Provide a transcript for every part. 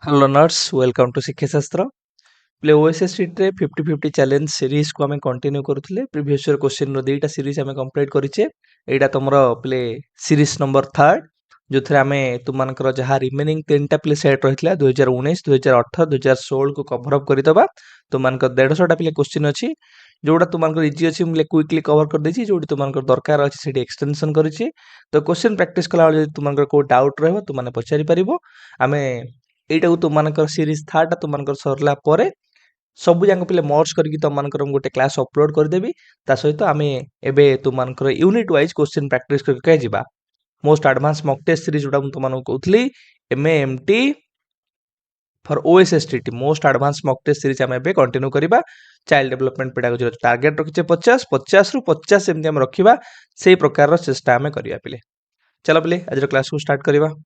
Hello learners welcome to शिक्षा शास्त्र play ओएसएसटी रे 50-50 चैलेंज सीरीज को हमें कंटिन्यू करूथिले प्रीवियस ईयर क्वेश्चन रो दुईटा सीरीज हमें कंप्लीट करिचे एटा तमरो प्ले सीरीज नंबर 3 जोथरे हमें तुमनकर जहा रिमेनिंग तीनटा प्ले सेट रहितला 2019 2018 2016 को कवर अप करितबा तुमनकर 150 टा प्ले क्वेश्चन अछि जोडा तुमनकर इजी अछि हम क्विकली कवर कर देछि जोडी तुमनकर दरकार अछि सेठी एक्सटेंशन करिछि तो क्वेश्चन प्रैक्टिस कला बेले तुमनकर को डाउट रहबो तुमने पचारि परिबो हमें एटा तुमनकर सीरीज थार्ड तुमनकर सरला परे सब जाक पिले मर्ज करके तुमनकर गोटे क्लास अपलोड करदेवी ता सहित आम एबे तुमनकर यूनिट वाइज क्वेश्चन प्रैक्टिस करके जिबा most advanced mock test series जोटा तुमनको कहथली MAMT for OSSTET most advanced mock test series हम एबे कंटिन्यू करबा चाइल्ड डेवलपमेंट पेडागोजी टारगेट रखिचे 50 50 रु 50 एमती हम रखिबा सेही प्रकार रो चेष्टा हम करिया पिले चलो पिले आज क्लास को स्टार्ट करबा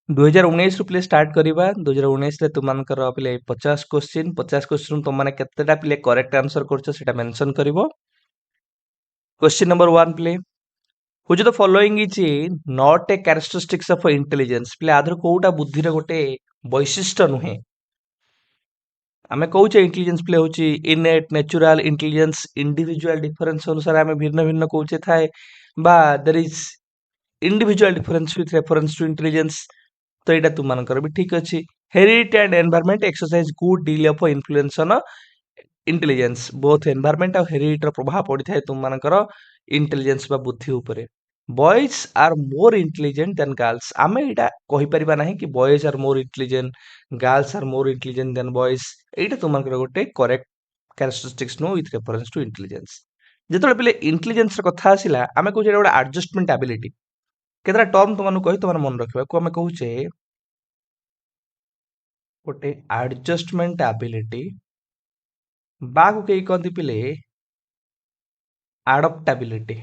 2019 ରୁ ପିଲେ ଷ୍ଟାର୍ଟ କରିବା 2019 ରେ ତୁମମାନଙ୍କର ପିଲେ 50 क्वेश्चन ତୁମମାନେ କେତେଟା ପିଲେ କରେକ୍ଟ ଆନ୍ସର କରୁଛ ସେଟା ମେନସନ କରିବ क्वेश्चन नंबर 1 पिले which of the following is not a characteristics of intelligence पिले आधर कोउटा बुद्धिर गोटे वैशिष्ट्य नुहे आमे कहूचे इंटेलिजेंस पिले होची innate natural intelligence individual difference अनुसार आमे भिन्न भिन्न कहूचे थाए बा there is individual difference with reference to intelligence तो यहाँ तुम मानकर भी ठीक अच्छी heredity and environment exercise good deal of influence on intelligence both environment और हेरिडिटी प्रभाव पड़ी था तुम मानकर इंटेलिजेंस बा बुद्धि ऊपर boys are more intelligent than girls आमे एटा कहि परिबा नाही कि boys are more intelligent girls are more intelligent than boys एटा तुम मानकर गोटे correct characteristics no with reference to intelligence जेतले पिले इंटेलिजेंस र कथा आसिला आमे कहू जे एटा एडजस्टमेंट एबिलिटी केतरा टर्म तुमनु कहि तुम मन रखिबा को आमे कहूचे गोटे एडजस्टमेंट एबिलिटी बाकु कई कहती पिले एडप्टेबिलिटी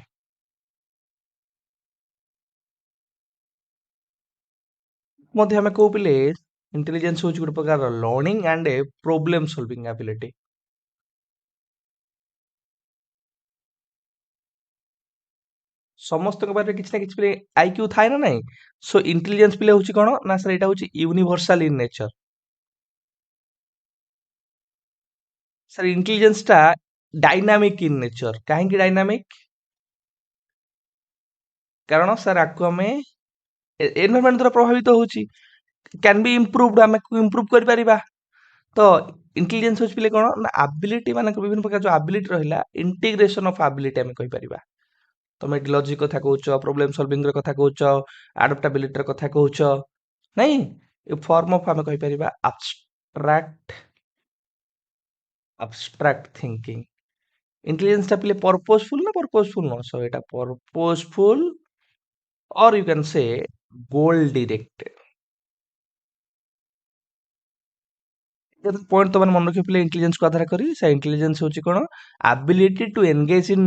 मध्य हमें कहू पिले इंटेलिजेंस होची गोटे प्रकार learning and a problem solving ability समस्त के बारे किछि ना किछि पिले आईक्यू थाए ना नहीं सो इंटेलिजेंस पिले होची कोन ना सर एटा होची universal in nature sir intelligence टा डायनामिक इन नेचर काहे कि डायनामिक कारण सर आकु हमें एनवायरनमेंट द्वारा प्रभावित होची कैन बी इम्प्रूव्ड आमे इम्प्रूव कर परिबा तो इंटेलिजेंस होची पिले कोन ना एबिलिटी माने विभिन्न प्रकार जो एबिलिटी रहिला इंटीग्रेशन ऑफ एबिलिटी आमे कहि परिबा तमे लॉजिक कथा कहउछ प्रॉब्लम सॉल्विंग रे कथा कहउछ एडप्टेबिलिटी रे कथा कहउछ नहीं ए फॉर्म ऑफ आमे कहि परिबा एब्स्ट्रैक्ट थिंकिंग इंटेलिजेंस टा पिले पर्पसफुल नो सो एटा पर्पसफुल और यू कैन से गोल डायरेक्टेड पॉइंट तो मन रखियो पिले इंटेलिजेंस को आधार करी से इंटेलिजेंस होची कोन ability to engage in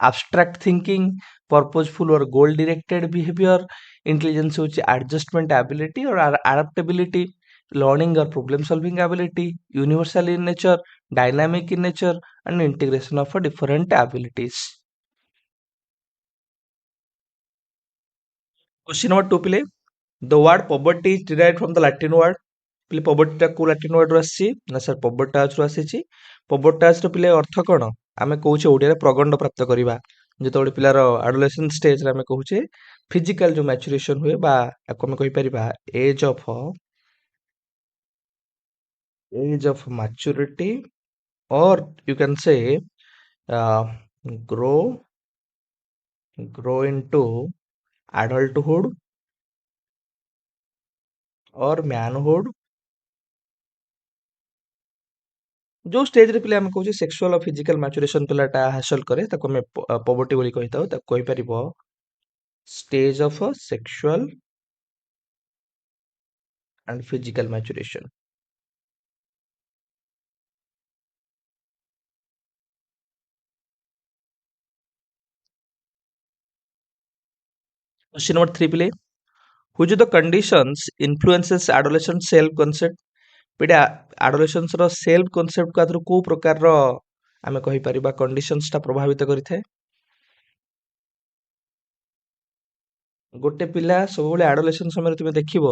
abstract thinking purposeful और गोल डायरेक्टेड बिहेवियर इंटेलिजेंस होची एडजस्टमेंट एबिलिटी और एडेप्टेबिलिटी लर्निंग और problem solving ability universal in nature dynamic in nature and integration of different abilities question number 2 पिले the word poverty is derived from the Latin word पिले poverty को Latin word रो आसी ना sir पॉवर्टाज रो आसी पॉवर्टाज रो पिले अर्थ कोन आमे कहूचे ओडिया रे प्रगंड प्राप्त करिबा जेतोळे पिलार एडोलेसेंट स्टेज रे आमे कहूचे फिजिकल जो मैच्योरेशन हुए बा आको आमे कहि परिबा एज ऑफ मैच्योरिटी और you can say grow grow into adulthood और मैनहुड जो स्टेज रे पिले हम कहूचे सेक्सुअल और फिजिकल मैच्योरेशन पिलाटा हासिल करे ताको हमें पॉवर्टी बोली कहिताउ ताको कहि परिबो stage of sexual and physical maturation question number 3 पिले which of the conditions influences adolescent self concept पिटा adolescence रो सेल्फ कॉन्सेप्ट को आथरो को प्रकार रो आमे कहि परिबा कंडीशंस ता प्रभावित करिथे ଗୋଟେ ପିଲା ସବୁବେଳେ ଆଡୋଲେସନ୍ ସମୟରେ ତୁମେ ଦେଖିବ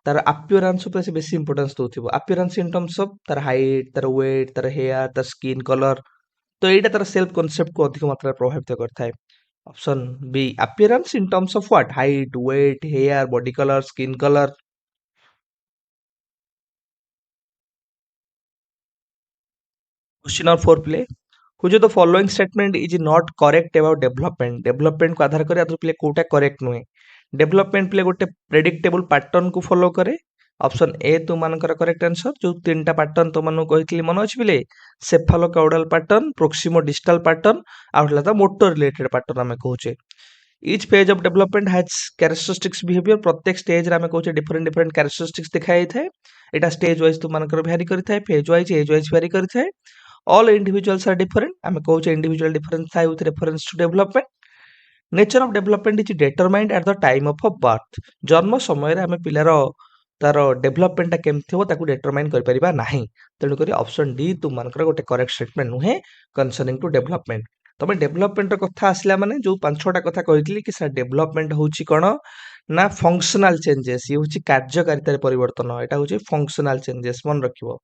ତାର appearance ଉପରେ ସେ ବେଶୀ ଇମ୍ପୋର୍ଟାନ୍ସ ଦଉଥିବ। appearance in terms of ତାର ହାଇଟ୍, ତାର ୱେଟ୍, ତାର ହେୟାର, ତାର ସ୍କିନ୍ କଲର। ତ ଏଇଟା ତାର ସେଲ୍ଫ କନସେପ୍ଟକୁ ଅଧିକ ମାତ୍ରାରେ ପ୍ରଭାବିତ କରିଥାଏ। ଅପସନ୍ ବି appearance in terms of what? Height, weight, hair, body colour, skin colour. Question number 4 प्ले which of the following statement is not correct about development development को आधार करे आधार प्ले कोटा करेक्ट नुहे डेवलपमेंट प्ले गोटे प्रेडिक्टेबल पैटर्न को follow करे option A तुम मानकर correct answer जो तीनटा पैटर्न तुम मानु कहितली मन अछि बिले cephalocaudal pattern proximodistal pattern आउटला द मोटर रिलेटेड पैटर्न हमें कहूचे each phase of development has characteristics behavior प्रत्येक स्टेज रे हमें कहूचे डिफरेंट डिफरेंट कैरेक्टरिस्टिक्स दिखाई थाए एटा स्टेज वाइज तुम मानकर वेरी करिथाए phase wise age wise vary करिथाए all individuals are different आमे कहूचे individual difference थाए with reference to development nature of development is determined at the time of a birth जन्म समय रे आमे पिलार तार डेभलपमेंट टा केमथि हो ताकू डिटरमाइन करि परिबा नाही तेणु करी ऑप्शन डी तुम मानकर गोटे करेक्ट स्टेटमेंट नुहे कंसर्निंग टू डेभलपमेंट तमे डेभलपमेंट र कथा आसला माने जो पांच छटा कथा कहितली कि सर डेभलपमेंट होउची कोन ना फंक्शनल चेंजेस ये होउची कार्यकारिता परिवर्तन एटा होउची फंक्शनल चेंजेस मन रखिबो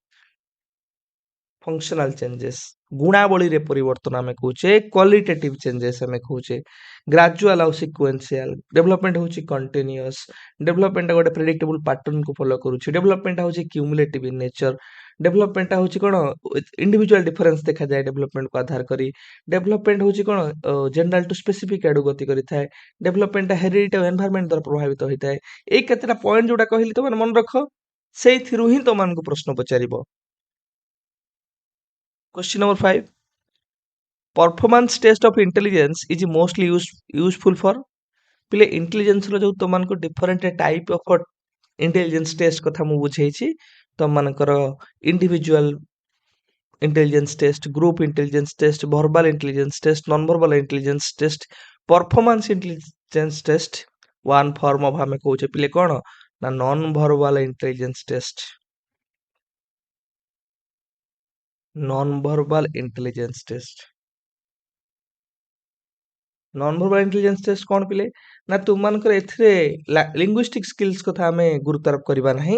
फंक्शनल चेंजेस गुणावली रे परिवर्तन आमे कहूचे क्वालिटेटिव चेंजेस आमे कहूचे ग्रेजुअल आउ सिक्वेंशियल डेवलपमेंट होउची कंटीन्यूअस डेवलपमेंट गोटे प्रेडिक्टेबल पैटर्न को फॉलो करूची डेवलपमेंट होउची क्यूमुलेटिव इन नेचर डेवलपमेंट होउची कोन इंडिविजुअल डिफरेंस देखा जाय डेवलपमेंट को आधार करी डेवलपमेंट होउची कोन जनरल टू स्पेसिफिक एडु गति करी थाए डेवलपमेंट हेरिडिटी और एनवायरनमेंट द्वारा प्रभावित होई थाए ए केतेटा पॉइंट जोटा कहिली तो मन रखो सेइथिरु ही तो मान को प्रश्न पचारिबो question number 5 performance test of intelligence is mostly useful for पिले इंटेलिजेंस रो जो तुम मानको different type of intelligence test कथा मु बुझेइछि तुम मानकर individual intelligence test group intelligence test verbal intelligence test non verbal intelligence test performance intelligence test one form of हमें कहूचे पिले कोन ना non verbal intelligence test non verbal intelligence test non verbal intelligence test कोन पिले ना तुम मानकर एथिरे लिंग्विस्टिक स्किल्स कथा हमें गुरुत्वारोप करबा नाही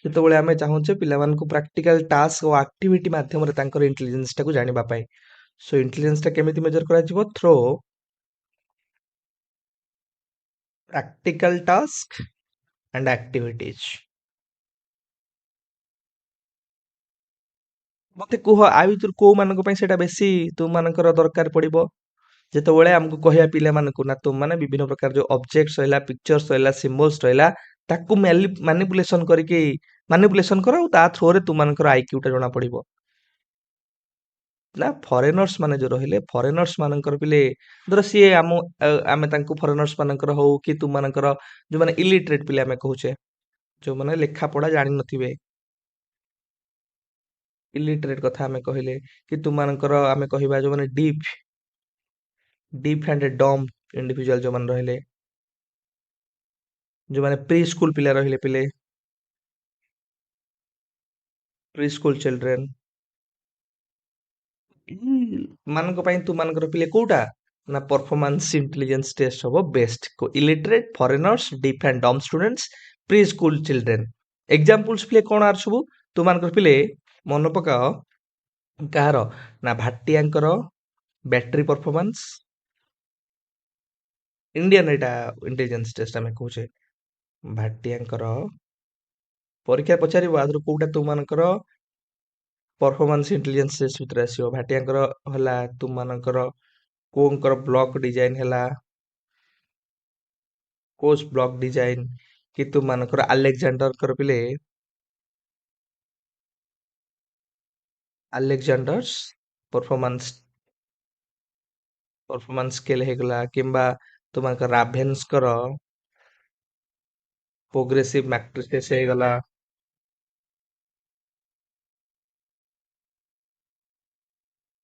जेतबेले हमें चाहूचे पिला मानको प्रैक्टिकल टास्क और एक्टिविटी माध्यम रे तांकर इंटेलिजेंस टा को जानिबा पाई सो इंटेलिजेंस टा केमिति मेजर करा जिवो through practical task and activities मते कुह आ भितर को मानको पई सेटा बेसी तुम मानकर दरकार पड़िबो जेतेबेले हमको कहया पिला मानकु ना तुम माने विभिन्न प्रकार जो ऑब्जेक्ट्स रहला पिक्चर्स रहला सिंबल्स रहला ताकू मैनिपुलेशन करके मैनिपुलेशन करो ता थ्रो रे तुम मानकर आईक्यू टा जणा पड़िबो ना फॉरेनर्स माने जो रहिले फॉरेनर्स मानकर पिले धर सिए आमे तांकू फॉरेनर्स मानकर हो कि तुम मानकर जो माने इलिटरेट पिले आमे कहूचे जो माने लेखा पढ़ा जानि नथिबे इलिटरेट कथा आमे कहिले कि तुम मानकर आमे कहिबा जो माने डीप एंड डम इंडिविजुअल जो मान रहिले जो माने प्री स्कूल पिला रहिले पिले प्री स्कूल चिल्ड्रेन ମାନଙ୍କ ପାଇଁ ତୁମାନଙ୍କର ପିଲେ କୋଉଟା ନା ପରଫର୍ମାନ୍ସ ଇଣ୍ଟେଲିଜେନ୍ସ ଟେଷ୍ଟ ହବ best illiterate foreigners deaf and dumb students preschool children examples ପିଲେ କଣ ଆର ସବୁ ତୁମାନଙ୍କର ପିଲେ ମନେ ପକାଅ କାହାର ନା ଭାଟିଆଙ୍କର ବ୍ୟାଟେରୀ ପରଫର୍ମାନ୍ସ ଇଣ୍ଡିଆନ ଏଟା ଇଣ୍ଟେଲିଜେନ୍ସ ଟେଷ୍ଟ ଆମେ କହୁଛେ ଭାଟିଆଙ୍କର ପରୀକ୍ଷା ପଚାରିବ ଆଦରୁ କୋଉଟା ତୁମାନଙ୍କର परफॉर्मेंस इंटेलिजेंस टेस्ट भितर आसीबो भाटियाଙ୍କର होला तुमମାନଙ୍କର कोंकर ब्लॉक डिजाइन ହେଲା कोस ब्लॉक डिजाइन कि तुमମାନଙ୍କର ଆଲେକ୍ସାଣ୍ଡରଙ୍କର ପିଲେ ଆଲେକ୍ସାଣ୍ଡର୍ସ परफॉर्मेंस परफॉर्मेंस स्केल हेगला किंबा तुमମାନଙ୍କର ରାଭେନ୍ସଙ୍କର प्रोग्रेसिव मैट्रिसेस हेगला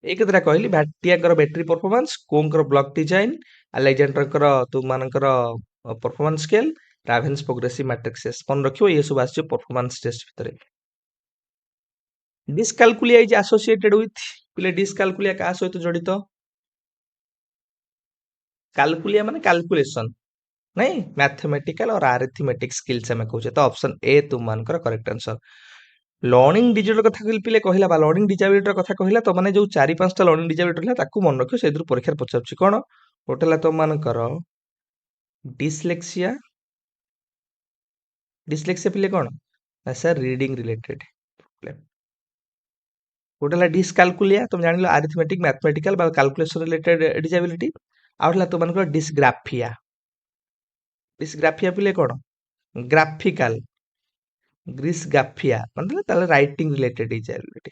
एक केतरा कहली भाटियाଙ୍କର बैटरी परफॉर्मेंस कोंकर ब्लॉक डिजाइन आलेक्सांडरଙ୍କର तुमମାନଙ୍କର performance scale Raven's progressive matrices मन रखियो ये सब आसी परफॉर्मेंस टेस्ट भितर डिसकाल्कुलिया इज एसोसिएटेड विथ पिले डिसकाल्कुलिया का सहित जड़ित काल्कुलिया माने कैलकुलेशन ନାଇଁ ମ୍ୟାଥମେଟିକାଲ और ଆରିଥमेଟିक ସ୍କିल्स ଆମେ କହୁଛେ ତ ଅପସନ ଏ ତୁମମାନଙ୍କର କରେକ୍ଟ ଆନ୍ସର। ଲର୍ଣ୍ଣିଂ ଡିଜିଟର କଥା ପିଲେ କହିଲା ବା ଲର୍ଣ୍ଣିଂ ଡିଜାବିଲିଟିର କଥା କହିଲା ତ ମାନେ ଯୋଉ 4-5ଟା ଲର୍ଣ୍ଣିଂ ଡିଜାବିଲିଟି ରହିଲା ତାକୁ ମନେ ରଖିବ ସେଇଥିରୁ ପରୀକ୍ଷାରେ ପଚାରୁଛି କଣ ଗୋଟେ ହେଲା ତମମାନଙ୍କର ଡିସଲେକ୍ସିଆ ଡିସଲେକ୍ସିଆ ପିଲେ କଣ ନା ସାର୍ ରିଡିଂ ରିଲେଟେଡ ପ୍ରୋବ୍ଲେମ। ଗୋଟେ ହେଲା ଡିସକାଲକୁଲିଆ ତମେ ଜାଣିଲ ଆରିଥମେଟିକ ମ୍ୟାଥମେଟିକାଲ ବା କାଲକୁଲେସନ ରିଲେଟେଡ ଡିଜାବିଲିଟି ଆଉ ହେଲା ତମମାନଙ୍କର ଡିସଗ୍ରାଫିଆ। ଡିସଗ୍ରାଫିଆ ପିଲେ କଣ ଗ୍ରାଫିକାଲ ଗ୍ରିସଗ୍ରାଫିଆ ମାନେ ତାହେଲେ ରାଇଟିଂ ରିଲେଟେଡ ଡିଜାବିଲିଟି।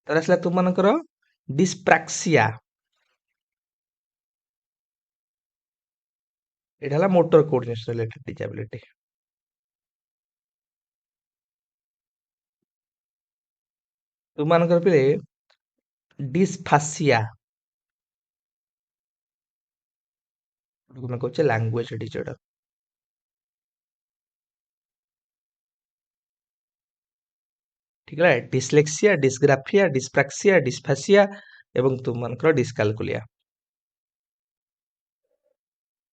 ତାପରେ ଆସିଲା ତୁମମାନଙ୍କର ଡିସପ୍ରାକ୍ସିଆ ଏଇଟା ହେଲା ମୋଟର କୋଅର୍ଡିନେସନ ରିଲେଟେଡ ଡିଜାବିଲିଟି। ତୁମମାନଙ୍କର ପିଲେ ଡିସଫାସିଆ ଆମେ କହୁଛେ ଲାଙ୍ଗୁଏଜ ଡିଜର୍ଡର। ଠିକ ହେଲା ଡିସଲେକ୍ସିଆ ଡିସଗ୍ରାଫିଆ ଡିସପ୍ରାକ୍ସିଆ ଡିସଫାସିଆ ଏବଂ ତୁମମାନଙ୍କର ଡିସକାଲକୁଲିଆ।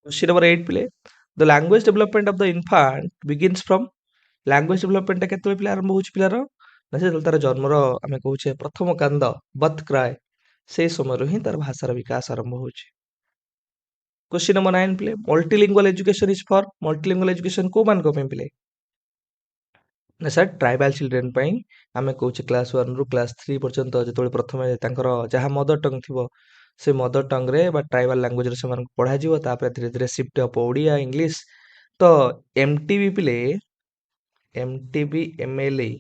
Question number 8 ପିଲେ the language development of the infant begins from language development ଟା କେତେବେଳେ ପିଲା ଆରମ୍ଭ ହଉଛି ପିଲାର ନା ଯେତେବେଳେ ତାର ଜନ୍ମର ଆମେ କହୁଛେ ପ୍ରଥମ କାନ୍ଦ birth cry ସେଇ ସମୟରୁ ହିଁ ତାର ଭାଷାର ବିକାଶ ଆରମ୍ଭ ହଉଛି। Question number 9 ପିଲେ multilingual education is for multilingual education କୋଉ ମାନଙ୍କ ପାଇଁ ପିଲେ ନା ସାର୍ ଟ୍ରାଇବାଲ ଚିଲଡ୍ରେନ ପାଇଁ ଆମେ କହୁଛେ କ୍ଲାସ 1 ରୁ କ୍ଲାସ 3 ପର୍ଯ୍ୟନ୍ତ ଯେତେବେଳେ ପ୍ରଥମେ ତାଙ୍କର ଯାହା ମଦର ଟଙ୍ଗ ଥିବ ସେ ମଦର ଟଙ୍ଗ ରେ ବା ଟ୍ରାଇବାଲ ଲାଙ୍ଗୁଏଜରେ ସେମାନଙ୍କୁ ପଢାଯିବ ତାପରେ ଧୀରେ ଧୀରେ ସିଫ୍ଟ ହବ ଓଡ଼ିଆ ଇଂଲିଶ ତ ଏମଟିବି ପିଲେ ଏମଟିବି ଏମଏଲଇ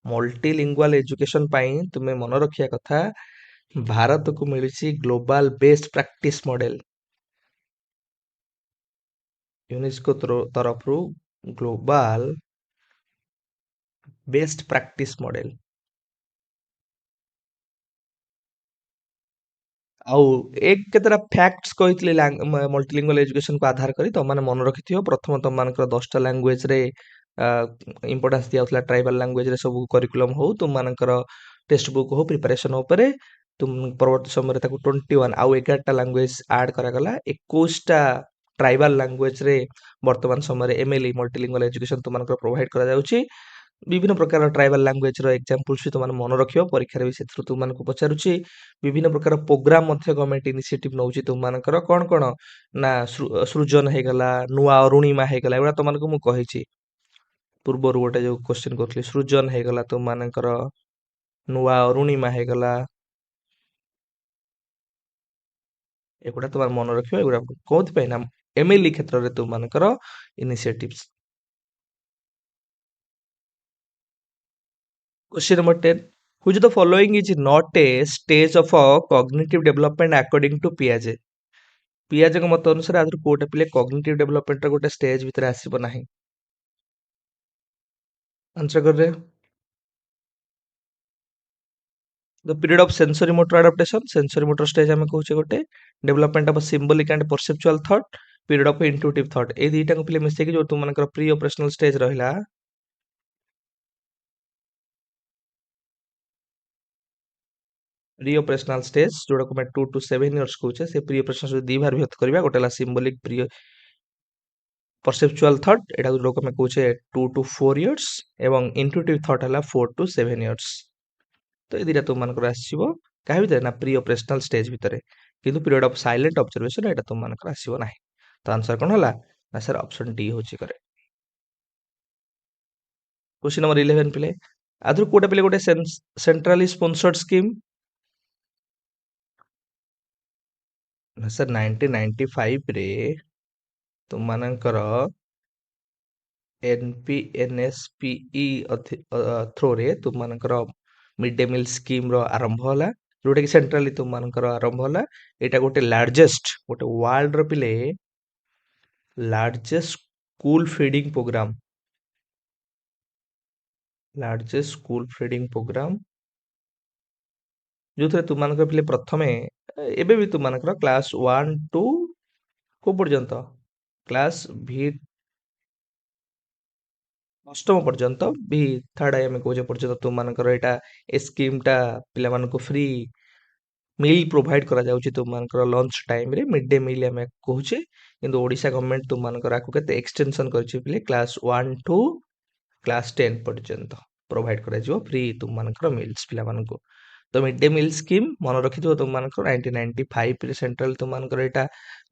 ମଲ୍ଟିଲିଙ୍ଗୁଆଲ ଏଜୁକେସନ ପାଇଁ ତୁମେ ମନେ ରଖିବା କଥା ଭାରତକୁ ମିଳିଛି global best practice model UNESCO ତରଫରୁ ଗ୍ଲୋବାଲ ବେଷ୍ଟ ପ୍ରାକ୍ଟିସ ମଡେଲ। ଆଉ ଏକ କେତେଟା ଫ୍ୟାକ୍ଟସ କହିଥିଲି ମଲ୍ଟିଲିଙ୍ଗୁଆଲ ଏଜୁକେସନକୁ ଆଧାର କରି ତମମାନେ ମନେ ରଖିଥିବ ପ୍ରଥମ ତମମାନଙ୍କର 10ଟା ଲାଙ୍ଗୁଏଜରେ ଇମ୍ପୋର୍ଟାନ୍ସ ଦିଆଯାଉଥିଲା ଟ୍ରାଇବାଲ ଲାଙ୍ଗୁଏଜରେ ସବୁ କରିକୁଲମ ହଉ ତୁମମାନଙ୍କର ଟେକ୍ସଟ ବୁକ୍ ହଉ ପ୍ରିପାରେସନ ଉପରେ ପରବର୍ତ୍ତୀ ସମୟରେ ତାକୁ 21 ଆଉ 11ଟା ଲାଙ୍ଗୁଏଜ ଆଡ କରାଗଲା 21ଟା ଟ୍ରାଇବାଲ ଲାଙ୍ଗୁଏଜରେ ବର୍ତ୍ତମାନ ସମୟରେ ଏମଏଲଇ ମଲ୍ଟିଲିଙ୍ଗୁଆଲ ଏଜୁକେସନ ତୁମମାନଙ୍କର ପ୍ରୋଭାଇଡ କରାଯାଉଛି। ବିଭିନ୍ନ ପ୍ରକାର ଟ୍ରାଇବାଲ ଲାଙ୍ଗୁଏଜର ଏକ୍ସାମ୍ପଲ୍ସ ବି ତୁମମାନେ ମନେ ରଖିବ ପରୀକ୍ଷାରେ ବି ସେଥିରୁ ତୁମମାନଙ୍କୁ ପଚାରୁଛି। ବିଭିନ୍ନ ପ୍ରକାର ପ୍ରୋଗ୍ରାମ ମଧ୍ୟ ଗଭର୍ଣ୍ଣମେଣ୍ଟ ଇନିସିଏଟିଭ ନଉଛି ତୁମମାନଙ୍କର କଣ କଣ ନା ସୃଜନ ହେଇଗଲା ନୂଆ ଅରୁଣିମା ହେଇଗଲା ଏଗୁଡା ତୁମମାନଙ୍କୁ ମୁଁ କହିଛି ପୂର୍ବରୁ ଗୋଟେ ଯୋଉ କ୍ୱେଶ୍ଚିନ୍ କରୁଥିଲି ସୃଜନ ହେଇଗଲା ତୁମମାନଙ୍କର ନୂଆ ଅରୁଣିମା ହେଇଗଲା ଏଗୁଡା ତୁମର ମନେ ରଖିବ ଏଗୁଡା କୋଉଥିପାଇଁ ନା ଏମଏଲଇ କ୍ଷେତ୍ରରେ ତୁମମାନଙ୍କର initiatives. Question number 10. Which of the following is not a stage of a cognitive development according to Piaget? ପିଆଜେଙ୍କ ମତ ଅନୁସାରେ ଆದರೂ କୋଉଟା ପିଲେ କଗ୍ନିଟିଭ ଡେଭଲପମେଣ୍ଟର ଗୋଟେ ଷ୍ଟେଜ ଭିତରେ ଆସିବ ନାହିଁ ଆନ୍ସର କରିବେ। The period of sensory motor adaptation sensory motor stage ଆମେ କହୁଛେ ଗୋଟେ development of symbolic and perceptual thought period of intuitive thought ଏଇ ଦିଟାକୁ ପିଲେ ମିଶେଇକି ଯୋଉ ତୁମମାନଙ୍କର ପ୍ରି ଅପରେସନାଲ ଷ୍ଟେଜ ରହିଲା ପ୍ରି ଅପରେସନାଲ ଷ୍ଟେଜ ଯୋଉଟାକୁ ଆମେ 2 to 7 ଇୟର୍ସ କହୁଛେ ସେ ପ୍ରି ଅପରେସନାଲ ଦି ଭାଗ ବିଭକ୍ତ କରିବା ଗୋଟେ ହେଲା ସିମ୍ବଲିକ ପ୍ରି perceptual thought ଏଟାକୁ ଯୋଉଟାକୁ ଆମେ କହୁଛେ 2 to 4 years ଏବଂ intuitive thought ହେଲା 4 to 7 years। ତ ଏ ଦିଟା ତୁମମାନଙ୍କର ଆସିବ କାହା ଭିତରେ ନା ପ୍ରି ଅପରେସନାଲ ଷ୍ଟେଜ ଭିତରେ କିନ୍ତୁ ପିରିୟଡ଼ ଅଫ ସାଇଲେଣ୍ଟ ଅବଜରଭେସନ ଏଟା ତୁମମାନଙ୍କର ଆସିବ ନାହିଁ। ତ ଆନ୍ସର କଣ ହେଲା ନା ସାର୍ ଅପସନ ଡି ହଉଛି କରେକ୍ଟ। क्वेश्चन नंबर 11 ପିଲେ ଆଧରୁ କୋଉଟା ପିଲେ ଗୋଟେ ସେଣ୍ଟ୍ରାଲି ସ୍ପନ୍ସର୍ଡ ସ୍କିମ୍ ନା ସାର୍ 1995 ରେ ତୁମମାନଙ୍କର NPNSPE ଥ୍ରୋରେ ତୁମମାନଙ୍କର ମିଡ୍ ଡେ ମିଲ୍ ସ୍କିମ୍ର ଆରମ୍ଭ ହେଲା ଯୋଉଟାକି ସେଣ୍ଟ୍ରାଲି ତୁମମାନଙ୍କର ଆରମ୍ଭ ହେଲା ଏଇଟା ଗୋଟେ ଲାର୍ଜେଷ୍ଟ ଗୋଟେ ୱାର୍ଲଡର ପିଲେ largest school feeding programme largest school feeding programme ଯୋଉଥିରେ ତୁମମାନଙ୍କର ପିଲେ ପ୍ରଥମେ ଏବେ ବି ତୁମମାନଙ୍କର କ୍ଲାସ 1 ଟୁ କୋଉ ପର୍ଯ୍ୟନ୍ତ କ୍ଲାସ ଭି ଅଷ୍ଟମ ପର୍ଯ୍ୟନ୍ତ ବି ଥାର୍ଡ ଆଇ ଆମେ କହୁଛେ ପର୍ଯ୍ୟନ୍ତ ତୁମମାନଙ୍କର ଏଇଟା ଏ ସ୍କିମ୍ଟା ପିଲାମାନଙ୍କୁ ଫ୍ରି ମିଲ୍ ପ୍ରୋଭାଇଡ୍ କରାଯାଉଛି ତୁମମାନଙ୍କର ଲଞ୍ଚ ଟାଇମ୍ରେ ମିଡ୍ ଡେ ମିଲ୍ ଆମେ କହୁଛେ କିନ୍ତୁ ଓଡ଼ିଶା ଗଭର୍ଣ୍ଣମେଣ୍ଟ ତୁମମାନଙ୍କର ଆକୁ କେତେ ଏକ୍ସଟେନସନ୍ କରିଛି ପିଲେ କ୍ଲାସ୍ 1 ଟୁ କ୍ଲାସ୍ 10 ପର୍ଯ୍ୟନ୍ତ ପ୍ରୋଭାଇଡ୍ କରାଯିବ ଫ୍ରି ତୁମମାନଙ୍କର ମିଲ୍ସ ପିଲାମାନଙ୍କୁ। ତ ମିଡ୍ ଡେ ମିଲ୍ ସ୍କିମ୍ ମନେ ରଖିଥିବ ତୁମମାନଙ୍କର 1995ରେ ସେଣ୍ଟ୍ରାଲ ତୁମମାନଙ୍କର ଏଇଟା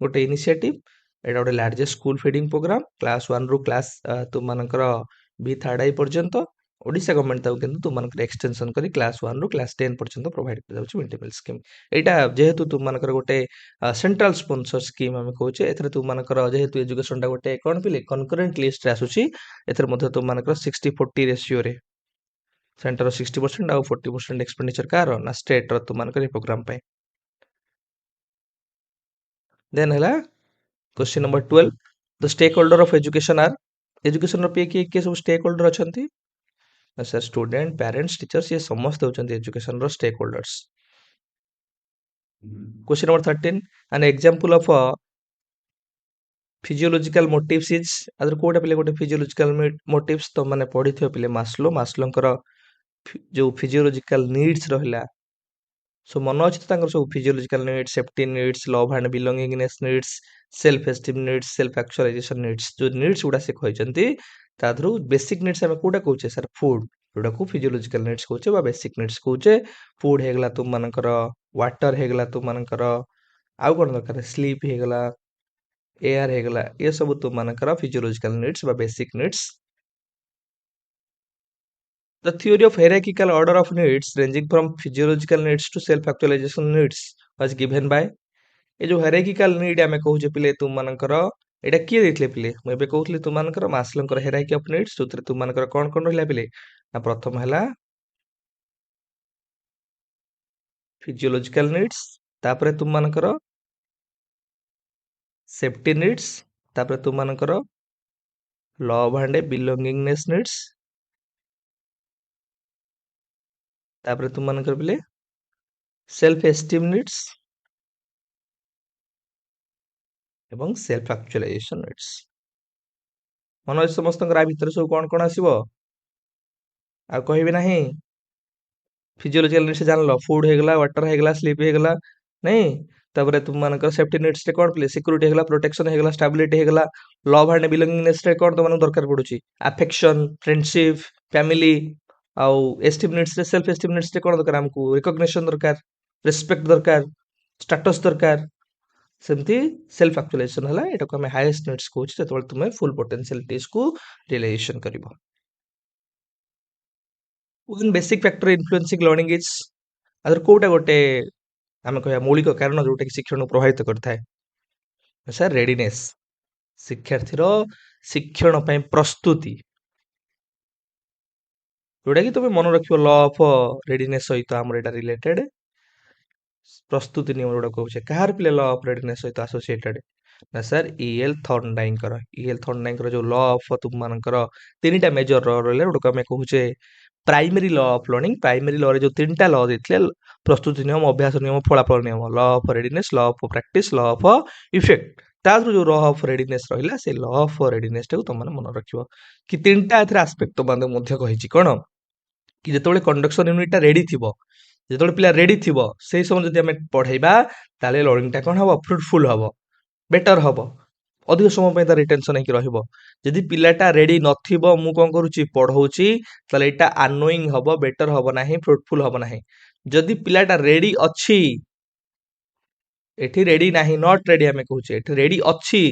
ଗୋଟେ ଇନିସିଏଟିଭ୍। ଏଇଟା ଗୋଟେ largest school feeding program class 1ରୁ କ୍ଲାସ୍ ତୁମମାନଙ୍କର B3 ପର୍ଯ୍ୟନ୍ତ। ଓଡ଼ିଶା ଗଭର୍ଣ୍ଣମେଣ୍ଟ ତାକୁ କିନ୍ତୁ ତୁମମାନଙ୍କର ଏକ୍ସଟେନସନ୍ କରି କ୍ଲାସ୍ 1ରୁ କ୍ଲାସ୍ 10 ପର୍ଯ୍ୟନ୍ତ ପ୍ରୋଭାଇଡ୍ କରାଯାଉଛି ମିଡ୍ ଡେ ମିଲ୍ ସ୍କିମ୍। ଏଇଟା ଯେହେତୁ ତୁମମାନଙ୍କର ଗୋଟେ ସେଣ୍ଟ୍ରାଲ ସ୍ପନ୍ସର ସ୍କିମ୍ ଆମେ କହୁଛେ ଏଥିରେ ତୁମମାନଙ୍କର ଯେହେତୁ ଏଜୁକେସନଟା ଗୋଟେ କ'ଣ ପିଲେ କନକରେଣ୍ଟ ଲିଷ୍ଟରେ ଆସୁଛି ଏଥିରେ ମଧ୍ୟ ତୁମମାନଙ୍କର 60-40 ରେସିଓରେ ସେଣ୍ଟର 60% ଆଉ 40% ଏକ୍ସପେଣ୍ଡିଚର କାହାର ନା ଷ୍ଟେଟ୍ର ତୁମମାନଙ୍କର ଏ ପ୍ରୋଗ୍ରାମ ପାଇଁ। ଦେନ୍ ହେଲା question number 12 the stakeholder of education are education पे किए सब स्टेक होल्डर अछंती सर स्टूडेंट पेरेंट्स टीचर्स ये समस्त होचंती एजुकेशन रो stakeholders. Question number 13 an example of physiological motives is other कोटा पिले गोटे फिजियोलॉजिकल मोटिव्स तो माने पढ़ी थियो पिले मास्लोंकर जो फिजियोलॉजिकल नीड्स रहिला सो मन अच्छे तो सब physiological needs safety needs love and belongingness needs self esteem needs self actualisation needs जो नीड्स गुड़ा से कहते ताधरू बेसिक नीड्स आम कौटा कहे सर फूड जोटा को फिजियोलॉजिकल नीड्स कहे बेसिक नीड्स कहे फूड होगला तुम मानकर वाटर होगला तुम मानकर आउ कौन दरकार स्लीप होगला एयर होगला ये सब तुम मानकर physiological needs basic needs. The theory of hierarchical order of needs ranging from physiological needs to self-actualization needs was given by ये जो hierarchical need आमे कहूचे पिले तुम मानकर एटा किए देथिले पिले मैं एबे कहउथले तुम मानकर मास्लोंकर hierarchy of needs जोतरे तुम मानकर कोन रहला पिले ना प्रथम हला physiological needs तापरे तुम मानकर safety needs तापरे तुम मानकर love and belongingness needs तापरे तुम मानकर पिले सेल्फ एस्टीम नीड्स एवं सेल्फ एक्चुअलाइजेशन नीड्स। मन समस्त भितर सब कौन कौन आसो आ कहबे नहीं फिजियोलॉजिकल नीड्स जान लो फूड होगला वाटर होगला स्लीप होगला नहीं तापर तुम मानकर सेफ्टी नीड्स रे कोन प्ले सिक्योरिटी होगला प्रोटेक्शन होगला स्टेबिलिटी होगला लव एंड बिलोंगिंगनेस रे कोन तो मानक दरकार पडुची अफेक्शन फ्रेंडशिप फैमिली आउ एस्टीम नीड्स रे सेल्फ एस्टीम नीड्स रे कोन दरकार हमकू रिकॉग्निशन दरकार रिस्पेक्ट दरकार स्टेटस दरकार सेमती सेल्फ एक्चुअलाइजेशन हला एटा को हमें हाईएस्ट नीड्स कहूची जतबेले तुमे फुल पोटेंशियलिटीज को रियलाइजेशन करिवो। One basic factor influencing learning is other कोटा गोटे आमे कहया मौलिक कारण जोटा कि शिक्षण प्रभावित करथाय सर रेडीनेस शिक्षार्थीर शिक्षण पय प्रस्तुति जोटा कि तुमे मन रखियो लॉ ऑफ रेडीनेस सहित हमर एटा रिलेटेड प्रस्तुति नियम जोटा कहूचे कहार पिले लॉ ऑफ रेडीनेस सहित एसोसिएटेड ना सर ईएल थॉर्नडाइकर जो लॉ ऑफ तुम मानकर तीनटा मेजर रहले जोटा हमें कहूचे primary law of learning primary law रे जो तीनटा लॉ देथिले प्रस्तुति नियम अभ्यास नियम फलाफल नियम law of readiness law of practice law of effect तादर जो लॉ ऑफ रेडीनेस रहिला से लॉ ऑफ रेडीनेस टाको तुम माने मन रखियो कि तीनटा एथरे एस्पेक्ट तो बांधे मध्य कहिछि कोन कि जेतोले कंडक्शन यूनिट रेडी थिबो जेतोले पिला रेडी थिबो सेही समय जदि हमें पढाइबा ताले लर्निंग टा कोन हबो फ्रूटफुल हबो बेटर हबो अधिक समय पे रिटेंशन है रहिबो जदि पिलाटा रेडी नथिबो मु कोन करूची पढौची ताले एटा अनोइंग हबो बेटर हबो नाही फ्रूटफुल हबो नाही जदि पिलाटा रेडी अछि एठी रेडी नाही नॉट रेडी हमें कहूचे एठी रेडी अछि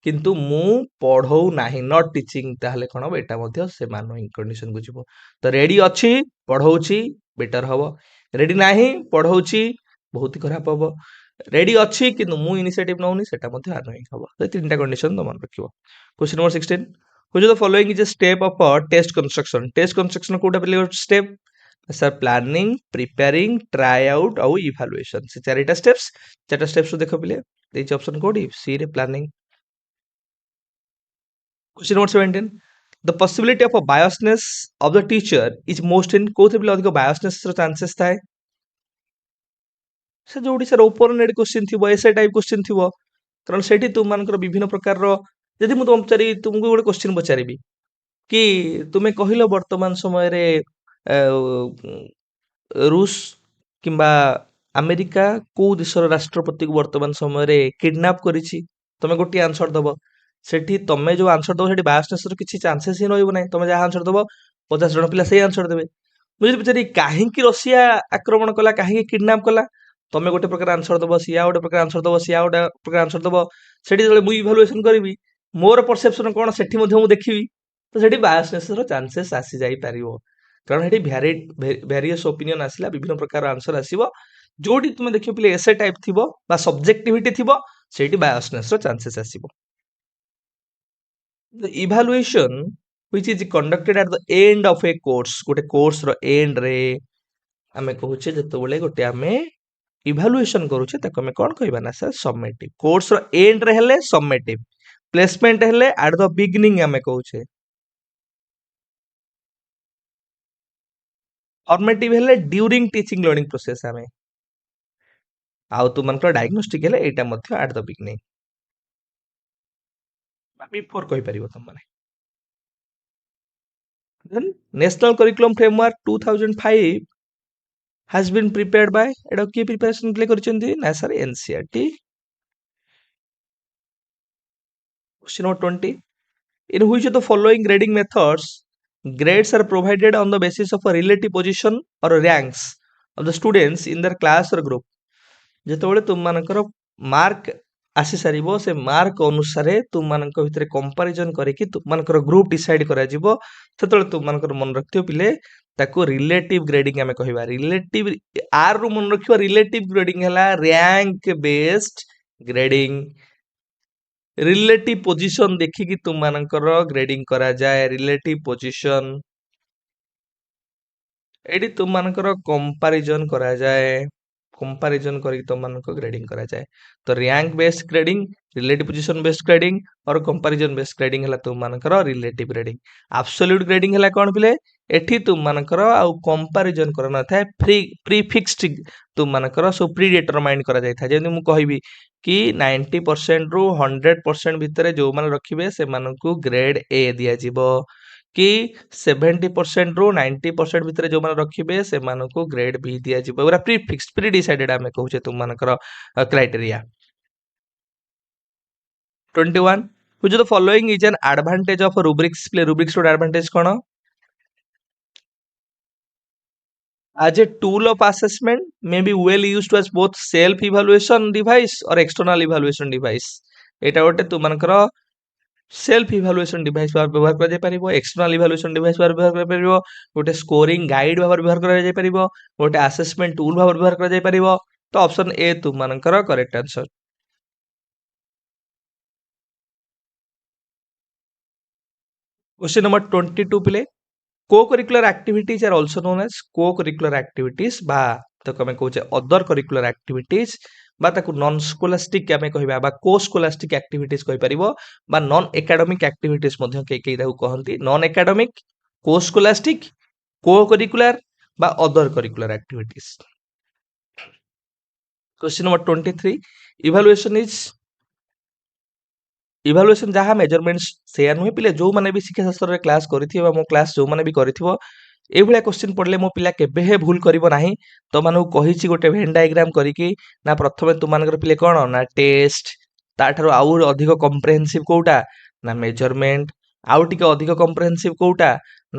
किंतु मु पढौ नाही नॉट टीचिंग ताहले कोन हबो एटा मध्ये से अनोइंग कंडीशन को जिवो तो रेडी अछि पढौची बेटर हबो रेडी नाही पढौची बहुत ही खराब हबो रेडी अछि किंतु मु इनिशिएटिव नउनी सेटा मध्ये अनोइंग हबो तो तीनटा कंडीशन तो मन रखिबो। Question number 16 which of the following is a step of a test construction कोटा पले स्टेप सर प्लानिंग प्रिपेयरिंग ट्राई आउट और इवैल्यूएशन से चारटा स्टेप्स देखो पले देछि ऑप्शन कोडी सी रे planning. Question number 17 the possibility of a biasness of the teacher is most in कोथे पले अधिक बायसनेस रो चांसेस थाए से जो सर ओपोनेट क्वेश्चन थी एसए टाइप क्वेश्चन थी कारण से तुम मानकर विभिन्न प्रकार जदि मुझे पचारि तुमको गोटे क्वेश्चन पचारि कि तुम्हें कहल वर्तमान समय रे रूस किंबा अमेरिका को देशर राष्ट्रपति को वर्तमान समय रे किडनैप करिछि तमे गोटे आंसर दबो सेठी तमे जो आंसर दबो सेठी बायसनेस रो किछि चांसेस ही रहइबो नै तमे जा आंसर दबो 50 जण पिला सेही आंसर देबे मुझे पचारि काहेकि रशिया आक्रमण कला काहेकि किडनैप कला तमे गोटे प्रकार आंसर दबो सिया गोटे प्रकार आंसर दबो सिया गोटे प्रकार आंसर दबो सेठी जले मु इवैल्यूएशन करबी मोर परसेप्शन कोन सेठी मध्ये मु देखिबी तो सेठी बायसनेस रो चांसेस आसी जाई परिबो कारण हेठी वेरियस ओपिनियन आसिला विभिन्न प्रकार आंसर आसीबो जोटी तुमे देखियो पिले एसे टाइप थिबो बा सब्जेक्टिविटी थिबो सेठी बायसनेस रो चांसेस आसीबो the evaluation which is conducted at the end of a course गोटे कोर्स रो एंड रे आमे कहूचे जतबेले गोटे आमे इवैल्यूएशन करूचे ताको आमे कोन कहबा ना सर समेटिव कोर्स रो एंड रे हेले समेटिव प्लेसमेंट हेले एट द बिगिनिंग आमे कहूचे फॉर्मेटिव हेले ड्यूरिंग टीचिंग लर्निंग प्रोसेस आमे आउ तुमनकर डायग्नोस्टिक हेले एटा मध्ये एट द बिगिनिंग बिफोर कहि परिबो तुम माने then national curriculum framework 2005 has been prepared by एटा की प्रिपरेशन प्ले करचंदी ना sir NCERT question number 20 in which of the following grading methods grades are provided on the basis of a relative position or ranks of the students in their class or group ଯେତେବେଳେ ତୁମମାନଙ୍କର mark ଆସି ସାରିବ ସେ mark ଅନୁସାରେ ତୁମମାନଙ୍କ ଭିତରେ comparison କରିକି ତୁମମାନଙ୍କର group decide କରାଯିବ ସେତେବେଳେ ତୁମମାନଙ୍କର ମନେ ରଖିଥିବ ପିଲେ ତାକୁ ରିଲେଟିଭ ଗ୍ରେଡିଂ ଆମେ କହିବା ରିଲେଟିଭ ଆର ରୁ ମନେ ରଖିବା ରିଲେଟିଭ ଗ୍ରେଡିଂ ହେଲା rank based grading relative position देखिकी तुमମାନଙ୍କର ग्रेडिंग करा जाए रिलेटिव पोजीशन एडी तुमମାନଙ୍କର कंपैरिजन करा जाए कंपैरिजन करी तुमମାନଙ୍କୁ ग्रेडिंग करा जाए तो rank based grading relative position based grading और कंपैरिजन बेस्ड ग्रेडिंग हला तुमମାନଙ୍କର रिलेटिव ग्रेडिंग एब्सोल्यूट ग्रेडिंग हला कोन पिले एठी तुमମାନଙ୍କର आउ कंपैरिजन करना थाए प्रीफिक्स्ड तुमମାନଙ୍କର सो प्री डिटरमाइन करा जाय था जेमि मु कहिबी कि 90% रु 100% भितरे जो मान रखिबे से मानकु ग्रेड ए दिया जिवो कि 70% रु 90% भितरे जो मान रखिबे से मानकु ग्रेड बी दिया जिवो era pre fixed pre decided आमे कहूचे तुमମାନଙ୍କର criteria 21 which of the following is an advantage of rubrics play rubrics रो advantage कोन as a tool of assessment may be well used as both self evaluation device or external evaluation device एटा गोटे तुमनकर self evaluation device व्यवहार करा जाय परिबो external evaluation device व्यवहार करा परिबो गोटे scoring guide व्यवहार करा जाय परिबो गोटे असेसमेंट टूल व्यवहार करा जाय परिबो तो ऑप्शन ए तुमनकर करेक्ट आंसर क्वेश्चन नंबर 22 पिले co-curricular activities are also known as co-curricular activities बा ताको हमें कहूचे अदर करिकुलर एक्टिविटीज बा ताको नॉन स्कोलास्टिक हमें कहबा बा को स्कोलास्टिक एक्टिविटीज कहि परिबो बा नॉन एकेडमिक एक्टिविटीज मध्ये के ताको कहंती नॉन एकेडमिक को स्कोलास्टिक को-करिकुलर बा other curricular activities question number 23 evaluation is evaluation जहाँ मेजरमेंट्स सेया नुहे पिले जो माने भी शिक्षा शास्त्र रे क्लास करिथिबा मो क्लास जो माने भी करिथिबो ए भलिया क्वेश्चन पढले मो पिला केबे हे भूल करिवो नाही तो मानु कहिछि गोटे वेन डायग्राम करिकि ना प्रथमे तुमानकर पिले कोन ना टेस्ट ताठारो आउर अधिक कॉम्प्रिहेंसिव कोउटा ना मेजरमेंट आउ टिके अधिक कॉम्प्रिहेंसिव कोउटा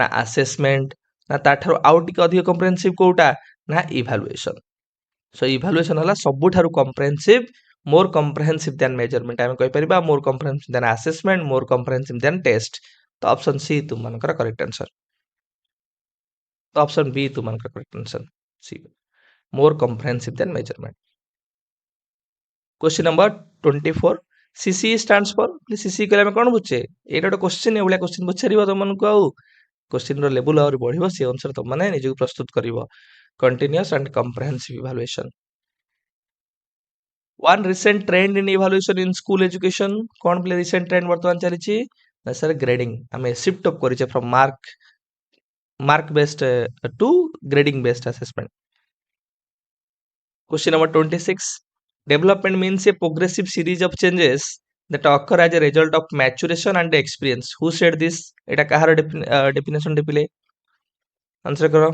ना असेसमेंट ना ताठारो आउ टिके अधिक कॉम्प्रिहेंसिव कोउटा ना इवैल्यूएशन सो इवैल्यूएशन हला सबुठारु comprehensive more comprehensive than measurement आमे कहि परिबा more comprehensive than assessment more comprehensive than test तो ऑप्शन सी तुम मानकर करेक्ट आंसर तो ऑप्शन बी तुम मानकर correct answer C more comprehensive than measurement question number 24 CC stands for CC कहले हम कोन बुझे एटा तो क्वेश्चन ए भलिया क्वेश्चन बुझारिबो तुम मानकु आउ क्वेश्चन रो लेवल और बढ़िबो से अनुसार तुम माने निजु प्रस्तुत करिवो continuous and comprehensive evaluation one recent trend in evaluation in school education कौन प्ले recent trend वर्तमान चली ना सर ग्रेडिंग हमें शिफ्ट अप करिचे from mark based to grading based assessment question number 26 development means a progressive series of changes that occur as a result of maturation and experience who said this Etah Kahar definition दे पिले answer करो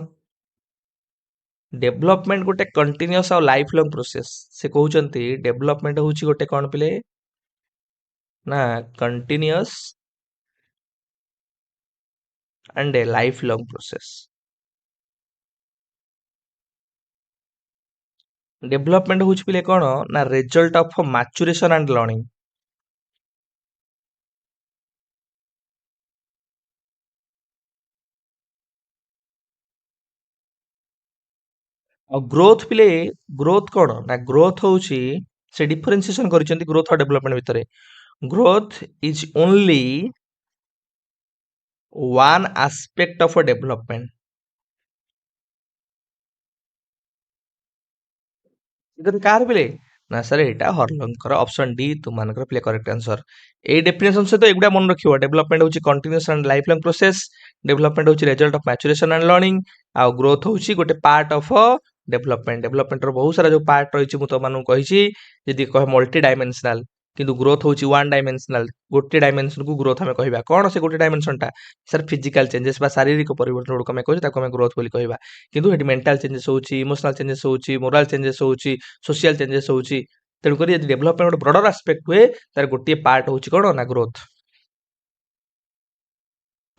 development गोटे continuous और life long process से कहउचंती development होउची गोटे कोन पिले ना continuous and A life long process development होउची पिले कोन ना result of maturation and learning और ग्रोथ पिले ग्रोथ कोन ना ग्रोथ होउची से डिफरेंशिएशन करिसेंती ग्रोथ और डेभलपमेंट भितरे growth is only one aspect of a development इधर कार पिले ना सर एटा हरलंकर ऑप्शन डी तुमानकर पिले करेक्ट आंसर ए डेफिनेशन से तो एगुडा मन रखियो डेवलपमेंट होची continuous and lifelong process development होची result of maturation and learning आ ग्रोथ होची गोटे पार्ट ऑफ डेवलपमेंट रो बहुत सारा जो पार्ट रहिछि मु तो मानु कहिछि यदि कहे मल्टी डायमेंशनल किंतु ग्रोथ होची वन डायमेंशनल गोटे डायमेंशन को ग्रोथ हमें कहबा कोन से गोटे डायमेंशन टा सर फिजिकल चेंजेस बा शारीरिक परिवर्तन को हमें कहै ताको हमें ग्रोथ बोली कहबा किंतु हेडी मेंटल चेंजेस होची इमोशनल चेंजेस होची मोरल चेंजेस होची सोशल चेंजेस होची तेणु करी यदि डेवलपमेंट गोटे ब्रॉडर एस्पेक्ट हुए तार गोटे पार्ट होची कोन ना growth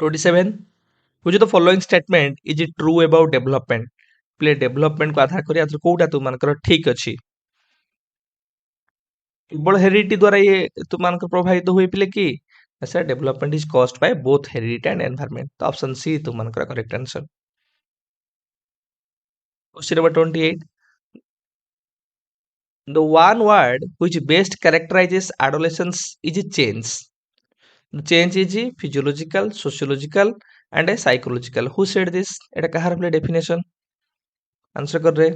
27 which of the following statement is it true about development play development को आधार करी आथर कोउटा तु मानकर ठीक अछि केवल हेरिडिटी द्वारा ये तु मानकर प्रभावित हुए पिले की sir development is caused by both heredity and environment तो ऑप्शन सी तु मानकर correct answer question number 28 the one word which best characterizes adolescence is change. The change is physiological, sociological, and a psychological. Who said this? এটা কাহার বলে definition? Answer कर रहे.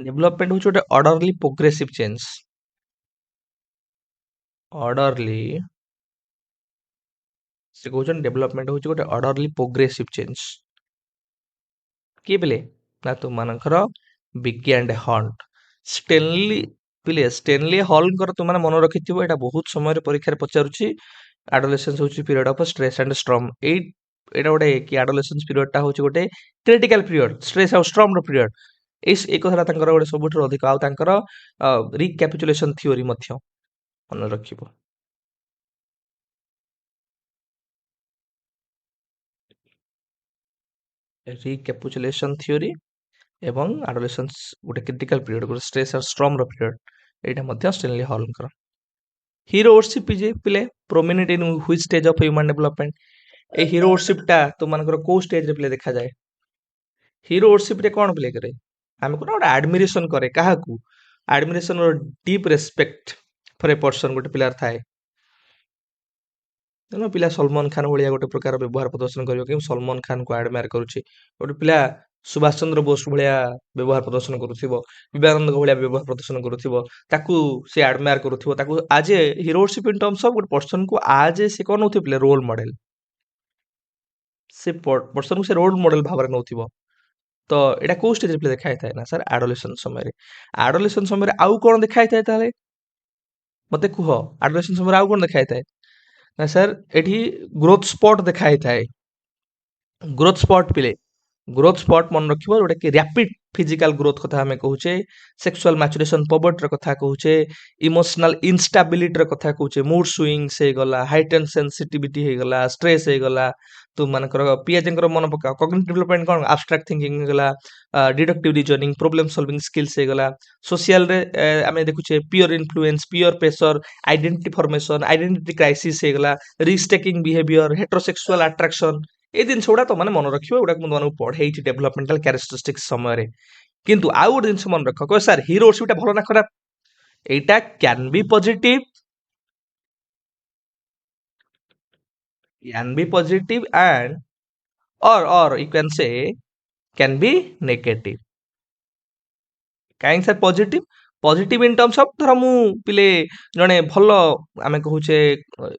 Development হচ্ছে ଗୋଟେ orderly progressive change. Orderly ସେ କହୁଛନ୍ତି development ହଉଛି ଗୋଟେ orderly progressive change. କିଏ ପିଲେ? ନା ତୁମାନଙ୍କର ବିଗି ଆଣ୍ଡ ହଣ୍ଟ ଷ୍ଟେନଲି ପିଲେ ଷ୍ଟେନଲି ହଲଙ୍କର ତୁମାନେ ମନେ ରଖିଥିବ ଏଇଟା ବହୁତ ସମୟରେ ପରୀକ୍ଷାରେ ପଚାରୁଛି ଆଡୋଲେସେନ୍ସ ହଉଛି period of stress and storm ଏଇଟା ଗୋଟେ କି ଆଡୋଲେସେନ୍ସ ପିରିୟଡଟା ହଉଛି ଗୋଟେ କ୍ରିଟିକାଲ ପିରିୟଡ ଷ୍ଟ୍ରେସ୍ ଆଉ ଷ୍ଟ୍ରମ୍ ର ପିରିୟଡ ଏଇ କଥାଟା ତାଙ୍କର ଗୋଟେ ସବୁଠାରୁ ଅଧିକ ଆଉ ତାଙ୍କର ରିକ୍ୟାପିଚୁଲେସନ ଥିଓରି ମଧ୍ୟ ମନେ ରଖିବ ରିକ୍ୟାପିଚୁଲେସନ ଥିଓରି ଏବଂ ଆଡୋଲେସେନ୍ସ ଗୋଟେ କ୍ରିଟିକାଲ ପିରିୟଡ ଗୋଟେ ଷ୍ଟ୍ରେସ୍ ଆଉ ଷ୍ଟ୍ରମ୍ ର ପିରିୟଡ ଏଇଟା ମଧ୍ୟ ଷ୍ଟେନଲି ହଲଙ୍କର ହିରୋରସିପ ଇଜ ପିଲେ prominent in which stage of human development এই ହିରୋରସିପ ଟା ତୁମାନଙ୍କର କୋଉ ଷ୍ଟେଜ ରେ ପିଲେ ଦେଖାଯାଏ ହିରୋରସିପ ରେ କଣ ପିଲେ କରେ ଆମେ କୋନ ଗୋଟେ ଆଡମିରେସନ करे କାହାକୁ ଆଡମିରେସନ ର ଡିପ ରେସ୍ପେକ୍ଟ ଫର ଏ पर्सन ଗୋଟେ ପିଲାର ଥାଏ ତେଣୁ ପିଲା ସଲମାନ ଖାନ ଭଳିଆ ଗୋଟେ ପ୍ରକାର ବ୍ୟବହାର ପ୍ରଦର୍ଶନ କରିବ କି ସଲମାନ ଖାନକୁ ଆଡମାୟାର କରୁଛି ଗୋଟେ ପିଲା ସୁଭାଷ ଚନ୍ଦ୍ର ବୋଷ ଭଳିଆ ବ୍ୟବହାର ପ୍ରଦର୍ଶନ କରୁଥିବ ବିବେକାନନ୍ଦଙ୍କ ଭଳିଆ ବ୍ୟବହାର ପ୍ରଦର୍ଶନ କରୁଥିବ ତାକୁ ସେ ଆଡମାୟାର କରୁଥିବ ତାକୁ ଆଜ ଏ ହିରୋରସିପ ଇନ ଟର୍ମସ ଅଫ ଗୋଟେ ପର୍ସନକୁ ଆଜ ଏ ସେ କଣ ନଉଥିବ ପିଲା ରୋଲ ମଡେଲ ସେ ପର୍ସନକୁ ସେ ରୋଲ ମଡେଲ ଭାବରେ ନଉଥିବ ତ ଏଇଟା କୋଉ ଷ୍ଟେଜରେ ପିଲା ଦେଖା ହେଇଥାଏ ନା ସାର୍ ଆଡୋଲେସନ ସମୟରେ ଆଉ କଣ ଦେଖା ହେଇଥାଏ ତାହେଲେ ମତେ କୁହ ଆଡୋଲେସନ ସମୟରେ ଆଉ କଣ ଦେଖା ହେଇଥାଏ ନା ସାର୍ ଏଠି ଗ୍ରୋଥ ସ୍ପଟ ଦେଖା ହେଇଥାଏ ଗ୍ରୋଥ ସ୍ପଟ ପିଲେ ଗ୍ରୋଥ ସ୍ପଟ ମନେ ରଖିବ ଯୋଉଟା କି ରାପିଡ फिजिकल ग्रोथ कथा हमें कहूचे सेक्सुअल मैचुरेशन पवर्टी कथा कहूचे इमोशनल इनस्टेबिलिटी कथा कहूचे मूड स्विंग्स हे गला हाइट एंड सेंसिटिविटी हे गला स्ट्रेस हे गला तो मानकर पीएचंकर मन पका कॉग्निटिव डेवलपमेंट कोन एब्स्ट्रैक्ट थिंकिंग गला deductive reasoning problem solving skills हे गला सोशल रे आमे देखुचे peer influence peer pressure identity formation identity crisis हे गला risk taking behaviour heterosexual attraction ए दिन गुड़ा तो मैंने मन रखियो गुड़ा तुमको पढ़े डेभलपमेंटाल क्यारेक्टरिस्टिक्स समय किंतु आउ गोटे जिन मन रख कह सर हिरोरशिप भल ना खराब एटा कैन बी पॉजिटिव एंड और you can say can be negative कहीं सर positive positive in terms of धर मु पिले जने भल आमे कहूचे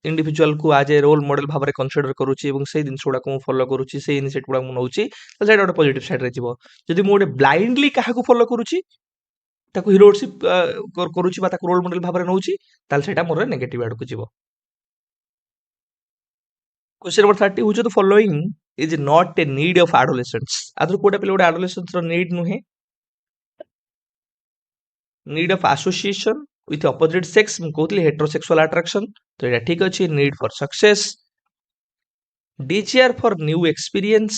इंडिविजुअल को आज ए रोल मॉडल भाव में कंसीडर करूची एवं से जिनस गुड़ा को फॉलो करूची से इनिशिएटिव गुड़ा मु नउची तो सेटा गोटे पॉजिटिव साइड रे जीवो जदि मु गोटे ब्लाइंडली काहा को फॉलो करूची ताको हिरोरशिप करूची बा ताको रोल मॉडल भाव में नउची ताल सेटा मोर नेगेटिव आड़ को जीवो Question number 30, which of the following is not a need of adolescents? Adhar Kota पिले adolescents रो need नुहे. Need of association with opposite sex ମୁଁ କହୁଥିଲି heterosexual attraction ତ ଏଇଟା ଠିକ ଅଛି. Need for success, desire for new experience,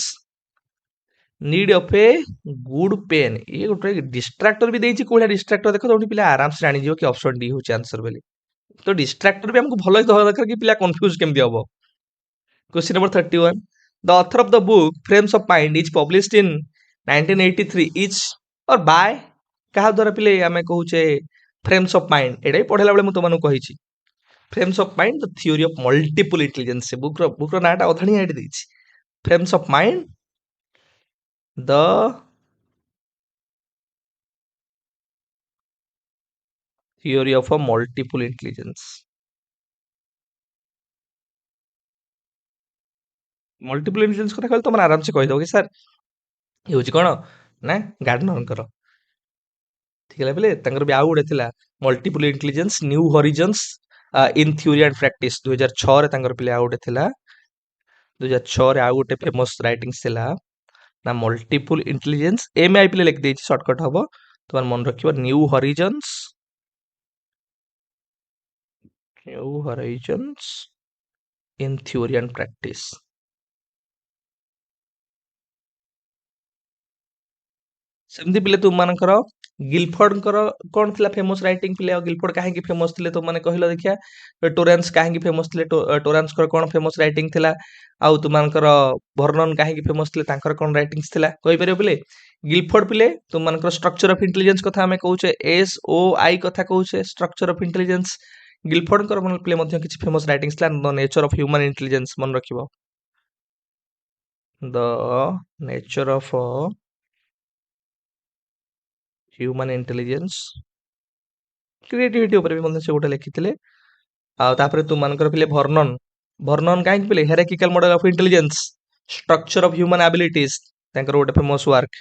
need of a good pain. ये ଗୋଟେ distractor ବି ଦେଇଛି. କୋଉଟା distractor ଦେଖ ଯୋଉଠି ପିଲା ଆରାମ ସେ ଜାଣିଯିବ କି option D ହଉଛି answer ବୋଲି. ତ distractor ବି ଆମକୁ ଭଲ ଦବା ଦରକାର କି ପିଲା confuse କେମିତି ହବ. Question number 31. The author of the book Frames of Mind is published in 1983 is or by କାହା ଦ୍ୱାରା ପିଲେ ଆମେ କହୁଛେ Frames of Mind. ଏଇଟା ବି ପଢିଲା ବେଳେ ମୁଁ ତମମାନଙ୍କୁ କହିଛି. Frames of Mind, the theory of multiple intelligence. Book ର ନାଁଟା ଅଧାଣିଆ ଏଠି ଦେଇଛି. Frames of Mind, the theory of a multiple intelligence. Multiple intelligence କଥା କହିଲେ ତମେ ଆରାମସେ କହିଦବ କି ସାର୍ ଇଏ ହଉଛି କଣ ନା ଗାର୍ଡନରଙ୍କର ଠିକ ହେଲା ପିଲେ. ତାଙ୍କର ବି ଆଉ ଗୋଟେ ଥିଲା multiple intelligence new horizons in theory and practice 2006 ରେ ତାଙ୍କର ପିଲେ ଆଉ ଗୋଟେ ଥିଲା. 2006 ରେ ଆଉ ଗୋଟେ ଫେମସ ରାଇଟିଂସ ଥିଲା ନା ମଲ୍ଟିପୁଲ ଇଣ୍ଟେଲିଜେନ୍ସ. ଏମଆଇ ପିଲେ ଲେଖି ଦେଇଛି ସର୍ଟକଟ ହବ. ତମେ ମନେ ରଖିବ new horizons in theory and practice. ସେମିତି ପିଲେ ତୁମମାନଙ୍କର ଗିଲଫର୍ଡଙ୍କର କଣ ଥିଲା ଫେମସ ରାଇଟିଂ ପିଲେ? ଆଉ ଗିଲଫର୍ଡ କାହିଁକି ଫେମସ ଥିଲେ ତୁମମାନେ କହିଲ ଦେଖିଆ. ଟୋରାନ୍ସ କାହିଁକି ଫେମସ ଥିଲେ? ଟୋରାନ୍ସଙ୍କର କଣ ଫେମସ ରାଇଟିଂ ଥିଲା? ଆଉ ତୁମମାନଙ୍କର ଭର୍ନନ କାହିଁକି ଫେମସ ଥିଲେ? ତାଙ୍କର କଣ ରାଇଟିଂସ ଥିଲା କହିପାରିବ ପିଲେ? ଗିଲଫର୍ଡ ପିଲେ ତୁମମାନଙ୍କର ଷ୍ଟ୍ରକ୍ଚର ଅଫ ଇଣ୍ଟେଲିଜେନ୍ସ କଥା ଆମେ କହୁଛେ. SOI କଥା କହୁଛେ ଷ୍ଟ୍ରକ୍ଚର ଅଫ ଇଣ୍ଟେଲିଜେନ୍ସ. ଗିଲଫର୍ଡଙ୍କର ପିଲେ ମଧ୍ୟ କିଛି ଫେମସ ରାଇଟିଂସ ଥିଲା. The nature of human intelligence ମନେ ରଖିବ. The nature of human intelligence. Creativity ଉପରେ ବି ମଧ୍ୟ ସେ ଗୋଟେ ଲେଖିଥିଲେ. ଆଉ ତାପରେ ତୁମମାନଙ୍କର ପିଲେ ଭର୍ନନ କାହିଁକି ପିଲେ? Hierarchical model of intelligence, structure of human abilities ତାଙ୍କର ଗୋଟେ famous work.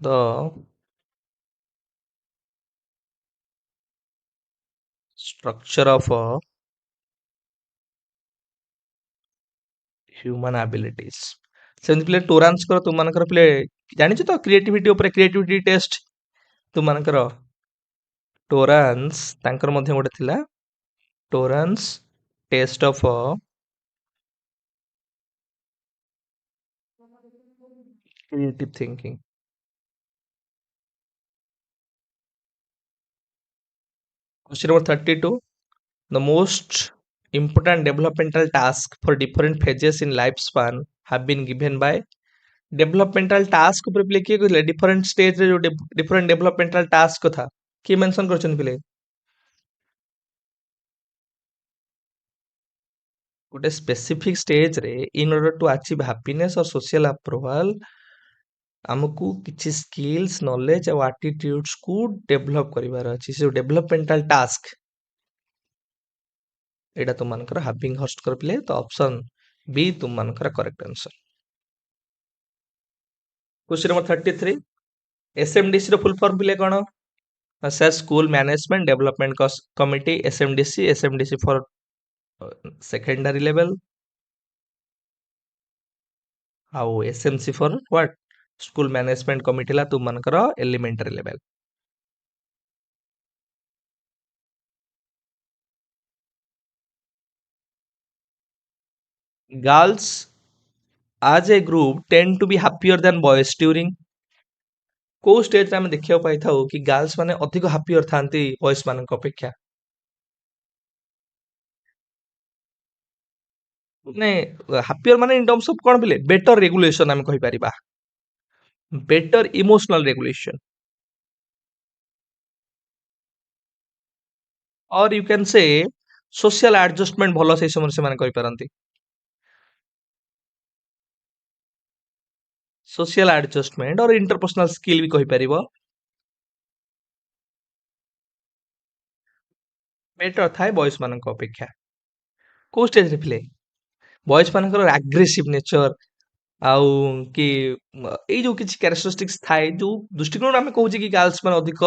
The structure of human abilities. ସେମିତି ପିଲେ ଟୋରାନ୍ସଙ୍କର ତୁମମାନଙ୍କର ପିଲେ ଜାଣିଛ ତ କ୍ରିଏଟିଭିଟି ଉପରେ କ୍ରିଏଟିଭିଟି ଟେଷ୍ଟ ତୁମମାନଙ୍କର ଟୋରାନ୍ସ ତାଙ୍କର ମଧ୍ୟ ଗୋଟେ ଥିଲା Torrance test of creative thinking. Question number 32. The most important developmental tasks for different phases in lifespan have been given by. Developmental task ऊपर प्ले किए कहले डिफरेंट स्टेज रे जो डिफरेंट डेवलपमेंटल टास्क था की मेंशन करछन प्ले गोटे स्पेसिफिक स्टेज रे in order to achieve happiness और सोशल अप्रूवल हमकू किछि स्किल्स नॉलेज और एटीट्यूड्स को डेवलप करिवार अछि. से डेवलपमेंटल टास्क एटा तुम मानकर हैविंग होस्ट कर प्ले. तो ऑप्शन बी तुम मानकर correct answer. Question number 33. SMDC रो फुल फॉर्म प्ले कोन? सर school management development committee. SMDC for secondary level. आउ SMC for what? School management committee ला तुम मानकर elementary level. Girls as a group tend to be happier than boys during को stage रे हम देखियो पाई थाउ कि गर्ल्स माने अधिक हैप्पियर थांती बॉयज मानक अपेक्षा. ने हैप्पियर माने इन टर्म्स ऑफ कोन बिले बेटर रेगुलेशन हम कहि परिबा. बेटर इमोशनल रेगुलेशन और यू कैन से सोशल एडजस्टमेंट भलो से समय से माने कहि परंती. सोशल एडजस्टमेंट और इंटरपर्सनल स्किल भी कहि परिबो बेटर थाए बॉयज मानक अपेक्षा. को स्टेज रे प्ले बॉयज मानकर एग्रेसिव नेचर आउ कि एई जो किछि कैरेक्टरिस्टिक्स थाए जो दृष्टिकोण हम कहू कि गर्ल्स माने अधिक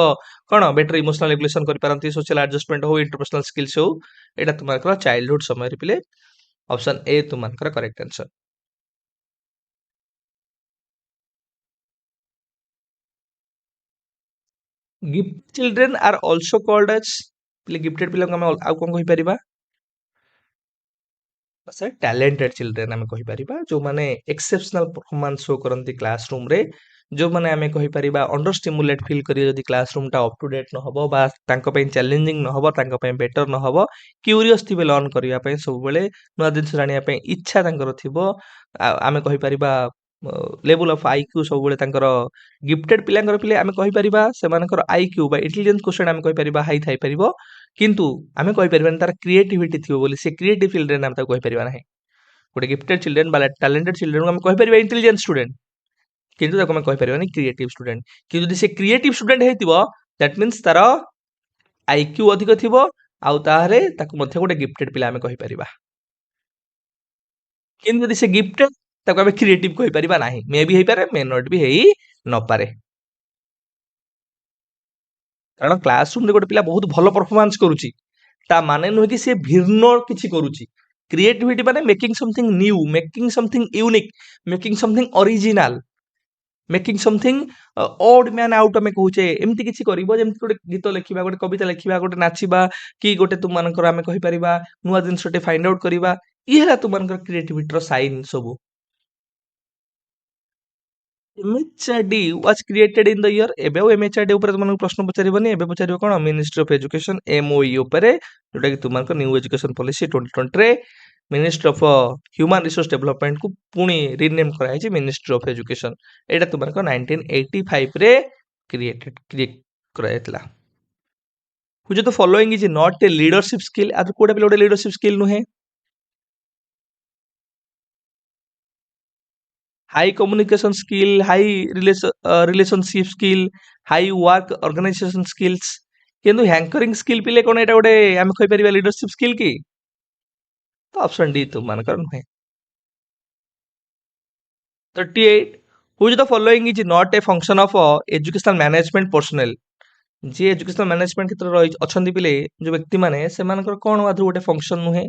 कोन बेटर इमोशनल रेगुलेशन करि परंती. सोशल एडजस्टमेंट हो इंटरपर्सनल स्किल्स हो एटा तुमकर चाइल्डहुड समय रे प्ले ऑप्शन ए तुमनकर correct answer. Gift children are also called as पिले गिफ्टेड पिला हम आउ कोन कहि परिबा से टैलेंटेड चिल्ड्रेन आम कहीपर जो मैंने एक्सेप्शनल परफॉर्मेंस शो करती क्लासरूम रे जो मैंने आम कहीपर अंडर स्टिमुलेट फील करिए जदि क्लासरूम टा अप टू डेट न हो बा चैलेंजिंग न हो बेटर न हो क्यूरियस थे लर्न करने सब बेले नुआ जिन जानापी इच्छा थो आम कहीपर लेवल ऑफ आईक्यू सब बेले गिफ्टेड पिलांकर पिले आम कहीपर से आईक्यू इंटेलिजेंस क्वेश्चन आम कहीपर हाई थाई पार किंतु आम कहीपर तार क्रिएटिविटी थी बोली से क्रिएटिव फील्ड रे नाम कहीपर ना गोटे गिफ्टेड चिल्ड्रेन बा टैलेंटेड चिल्ड्रेन को हम कहीपर इंटेलिजेंट स्टूडेंट किंतु ताको हम कहीपर क्रिएटिव स्टूडेंट कि जदि से क्रिएटिव स्टूडेंट हेतिबो दैट मींस तार आईक्यू अधिक थिबो आउ ताहारे ताको मध्ये गोटे गिफ्टेड पिला हम कहीपर किंतु जदि से गिफ्टेड ताको हम क्रिएटिव कहीपर नाही मे भी हेई पारे मे नॉट भी हेई न पारे कारण क्लासरूम रे गोटे पिला बहुत भलो परफॉर्मेंस करूची ता माने नुहे कि से भिन्न किछि करूची क्रिएटिविटी माने making something new making something unique making something original making something odd man out आम कहे एमती किसी कर गोटे गीत लिखा गोटे कविता लिखा गोटे नाचवा कि गोटे तुम आम कहीपर नुआ जिनटे फाइंड आउट करवा ये तुम क्रिएटिविटी साइन सब MHRD was created in the year एबे एमएचआरडी ऊपर तुमको प्रश्न पचारिबनी एबे पचारिबो कोन मिनिस्ट्री ऑफ एजुकेशन एमओई ऊपर जोटा कि तुमको न्यू एजुकेशन पॉलिसी 2020 रे ministry of human resource development को पुणी रिनेम कराई मिनिस्ट्री ऑफ एजुकेशन एटा तुमको 1985 रे create कराइतला which of the following is not a leadership skill आज कोडा पे लोडे लीडरशिप स्किल नुहे हाई कम्युनिकेशन स्किल हाई रिलेशनशिप स्किल हाई वर्क ऑर्गेनाइजेशन स्किल्स किंतु हैंकरिंग स्किल पिले कोन एटा गोटे हम कहि परिबा लीडरशिप स्किल की तो ऑप्शन डी तुम मानकर नुहे 38 which of the following is not a function of educational management personnel J educational management क्षेत्र रही अछंती पिले जो व्यक्ति माने सेमानकर कोन आधु गोटे फंक्शन नुहे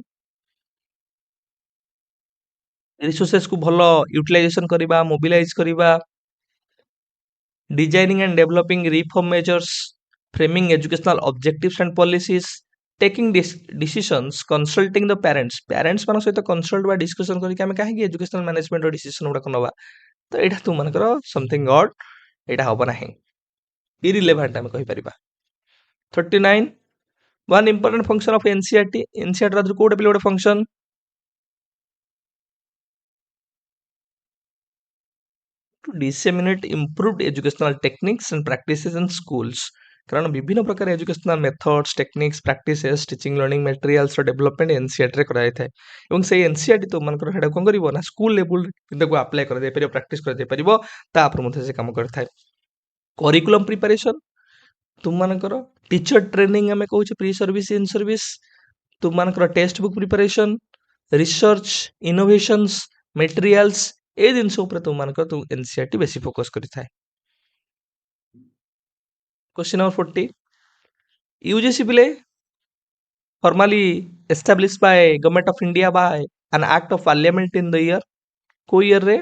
रिसोर्सेस को भलो यूटिलाइजेशन करिबा मोबिलाइज करिबा designing and developing reform measures framing educational objectives and policies taking decisions consulting the parents मान सहित कंसल्ट बा डिस्कशन करके हम काहे एजुकेशनल मैनेजमेंट रो डिसीजन उडा नबा तो एटा तुम मानकर समथिंग ऑड एटा होबा नाही इरिलेवेंट हम कहि परिबा 39 one important function of NCERT NCERT रा कोड पे गोटे function to disseminate improved educational techniques and practices in schools कारण विभिन्न प्रकार educational methods techniques practices teaching learning materials development NCERT रे कराई थाए एवं से एनसीईआरटी तो मानकर हेडा कोन करिवो ना स्कूल लेवल किंतु को अप्लाई कर दे परियो प्रैक्टिस कर दे परियो ता पर मध्ये से काम करथाय करिकुलम प्रिपरेशन तुम मानकर टीचर ट्रेनिंग हमें कहूचे प्री सर्विस इन सर्विस तुम मानकर textbook preparation research innovations materials ए जिनस ऊपर तुम मानकर तुम एनसीईआरटी बेसी फोकस करिथाय क्वेश्चन नंबर 40 यूजीसी पिले formally established by government of India by an act of parliament in the year को year रे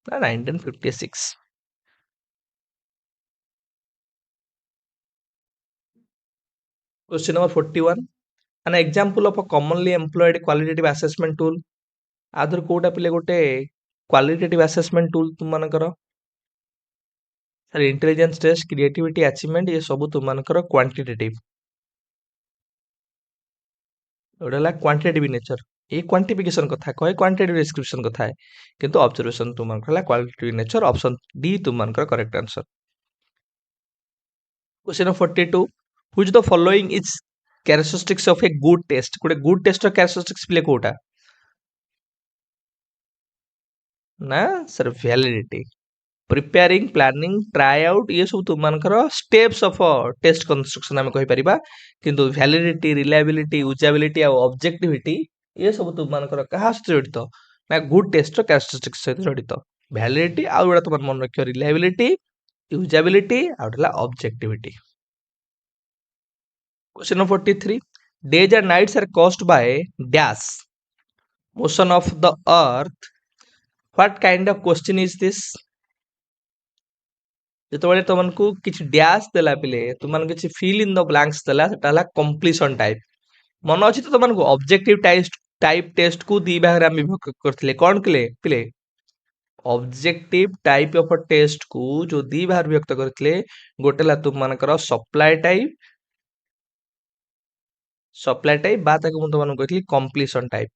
1956 question number 41 an example of a commonly employed qualitative assessment tool आधर कोटा पिले गोटे qualitative assessment tool तुम मानकर sir intelligence test creativity achievement ये सब तुम मानकर क्वांटिटेटिव ओडला क्वांटिटेटिव नेचर ये क्वांटिफिकेशन कथा कहे क्वांटिटेटिव डिस्क्रिप्शन कथा है किंतु ऑब्जर्वेशन तुम मानकर क्वालिटेटिव नेचर ऑप्शन डी तुम मानकर correct answer question number 42 which the following is characteristics of a good test गोटे गुड टेस्ट कैरेक्टरिस्टिक्स पिले कोटा ना sir validity preparing planning try out ये सब तुम मानकर स्टेप्स ऑफ टेस्ट कंस्ट्रक्शन हम कहि परिबा किंतु वैलिडिटी रिलायबिलिटी यूजेबिलिटी आ ऑब्जेक्टिविटी ये सब तुम मानकर कहा से जड़ित ना गुड टेस्ट कैरेक्टरिस्टिक्स सहित जड़ित वैलिडिटी आ उडा तुम मन रखियो रिलायबिलिटी यूजेबिलिटी आ उडला objectivity question number 43 days and nights are caused by dash motion of the earth. What kind of question is this? ଯେତେବେଳେ ତମକୁ କିଛି ଡ୍ୟାସ୍ ଦେଲା ପିଲେ ତୁମମାନଙ୍କୁ କିଛି fill in the blanks ଦେଲା ସେଟା ହେଲା completion type. ମନେ ଅଛି ତ ତମମାନଙ୍କୁ objective type test କୁ ଦି ଭାଗରେ ଆମେ ବିଭକ୍ତ କରିଥିଲେ କଣ ପିଲେ objective type of a test କୁ ଯୋଉ ଦି ଭାଗରେ ବିଭକ୍ତ କରିଥିଲେ ଗୋଟେ ହେଲା ତୁମମାନଙ୍କର supply type ବା ତାକୁ ମୁଁ ତମମାନଙ୍କୁ କହିଥିଲି completion type.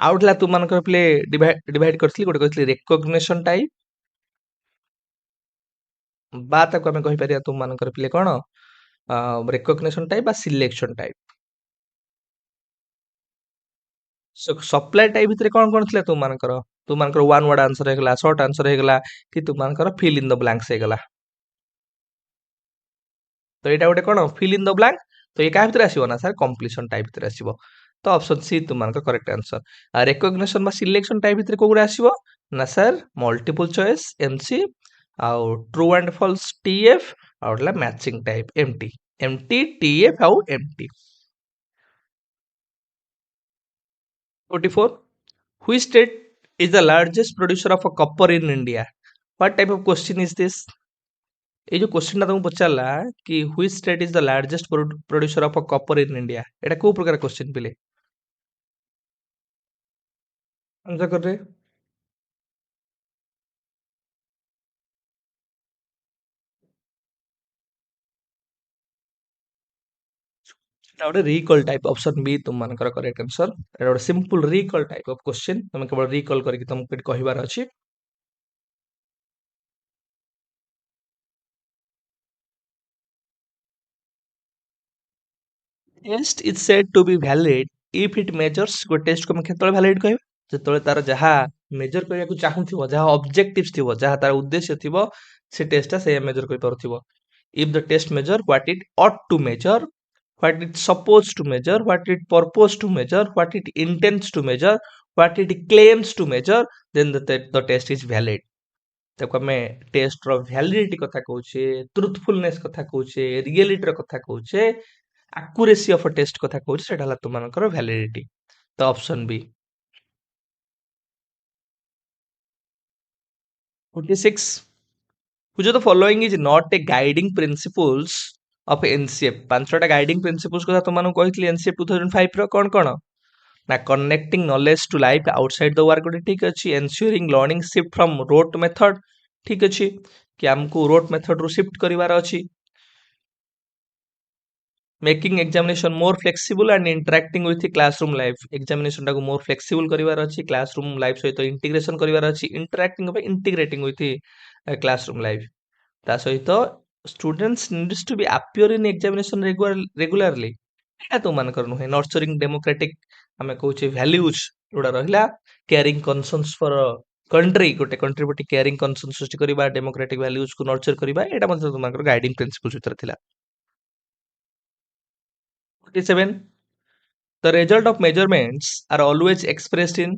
ଆଉ ଗୋଟେ ହେଲା ତୁମମାନଙ୍କର ପିଲେ divide କରିଥିଲି ଗୋଟେ କହିଥିଲି recognition type ବା ତାକୁ ଆମେ କହିପାରିବା ତୁମମାନଙ୍କର ପିଲେ କଣ recognition type ବା selection type. ସପ୍ଲାଏ ଟାଇପ ଭିତରେ କଣ ଥିଲା ତୁମମାନଙ୍କର ୱାନ୍ ୱାର୍ଡ ଆନ୍ସର ହେଇଗଲା ସର୍ଟ ଆନ୍ସର ହେଇଗଲା କି ତୁମମାନଙ୍କର ଫିଲ୍ ଇନ୍ ଦ ବ୍ଲାଙ୍କ୍ସ ହେଇଗଲା ତ ଏଇଟା ଗୋଟେ କଣ ଫିଲ୍ ଇନ୍ ଦ ବ୍ଲାଙ୍କ ତ ଏ କାହା ଭିତରେ ଆସିବ ନା ସାର୍ କମ୍ପ୍ଲିସନ ଟାଇପ ଭିତରେ ଆସିବ ତ ଅପସନ ସି ତୁମମାନଙ୍କର କରେକ୍ଟ ଆନ୍ସର ଆଉ ରେକଗ୍ନିସନ ବା ସିଲେକ୍ସନ ଟାଇପ ଭିତରେ କୋଉଗୁଡା ଆସିବ ନା ସାର୍ ମଲ୍ଟିପଲ ଚଏସ୍ ଏମସି ଆଉ ଟ୍ରୁ ଆଣ୍ଡ ଫଲ୍ସ ଟିଏଫ ଆଉ ହେଲା matching type MT MT TF ଆଉ MT 44 Which state is the largest producer of a copper in India? What type of question is this? ये जो question तुमको पचारला कि which state is the largest producer of a copper in India? एटा को प्रकार question पिले answer कर रहे एटा गोटे रिकॉल टाइप ऑप्शन बी तुम मानकर करेक्ट आंसर एटा गोटे simple recall type of question तुम केवल रिकॉल करके तुमको कहिबार अछि test is said to be valid if it measures go test को हम केतले valid कहबे जेतले तार जहा मेजर करिया को चाहूथिबो जहा ऑब्जेक्टिव्स थिबो जहा तार उद्देश्य थिबो से टेस्टटा से मेजर करि पारथिबो if the test measure what it ought to measure what it supposed to measure what it purposed to measure what it intends to measure what it claims to measure then the test is valid ताको हमें test रो validity कथा कहूचे truthfulness कथा कहूचे reality रो कथा कहूचे accuracy of a test कथा कहूचे सेटा हला तुमनकर validity तो option B 46 which of the following is not a guiding principles of NCF पांचटा गाइडिंग प्रिंसिपल्स कथा तुमनको कहितली NCF 2005 रो कोन कोन ना connecting knowledge to life outside the work गोटे ठीक अच्छी ensuring learning shift from rote method ठीक अच्छी कि हमको रोट मेथड रू शिफ्ट करिवार अछि making examination more flexible and interacting with classroom life examination टाको मोर फ्लेक्सिबल करिवार अछि क्लासरूम लाइफ सहित इंटीग्रेशन करिवार अछि interacting by integrating with classroom life ता सहित students needs to be appear in examination regularly एटा तो मानकर नुहे नर्चरिंग डेमोक्रेटिक हमें कहूचे वैल्यूज जोड़ा रहिला केयरिंग कंसर्न्स फॉर कंट्री गोटे कंट्री प्रति केयरिंग कंसर्न सृष्टि करिबा डेमोक्रेटिक वैल्यूज को नर्चर करिबा एटा मतलब तुमकर गाइडिंग प्रिंसिपल्स भितर थिला 47 The result of measurements are always expressed in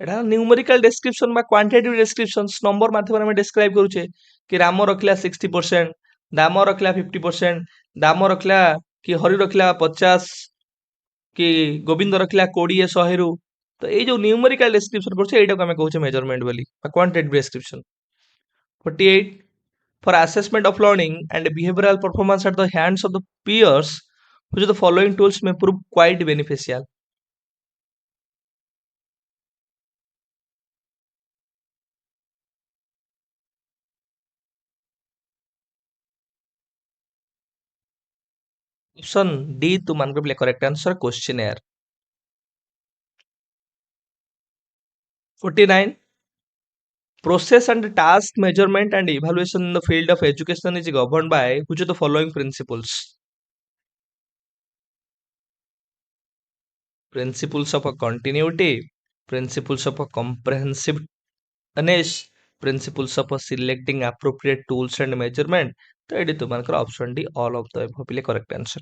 Etah numerical description बा क्वांटिटेटिव डिस्क्रिप्शंस नंबर माध्यम में डिस्क्राइब करूचे कि राम रखला 60% दाम रखला 50% दाम रखला कि हरि रखला 50 कि गोविंद रखला 20 100 रु तो ये जो न्यूमेरिकल डिस्क्रिप्शन करछे एटा को हमें कहूचे मेजरमेंट बोली quantitative description 48 For assessment of learning and behavioral performance at the hands of the peers which of the following tools may prove quite beneficial Option D to man group correct answer questionnaire 49 Process and task measurement and evaluation in the field of education is governed by which of the following principles principles of a continuity principles of a comprehensiveness principles of a selecting appropriate tools and measurement तो ये तुम्हारा option D all of the above पिले correct answer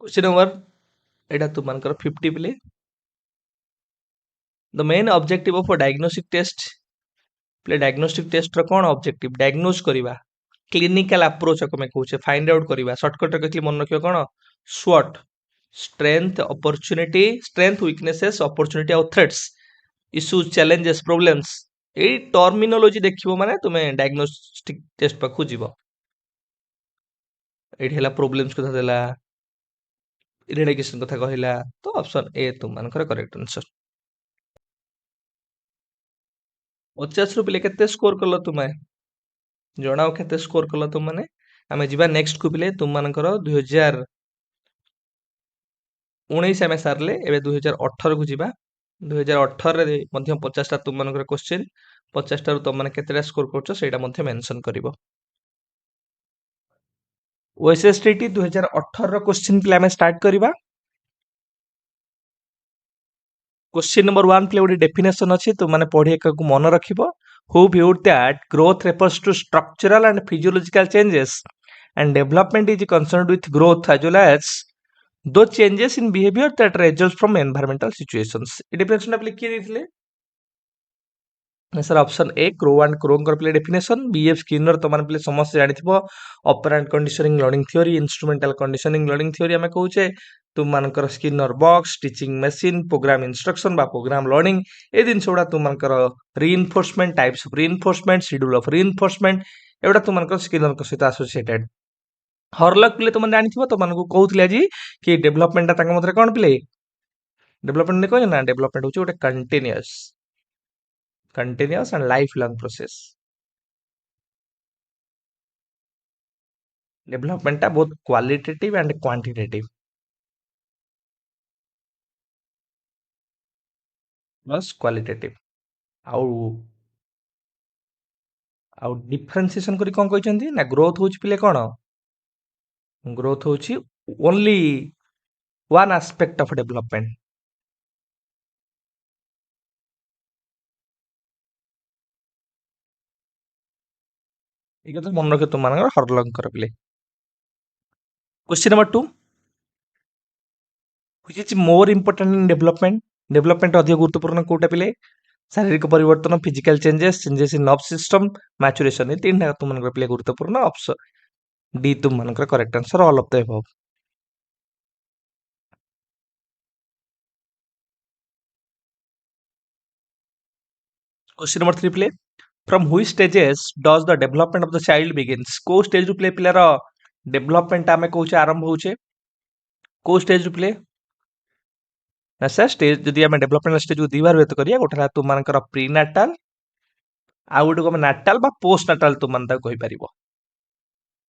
question number एटा तुम्हारा 50 पिले the main objective of a diagnostic test पिले diagnostic test रो कोन ऑब्जेक्टिव डायग्नोज करबा क्लिनिकल अप्रोच को मैं कहूचे फाइंड आउट करबा शॉर्टकट रे कहली मन रखियो कोन SWOT, strength, weaknesses, opportunity ଆଉ threats, issues, challenges, problems। ଏଇ ଟର୍ମିନୋଲୋଜି ଦେଖିବ ମାନେ ତୁମେ ଡାୟଗ୍ନୋଷ୍ଟିକ ଟେଷ୍ଟ ପାଖକୁ ଯିବ। ଏଇଠି ହେଲା ପ୍ରୋବ୍ଲେମ୍ସ କଥା ଦେଲା, ଇରେଡିକେସନ କଥା କହିଲା, ତ ଅପସନ ଏ ତୁମମାନଙ୍କର କରେକ୍ଟ ଆନ୍ସର। 50 ରୁ ପିଲେ କେତେ ସ୍କୋର କଲ ତୁମେ? ଜଣାଅ କେତେ ସ୍କୋର କଲ ତୁମମାନେ। ଆମେ ଯିବା ନେକ୍ସଟ କୁ ପିଲେ, ତୁମମାନଙ୍କର 2019 ଆମେ ସାରିଲେ, ଏବେ 2018 କୁ ଯିବା। 2018 ରେ ମଧ୍ୟ 50ଟା ତୁମମାନଙ୍କର କ୍ୱେଶ୍ଚିନ୍, 50ଟାରୁ ତୁମମାନେ କେତେଟା ସ୍କୋର କରୁଛ ସେଇଟା ମଧ୍ୟ ମେନସନ କରିବ। OSSTT 2018 ର କ୍ୱେଶ୍ଚିନ୍ ପିଲେ ଆମେ ଷ୍ଟାର୍ଟ କରିବା। क्वेश्चन नंबर 1 पे गोटे डेफिनेशन अच्छी तुमने पढ़ी एक मन रखिबो। Who viewed that growth refers to structural and physiological changes and development is concerned with growth as well as दो changes in behaviour that result from environmental situations. ये डेफिनेशन आप लिखिए देथिले सर ऑप्शन ए क्रो एंड क्रोंकर प्ले definition. BF Skinner तो मान प्ले समस्त जानिथिबो operant conditioning learning theory, instrumental conditioning learning theory आमे कहूचे। तुम मानकर Skinner box, teaching machine, programme instruction बा प्रोग्राम लर्निंग ए दिन सोडा तुम मानकर reinforcement, types of reinforcement, schedule of reinforcement एवडा तुम मानकर स्किनर को सहित एसोसिएटेड। हरलक प्ले तुम जानिथिबो तो मानको कहउतले आजी कि डेवलपमेंट तांग मधरे कोन प्ले डेवलपमेंट ने कहै ना डेवलपमेंट होचे गोटे continuous and lifelong process. Development both qualitative and quantitative. बस क्वालिटेटिव आउ आउ डिफरेंशिएशन करी कोन कहचंदी ना ग्रोथ होची पिले कोन ग्रोथ होची only one aspect of development. एक तो मन रखे तुम मानकर हरलंग कर पिले। Question number 2 which is more important in development. Development अधिक गुरुत्वपूर्ण कोटा पिले शारीरिक परिवर्तन, physical changes, changes in nerve system, maturation. ये तीन तुम मानकर पिले गुरुत्वपूर्ण। ऑप्शन डी तुम मानकर correct answer all of the above. Question number 3 play from which stages does the development of the child begins. को स्टेज रु प्ले पिलार डेवलपमेंट आमे कहूचे आरंभ होचे को स्टेज रु प्ले ना सर स्टेज जदि आमे डेवलपमेंट स्टेज को दी बार व्यक्त करिया गोठा तुम मानकर प्रीनाटाल आ गोटे को नाटाल बा पोस्ट नाटाल तुम मान कहि परिबो।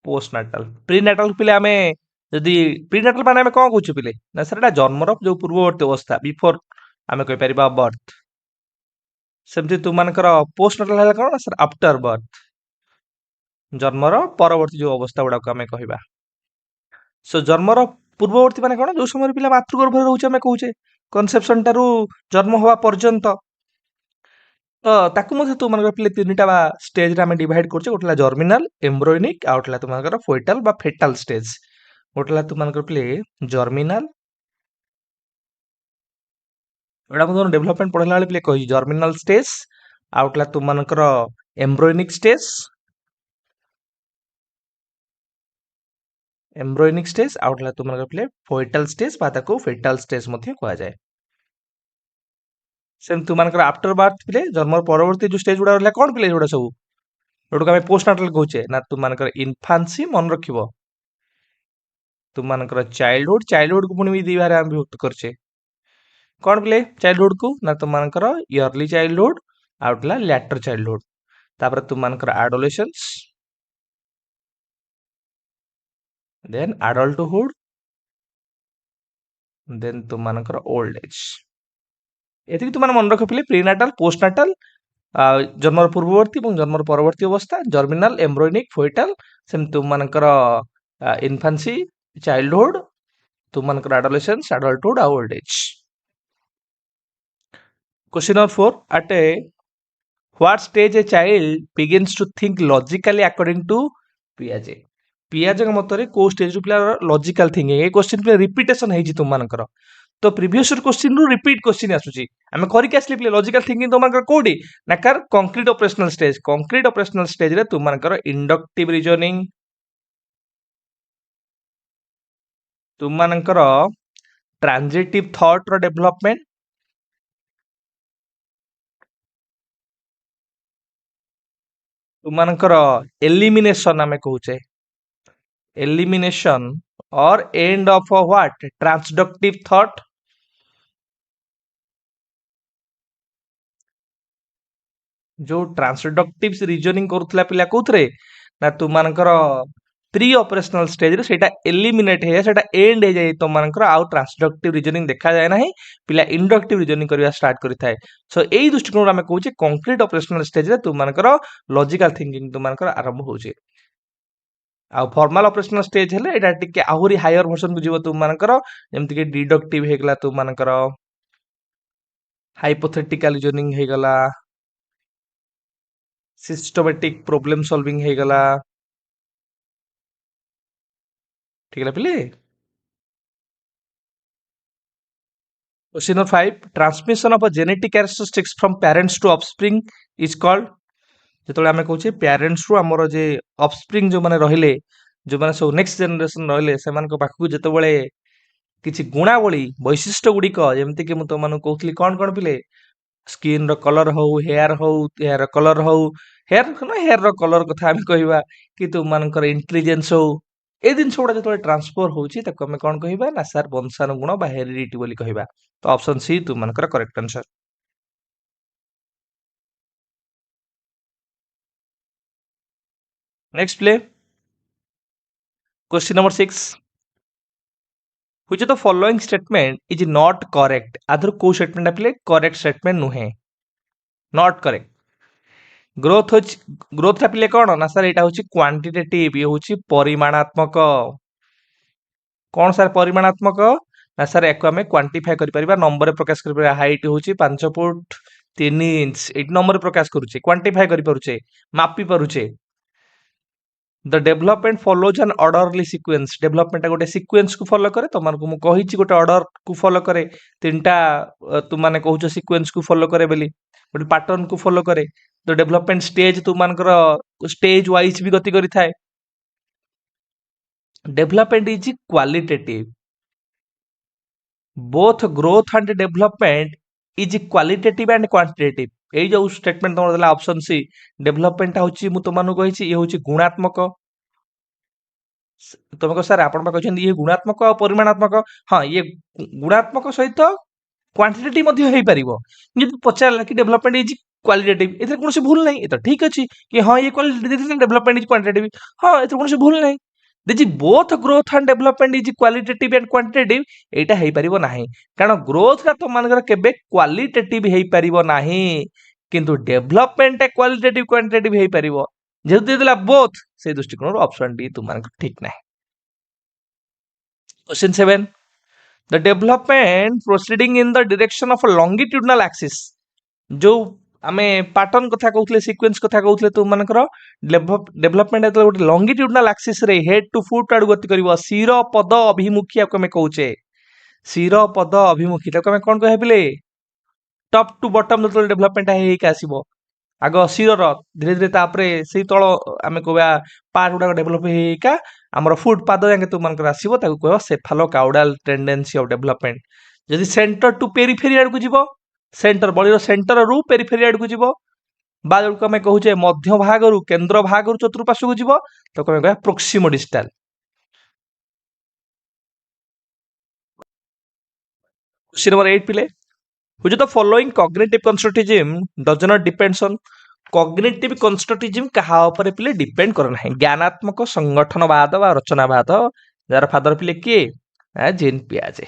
पोस्ट नाटाल प्रीनाटाल पिले आमे जदि प्रीनाटाल माने आमे कोन कहूचे पिले ना सर एटा जन्मर जो पूर्ववर्ती अवस्था बिफोर आमे कहि परिबा बर्थ। सेमति तुम मानकर पोस्ट नाटाल हला कोन सर आफ्टर बर्थ, जन्मर परवर्ती जो अवस्था गुडा को आमे कहिबा। सो जन्मर पूर्ववर्ती माने कोन जो समय पिला मातृगर्भ रे रहउचे आमे कहूचे कनसेप्शन टारू जन्म हवा पर्यंत। तो ताकू मध्ये तू मानकर पिले तीनटा बा स्टेज रे आमे डिवाइड करछे गोटला जर्मिनल, एम्ब्रियोनिक आ गोटला तू मानकर फोइटल बा फेटल स्टेज। गोटला तू मानकर पिले जर्मिनल एडा को डेवलपमेंट पढला वाले पिले कहि जर्मिनल स्टेज आ गोटला तू मानकर एम्ब्रियोनिक स्टेज, एम्ब्रियोनिक स्टेज आ गोटला तू मानकर पिले फोइटल स्टेज बा ताकू फेटल स्टेज मध्ये कहया जाय। सेम तू मानकर आफ्टर बर्थ पिले जन्म परवर्ती जो स्टेज गुडा रहला कोन पिले जोडा सब जोडा हमें पोस्ट नाटल कहूचे ना तू मानकर इन्फांसी मन रखिबो। तू मानकर चाइल्डहुड, चाइल्डहुड को पुनी भी दी बारे हम विभक्त करछे कोन पिले चाइल्डहुड को ना तू मानकर इयरली चाइल्डहुड आउटला लैटर चाइल्डहुड। तापर तू मानकर एडोलेसेंस, देन एडल्टहुड, देन तू मानकर ओल्ड एज। एति तू मान मन रख पिले प्रीनाटाल, पोस्टनाटाल, जन्मर पूर्ववर्ती और जन्मर परवर्ती अवस्था, जर्मिनाल, एम्ब्रियोनिक, फोइटल, सेम तुम मानकर इन्फांसी, चाइल्डहुड, तुम मानकर एडोलेसेंस, एडल्टहुड आ old age. Question number 4 at a what stage a child begins to think logically according to Piaget। पियाजे मतरे को स्टेज रु पिला लॉजिकल थिंकिंग। ए क्वेश्चन पे रिपीटेशन हेजी तुम मानकर तो प्रीवियस क्वेश्चन रु रिपीट क्वेश्चन आसुची आमे करि के आसली पिले लॉजिकल थिंकिंग तुम मानकर कोडी ना कार कंक्रीट ऑपरेशनल स्टेज रे तुम मानकर इंडक्टिव रीजनिंग, तुमମାନଙ୍କର ट्रांजिटिव थॉट रो डेवलपमेंट, तुमମାନଙ୍କର एलिमिनेशन आमे कहूचे एलिमिनेशन और end of what transductive thought, जो ट्रांसडक्टिव रीजनिंग करूथला पिला कोथरे ना तुमମାନଙ୍କର प्री ऑपरेशनल स्टेज रे सेटा एलिमिनेट हे सेटा एंड हे जाई तुमମାନଙ୍କର आउ ट्रांसडक्टिव रीजनिंग देखा जाय नाही पिला इंडक्टिव रीजनिंग करिया स्टार्ट करि थाए। सो एई दृष्टिकोण आमे कहूचे कंक्रीट ऑपरेशनल स्टेज रे तुमମାନଙ୍କର लॉजिकल थिंकिंग तुमମାନଙ୍କର आरंभ होउचे। आ फॉर्मल ऑपरेशनल स्टेज हेले एटा टिके आहुरी हायर वर्जन को जीव तुमମାନଙ୍କର जेमति के डिडक्टिव हेगला तुमମାନଙ୍କର हाइपोथेटिकल रीजनिंग हेगला सिस्टमैटिक प्रॉब्लम सॉल्विंग हेगला ठीक है पिले। Question number 5 transmission of genetic characteristics from parents to offspring is called, जेतले आमे कहूचे पेरेंट्स रु हमर जे ऑफस्प्रिंग जो माने रहिले जो माने सब नेक्स्ट जनरेशन रहिले सेमान को पाखु जेतेबेले किछि गुणावली वैशिष्ट्य गुडिक जेमति कि मु तो मानु कहउतली कोन कोन पिले स्किन रो कलर हो हेयर कलर हो हेयर रो कलर कथा आमे कहिबा कि तुम मानकर इंटेलिजेंस हो ए दिन छोड़ा जेतले ट्रांसफर होउची ताको आमे कोन कहिबा ना सर वंशानुगुण बा हेरिडिटी बोली कहिबा। तो ऑप्शन सी तुम मानकर करेक्ट आंसर। नेक्स्ट प्ले question number 6 which of the following statement is not correct, आधर को स्टेटमेंट आपले करेक्ट स्टेटमेंट नुहे नॉट करेक्ट। ग्रोथ ग्रोथ आपले कोन ना सर एटा होची क्वांटिटेटिव ये होची परिमाणात्मक। कौन सर परिमाणात्मक ना सर एको आमे क्वांटिफाई करि परिबा नंबर रे प्रकाश करि परिबा हाइट होची 5 फुट 3 इंच एट नंबर रे प्रकाश करूचे क्वांटिफाई करि परुचे मापी परुचे। The development follows an orderly sequence, development गोटे सीक्वेंस को फॉलो करे तुमको मु कहिची गोटे ऑर्डर को फॉलो करे तीनटा तुम माने कहउछ सीक्वेंस को फॉलो करे बेली गोटे पैटर्न को फॉलो करे। द डेवलपमेंट स्टेज तुम मानकर स्टेज वाइज भी गति करि थाए। Development is qualitative, both growth and development is qualitative and quantitative. एई जो स्टेटमेंट तमर देला ऑप्शन सी डेवलपमेंट होची मु तुमनु कहिची ये होची गुणात्मक। तुमको सर आपण कहते ये गुणात्मक और परिमाणात्मक, हाँ ये गुणात्मक सहित क्वांटिटेटिव मध्ये हेई परिबो। जदि पचारला कि डेवलपमेंट इज क्वालिटेटिव एथरे कोनोसी भूल नहीं, ए तो ठीक अछि कि हाँ ये क्वालिटेटिव डेवलपमेंट इज क्वांटिटेटिव, हाँ एथरे कोनोसी भूल नहीं। This both growth and development is qualitative and quantitative एटा हेई परिबो नाही, कारण ग्रोथ का तो मानकर केबे क्वालिटेटिव हेई परिबो नाही किंतु डेवलपमेंट क्वालिटेटिव क्वांटिटेटिव हेई परिबो। जेहेतु देला बोथ से दृष्टिकोण ऑप्शन डी तुम मानकर ठीक नाही। Question 7 the development proceeding in the direction of longitudinal axis, जो आमे पैटर्न कथा कहउतले सीक्वेंस कथा कहउतले तुम मानकर डेवलपमेंट एत गोटे लॉन्गिट्यूडनल एक्सिस रे हेड टू फुट आडू गति करिवो सिर पद अभिमुखी को हमें कहउचे सिर पद अभिमुखी ताको हमें कोन कहै पिले टॉप टू बॉटम जो डेवलपमेंट हेई के आसीबो आग सिर धीरे धीरे तापरे से तल आमे कहबा पार्ट गुडा डेवलप हेका हमर फुट पाद जाके तुम मानकर आसीबो ताको कहबो सेफालो काउडाल टेंडेंसी ऑफ डेवलपमेंट। जदि सेंटर टू पेरिफेरी आड को जीवो सेंटर बॉडी रो सेंटर रु पेरिफेरी आड को जीवो बा जो हमें कहूचे मध्य भाग रु केंद्र भाग रु चतुर्पार्श्व को जीवो तो हमें कहबा प्रोक्सिमो डिस्टल। क्वेश्चन नंबर 8 पिले which of the following cognitive constructivism does not depends on, cognitive constructivism कहा ऊपर पिले डिपेंड कर ना ज्ञानात्मक संगठनवाद बा रचनावाद जार फादर पिले किए जेन पियाजे।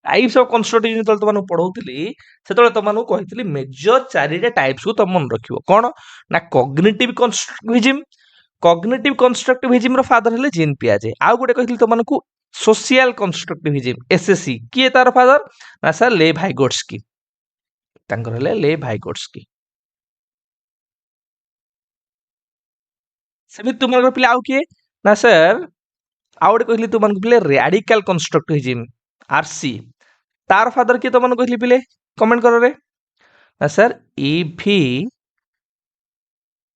टाइप्स ऑफ कंस्ट्रक्टिविज्म तो तुम पढ़ौली से तुमको कही मेजर चारिटा टाइप्स को तुम मन रखियो कौन ना कॉग्निटिव कंस्ट्रक्टिविज्म, कॉग्निटिव कंस्ट्रक्टिविज्म रो फादर हेले जेन पियाजे। आउ गोटे कहितली तुमको सोशल कंस्ट्रक्टिविज्म एसएससी किए तार फादर ना सर ले भाइगोट्स्की तांकर हेले ले भाइगोट्स्की। सेमि तुमर पिले आउ किए ना सर आउ गोटे कहली तुमको पिले रैडिकल कंस्ट्रक्टिविज्म आरसी तार फादर किए तुमको कहली पिले कमेंट करो रे ना सर ईवी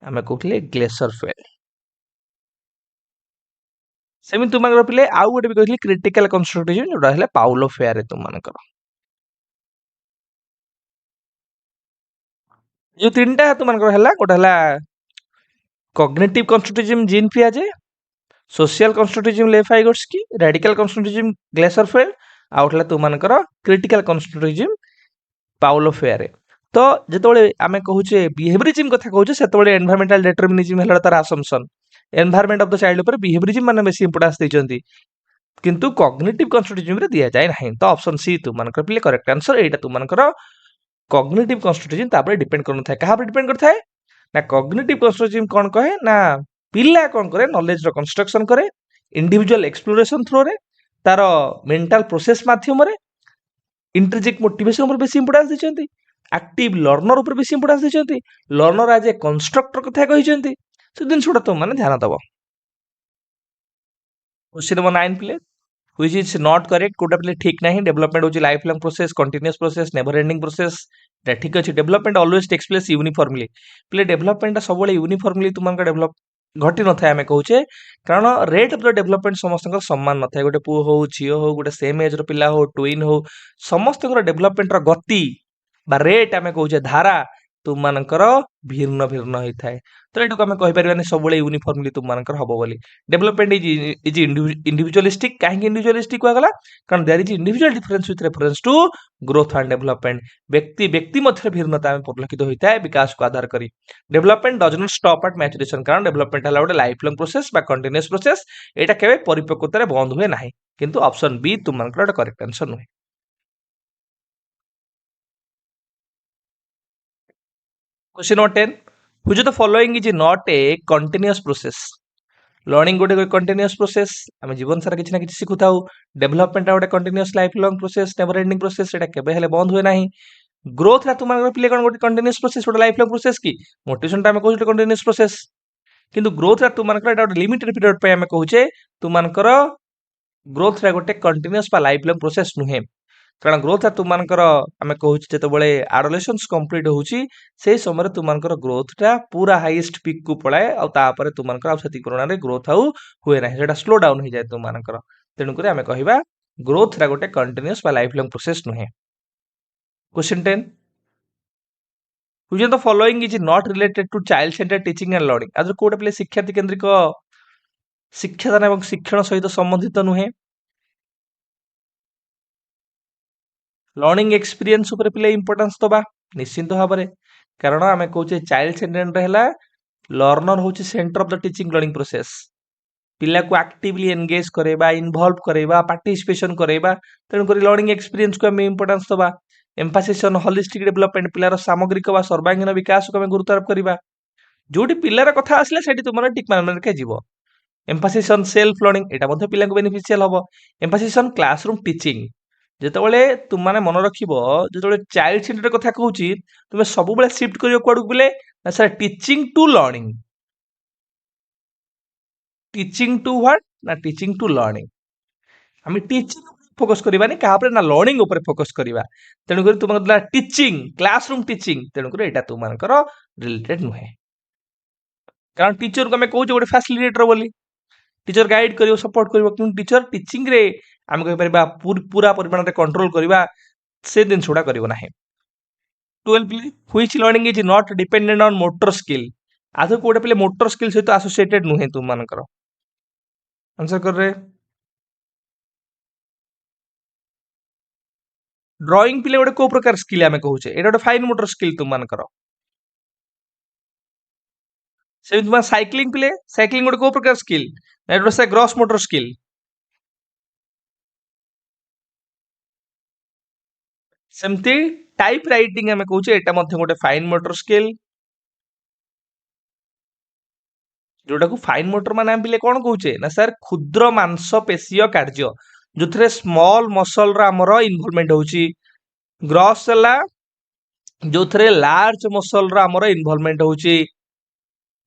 आमे कहले ग्लेसरफेल्ड। सेमि तुमर पिले आउ गोटे भी कहली क्रिटिकल कंस्ट्रक्टिविज्म जोटा हेला पाउलो फेयर तुमनकर जो तीनटा तुमनकर हेला गोटा हेला कॉग्निटिव कंस्ट्रक्टिविज्म जीन पियाजे social constructivism Vygotsky radical constructivism Glasersfeld आउटला तुमनकर क्रिटिकल कंस्ट्रक्टिविज्म पाउलो फेयर तो जेतोले आमे कहूचे बिहेवियरिज्म कथा कहूचे सेतोले एनवायरमेंटल डिटरमिनिज्म हेला तार assumption environment of the child ऊपर बिहेवियरिज्म माने बेसी इंपोर्टेंस दैचंती किंतु कॉग्निटिव कंस्ट्रक्टिविज्म रे दिया जाय नाही तो ऑप्शन सी तुमनकर पिले करेक्ट आंसर एटा तुमनकर कॉग्निटिव कंस्ट्रक्टिविज्म तापर डिपेंड करन थाए कहा पर डिपेंड करथाय ना कॉग्निटिव कंस्ट्रक्टिविज्म कोन कहे ना पिला कोन करे नॉलेज रो कंस्ट्रक्शन करे इंडिविजुअल एक्सप्लोरेशन थ्रो रे तार मेंटल प्रोसेस माध्यम रे इंट्रिंसिक मोटिवेशन ऊपर बेसी इंपोर्टेंस दैचंती एक्टिव लर्नर ऊपर बेसी इंपोर्टेंस दैचंती लर्नर एज ए कंस्ट्रक्टर कथा कहिचंती से दिन छोटा तुम माने ध्यान दबो क्वेश्चन नंबर 9 प्ले which is not correct कोटा प्ले ठीक नहीं डेवलपमेंट होची lifelong process continuous process never ending process एटा ठीक अछि development always takes place uniformly प्ले डेवलपमेंट सब बळे यूनिफॉर्मली तुमन का डेवलप घटी न थाए हमें कहूचे कारण रेट ऑफ द डेवलपमेंट समस्त सम्मान न थाए गोटे पुओ हो झियो हो गोटे सेम एज रो पिला हो ट्विन हो समस्त डेवलपमेंट रो गति बा रेट आमे कहूचे धारा तुम मानकर भिन्न भिन्न होई थाए तो एटू आमे कहि परिबानी सब बळे यूनिफॉर्मली तुम मानकर हबो बोली डेवलपमेंट इज इंडिविजुअलिस्टिक काहे इंडिविजुअलिस्टिक हो गला कारण there is individual difference with reference to growth and development व्यक्ति व्यक्ति मध्य भिन्नता में परिलक्षित होता है विकास को आधार करी development does not stop at maturation कारण डेवलपमेंट हला गोटे लाइफ लॉन्ग प्रोसेस बा कंटीन्यूअस प्रोसेस एटा केबे परिपक्वता रे बंद हुए नाही किंतु ऑप्शन बी तुम मानकर करेक्ट आंसर नुहे question number 10 which of the following is not a continuous process learning गोटे कंटीन्यूअस प्रोसेस आम जीवन सारा किसी ना किसी शिखुताऊ डेवलपमेंट गोटे continuous life long process never ending process एटा केबे हेले बंद हुए नाही ग्रोथ ला तुम पिले कोन गोटे कंटीन्यूअस प्रोसेस गोटे लाइफ लॉन्ग प्रोसेस की मोटिवेशन टा हम कहू कंटीन्यूअस प्रोसेस किंतु ग्रोथ ला तुम एटा गोटे लिमिटेड पीरियड पे हम कहूचे तुम ग्रोथ ला गोटे कंटीन्यूअस बा लाइफ लॉन्ग प्रोसेस नुहे कारण ग्रोथ ला तुम आम कहूँ जिते आडोलेसन्स कंप्लीट होची से समय तुम ग्रोथ टा पूरा हाईएस्ट पिक को पलाए आपर तुम परिमाण में ग्रोथ आउ हुए ना स्लो डाउन हो जाए तुम तेणुक आम कह ग्रोथ रा गोटे कंटीन्यूअस बा लाइफ लॉन्ग प्रोसेस नुहे question 10 which of the following is not related to child centered teaching and learning आज कोटे प्ले शिक्षार्थी केंद्रिक शिक्षादान एवं शिक्षण सहित संबंधित नुहे लर्निंग एक्सपीरियंस ऊपर पिले इंपोर्टेंस दबा निश्चिंत भाव में कारण आम कहूचे चाइल्ड सेंटर्ड है लर्नर हूँ centre of the teaching learning process पिला को एक्टिवली एंगेज करेबा इन्वॉल्व करेबा पार्टिसिपेशन करेबा तेणुक लर्निंग एक्सपीरियंस को आम इंपोर्टेंस दबा एम्फासिस ऑन होलिस्टिक डेवलपमेंट पिलार सामग्रिक व सर्वांगीन विकास को आम गुरुत्व आरोप करबा जोटी पिलार कथा आसले सेठी तुमरा टिक मान के जीवो एम्फासिस ऑन सेल्फ लर्निंग एटा मध्ये पिला को बेनिफिशियल हबो एम्फासिस ऑन क्लासरूम टीचिंग जेतबेले तुम माने मन रखिबो जेतबेले चाइल्ड सेंटर कथा कहूची तुमे सब बेले शिफ्ट करियो कोडू बिले ना sir teaching to learning teaching to what ना टीचिंग टू लर्निंग हम टीचिंग फोकस करबानी कहा पर ना लर्निंग ऊपर फोकस करबा तेनु करी तुम टीचिंग क्लासरूम टीचिंग तेनु करी एटा तुम मानकर रिलेटेड नुहे कारण टीचर को हमें कहूचे गोटे फैसिलिटेटर बोली टीचर गाइड करियो सपोर्ट करियो कि टीचर टीचिंग रे आम कहि परबा पूरा परिमाण रे कंट्रोल करबा से दिन छोड़ा करियो नाही 12 play which learning is not dependent on motor skill आधो कोटे प्ले मोटर स्किल सहित एसोसिएटेड नुहे तुम मानकर आंसर कर रे ड्राइंग पिले गोटे को प्रकार स्किल आमे कहूचे एटा गोटे फाइन मोटर स्किल तुम मानकर से तुम साइक्लिंग पिले साइक्लिंग गोटे को प्रकार स्किल एटा गोटे ग्रॉस मोटर स्किल सेमती टाइप राइटिंग आमे कहूचे एटा मध्ये गोटे फाइन मोटर स्किल जोटा को फाइन मोटर माने हम पिले कोन कहूचे ना सर क्षुद्र मांसपेशीय कार्य जोथरे स्मॉल मसल रा हमर इन्वॉल्वमेंट होची ग्रॉस हला जोथरे लार्ज मसल रा हमर इन्वॉल्वमेंट होची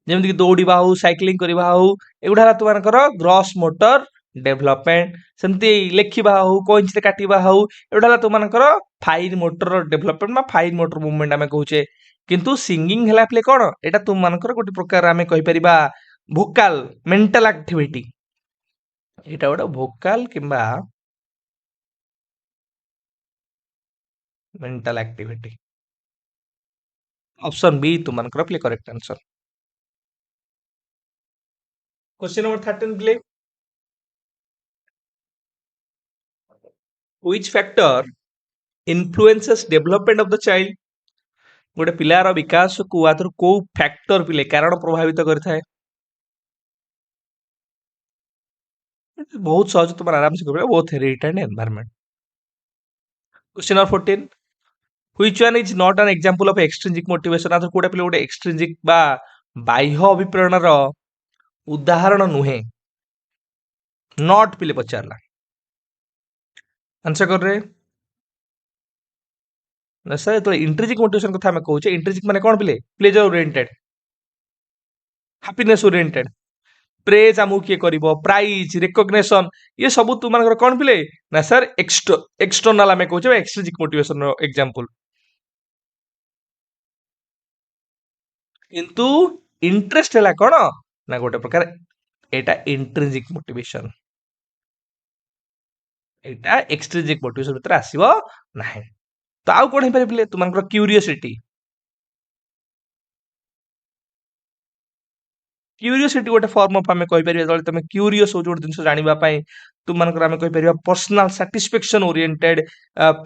जेमति कि दौड़ीबा हो साइक्लिंग करबा हो एगुडा तुमानकर ग्रॉस मोटर डेवलपमेंट सेमती लेखिबा हो कोइंच रे काटिबा हो एगुडा तुमानकर फाइन मोटर डेवलपमेंट बा फाइन मोटर मूवमेंट आमे कहूचे किंतु सिंगिंग हला प्ले कोन एटा तुमानकर गोटे प्रकार आमे कहि परिबा भोकाल मेंटल एक्टिविटी ଏଇଟା ଗୋଟେ ଭୋକାଲ କିମ୍ବା ମେଣ୍ଟାଲ ଆକ୍ଟିଭିଟି। ଅପସନ ବି ତୁମମାନଙ୍କର ପ୍ଲେ କରେକ୍ଟ ଆନ୍ସର। क्वेश्चन नंबर 13 प्ले which factor influences development of the child गोटे पिलार विकास को आदर को फैक्टर पिले कारण प्रभावित करथाय बहुत सहज तुम आराम से कर both heredity and environment. Question number 14 which one is not an example of extrinsic motivation आदर कोडा पिले गोटे एक्सट्रिंसिक बा बाह्य अभिप्रेरणर उदाहरण नुहे नॉट पिले पचारला आंसर कर रे ना सर तो इंट्रिंसिक मोटिवेशन कथा हम कहूचे इंट्रिंसिक माने कोन पिले pleasure oriented happiness oriented praise आमु किए करिवो प्राइज रिकॉग्निशन ये सब तुम मानकर कोन पिले ना सर एक्सटर्नल आमे कहूचे एक्सट्रिंसिक मोटिवेशन रो एग्जांपल किंतु इंटरेस्ट हला कोन ना गोटे प्रकार एटा इंट्रिंसिक मोटिवेशन एटा एक्सट्रिंसिक मोटिवेशन भीतर आसीबो नाही तो आउ कोन हे परिबले तुमनकर क्यूरियोसिटी क्यूरियोसिटी गोटे फॉर्म ऑफ आमे कहि परिबा जले तमे क्यूरियस हो जोट जिंस जानिबा पई तुमनकर आमे कहि परिबा personal satisfaction oriented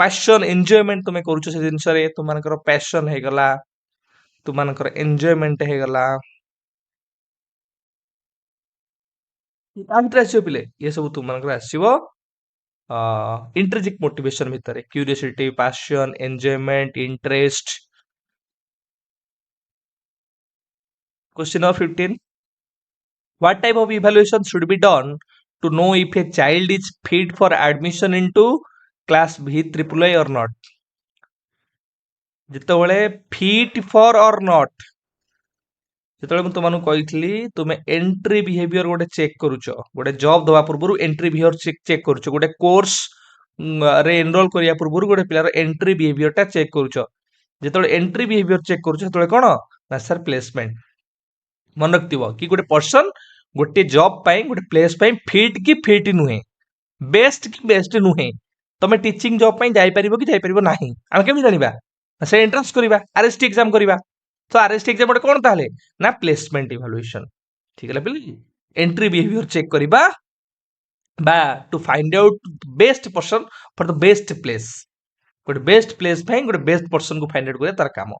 passion enjoyment तुमे करूछ से जिंस रे तुमनकर पैशन हे गला तुमनकर एन्जॉयमेंट हे गला ता भीतर आसीबो पिले ये सब तुमनकर आसीबो इंट्रिंसिक मोटिवेशन भीतर curiosity passion enjoyment interest. Question number 15 what type of evaluation should be done to know if a child is fit for admission into class V triple I or not ଯେତେବେଳେ fit for or not ଯେତେବେଳେ ମୁଁ ତୁମମାନଙ୍କୁ କହିଥିଲି ତୁମେ entry ବିହେଭିयर ଗୋଟେ check କରୁଛ ଗୋଟେ job ଦବା ପୂର୍ବରୁ ଏଣ୍ଟ୍ରି ବିହେଭିयर ଚେକ୍ କରୁଛ ଗୋଟେ କୋର୍ସ ରେ ଏନରୋଲ କରିବା ପୂର୍ବରୁ ଗୋଟେ ପିଲାର ଏଣ୍ଟ୍ରି ବିହେଭିयर ଟା ଚେକ୍ କରୁଛ ଯେତେବେଳେ ଏଣ୍ଟ୍ରି ବିହେଭିयर ଚେକ୍ କରୁଛ ସେତେବେଳେ କଣ ନା ସାର୍ ପ୍ଲେସମେଣ୍ଟ मन रखिव कि गोटे पर्सन गोटे जॉब पाई गोटे प्लेस पाई फिट कि फिट नुहे बेस्ट कि बेस्ट नुहे तमे टीचिंग जॉब पाई जाई परिबो कि जाई परिबो नाही आमे केमि जानिबा से एंट्रेंस करिबा आरएसटी एग्जाम करिबा तो आरएसटी एग्जाम गोटे कोन ताले ना प्लेसमेंट इवैल्यूएशन ठीक है पिली एंट्री बिहेवियर चेक करिबा बा to find out best person for the best place गोटे बेस्ट प्लेस पाई गोटे बेस्ट पर्सन को फाइंड आउट करे तार काम।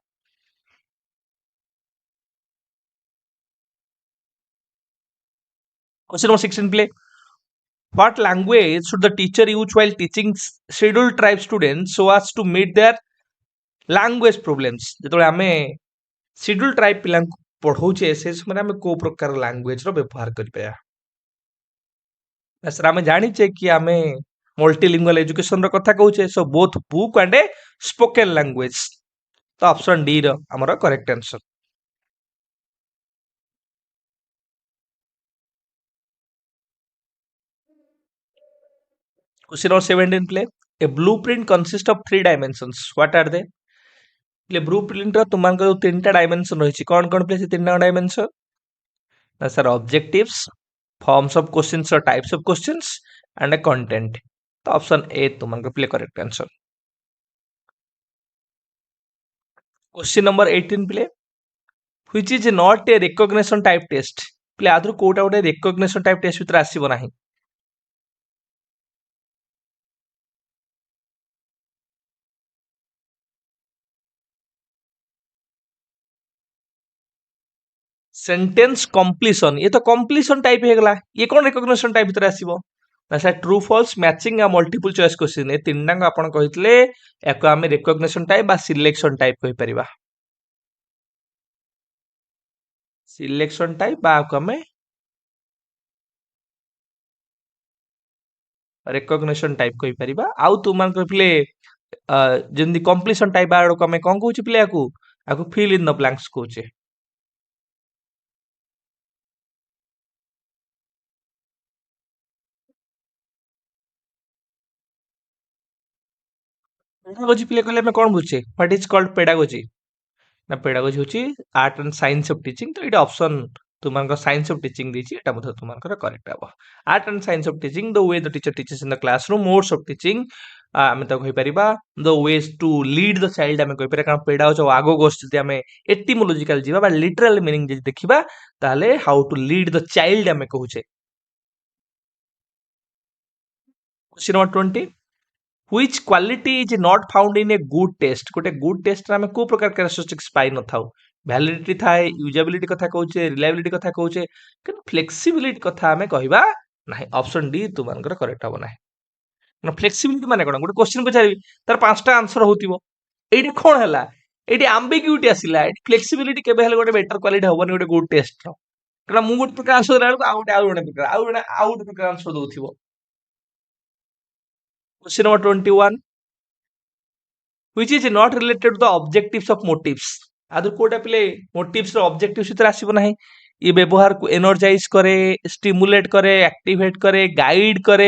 क्वेश्चन नंबर 16 प्ले what language should the teacher use while teaching scheduled tribe students so as to meet their language problems जेतोले आमे scheduled tribe पिला पढौचे से समय आमे को प्रकार लैंग्वेज रो व्यवहार करि पाया सर आमे जानि छे कि आमे मल्टीलिंगुअल एजुकेशन रो कथा कहूचे so both book and spoken language तो ऑप्शन डी रो हमर करेक्ट आंसर। क्वेश्चन नंबर 17 प्ले a blueprint consists of three dimensions what are they प्ले ब्लूप्रिंट रो तुमनकर जो तीनटा डायमेंशन रहिछि कोन कोन प्ले से तीनटा डायमेंशन ना सर ऑब्जेक्टिव्स फॉर्म्स ऑफ क्वेश्चंस और types of questions and a content तो ऑप्शन ए तुमनकर प्ले करेक्ट आंसर। क्वेश्चन नंबर 18 प्ले which is not a recognition type test प्ले आदर कोटा गोटे रिकॉग्निशन टाइप टेस्ट भीतर आसीबो नाही सेंटेंस कंप्लीशन ये तो कंप्लीशन टाइप हे गला ये कोन रिकॉग्निशन टाइप भीतर आसीबो ना सर ट्रू फॉल्स मैचिंग या मल्टीपल चॉइस क्वेश्चन ए तीनटा को आपण कहितले एको आमे रिकॉग्निशन टाइप बा सिलेक्शन टाइप कहि परिबा सिलेक्शन टाइप बा को आमे रिकॉग्निशन टाइप कहि परिबा आउ तू मान कहले जेंदी कंप्लीशन टाइप बार को आमे कोन कहूची प्ले आकु फिल इन द ब्लैंक्स कहूचे पेडागोजी प्ले कहले हमें कोन बुझे व्हाट इज कॉल्ड पेडागोजी ना पेडागोजी होची art and science of teaching तो इटा ऑप्शन तुमको साइंस ऑफ टीचिंग देछि एटा मधे तुमको करेक्ट हबो art and science of teaching the way the teacher teaches in the classroom modes of teaching आमे तो कहि परिबा the ways to lead the child आमे कहि परिबा कारण पेडा हो आगो गोष्ठ जदि आमे एटिमोलॉजिकल जीवा बा लिटरल मीनिंग जदि देखिबा ताले how to lead the child आमे कहूचे question number 20 which quality is not found in a good test गोटे गुड टेस्ट रे को प्रकार कैरेक्टरिस्टिक्स पाई न थाउ वैलिडिटी थाए यूजेबिलिटी कथा कहूचे रिलायबिलिटी कथा कहूचे कि फ्लेक्सिबिलिटी कथा हमें कहबा नाही ऑप्शन डी तुमनकर करेक्ट हो नाही ना फ्लेक्सिबिलिटी माने कोन गोटे क्वेश्चन पचारि तार पांचटा आंसर होतिबो एडी कोन हला एडी एम्बिग्यूटी आसिला एडी फ्लेक्सिबिलिटी केबे हले गोटे बेटर क्वालिटी होबनी गोटे गुड टेस्ट रो कारण मु गोटे प्रकार आंसर देला आउट प्रकार आंसर दोथिबो question number 21 which is not related to the objectives of motives आदर कोटा पिले मोटिव्स रो ऑब्जेक्टिव्स इतर आसीबो नाही ये व्यवहार को एनर्जाइज करे स्टिमुलेट करे एक्टिवेट करे गाइड करे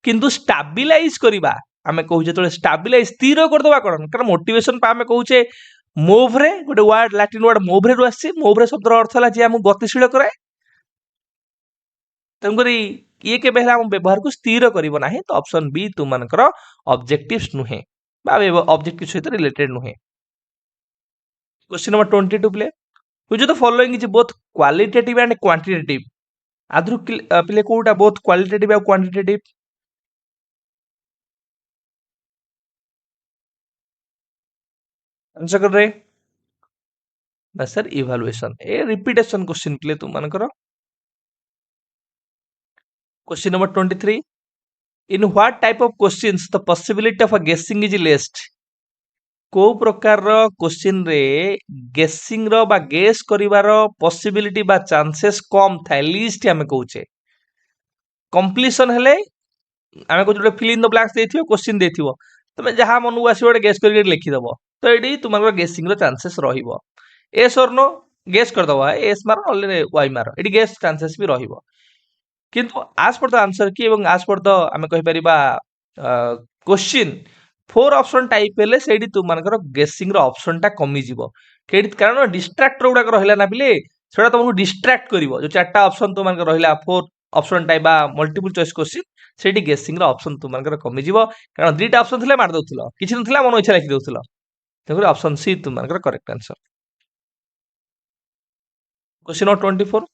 किंतु स्टेबलाइज करिबा आमे कहू जे तो स्टेबलाइज स्थिर कर दबा कोन कारण मोटिवेशन पा आमे कहू छे मूव रे गोटे वर्ड लैटिन वर्ड मूव रे आसी मूव रे शब्द अर्थ हला जे हम गतिशील करे तंगरी ये के बेला हम व्यवहार को स्थिर करिवो नाही तो ऑप्शन बी तुमनकर ऑब्जेक्टिव्स नुहे बा ऑब्जेक्टिव सहित रिलेटेड नुहे क्वेश्चन नंबर 22 प्ले which of the following is both qualitative and quantitative आदरु पिले कोटा both qualitative और quantitative आंसर कर रे ना सर इवैल्यूएशन ए रिपीटेशन क्वेश्चन प्ले तुमनकर question number 23 in what type of questions the possibility of a guessing is less को प्रकार क्वेश्चन रे गेसिंग रो बा गेस करिवार पॉसिबिलिटी बा चांसेस कम थाए लीस्ट हमें कहूचे कंप्लीशन हेले हमें को फिल इन द ब्लैंक्स देथियो क्वेश्चन देथियो तमे जहां मनु आसी गोटे गेस करके लिखि दबो तो एडी तुमर गेसिंग रो चांसेस रहिबो एस और नो गेस कर दबो एस मारो ऑलरेडी वाई मारो एडी गेस चांसेस भी रहिबो किंतु आज पर द आंसर की एवं आज पर द हमें कहि परिबा क्वेश्चन 4 ऑप्शन टाइप हेले सेडी तुमनकर गेसिंग रो ऑप्शन टा कमी जीवो केडी कारण डिस्ट्रैक्टर गुडा रहला ना पिले सेडा तुमको डिस्ट्रैक्ट करिवो जो चारटा ऑप्शन तुमनकर रहला 4 ऑप्शन टाइप बा मल्टीपल चॉइस क्वेश्चन सेडी गेसिंग रो ऑप्शन तुमनकर कमी जीवो कारण दुईटा ऑप्शन थिले मार दउथलो किछि नथिला मन इच्छा लिखि दउथलो तेकर ऑप्शन सी तुमनकर correct answer question number 24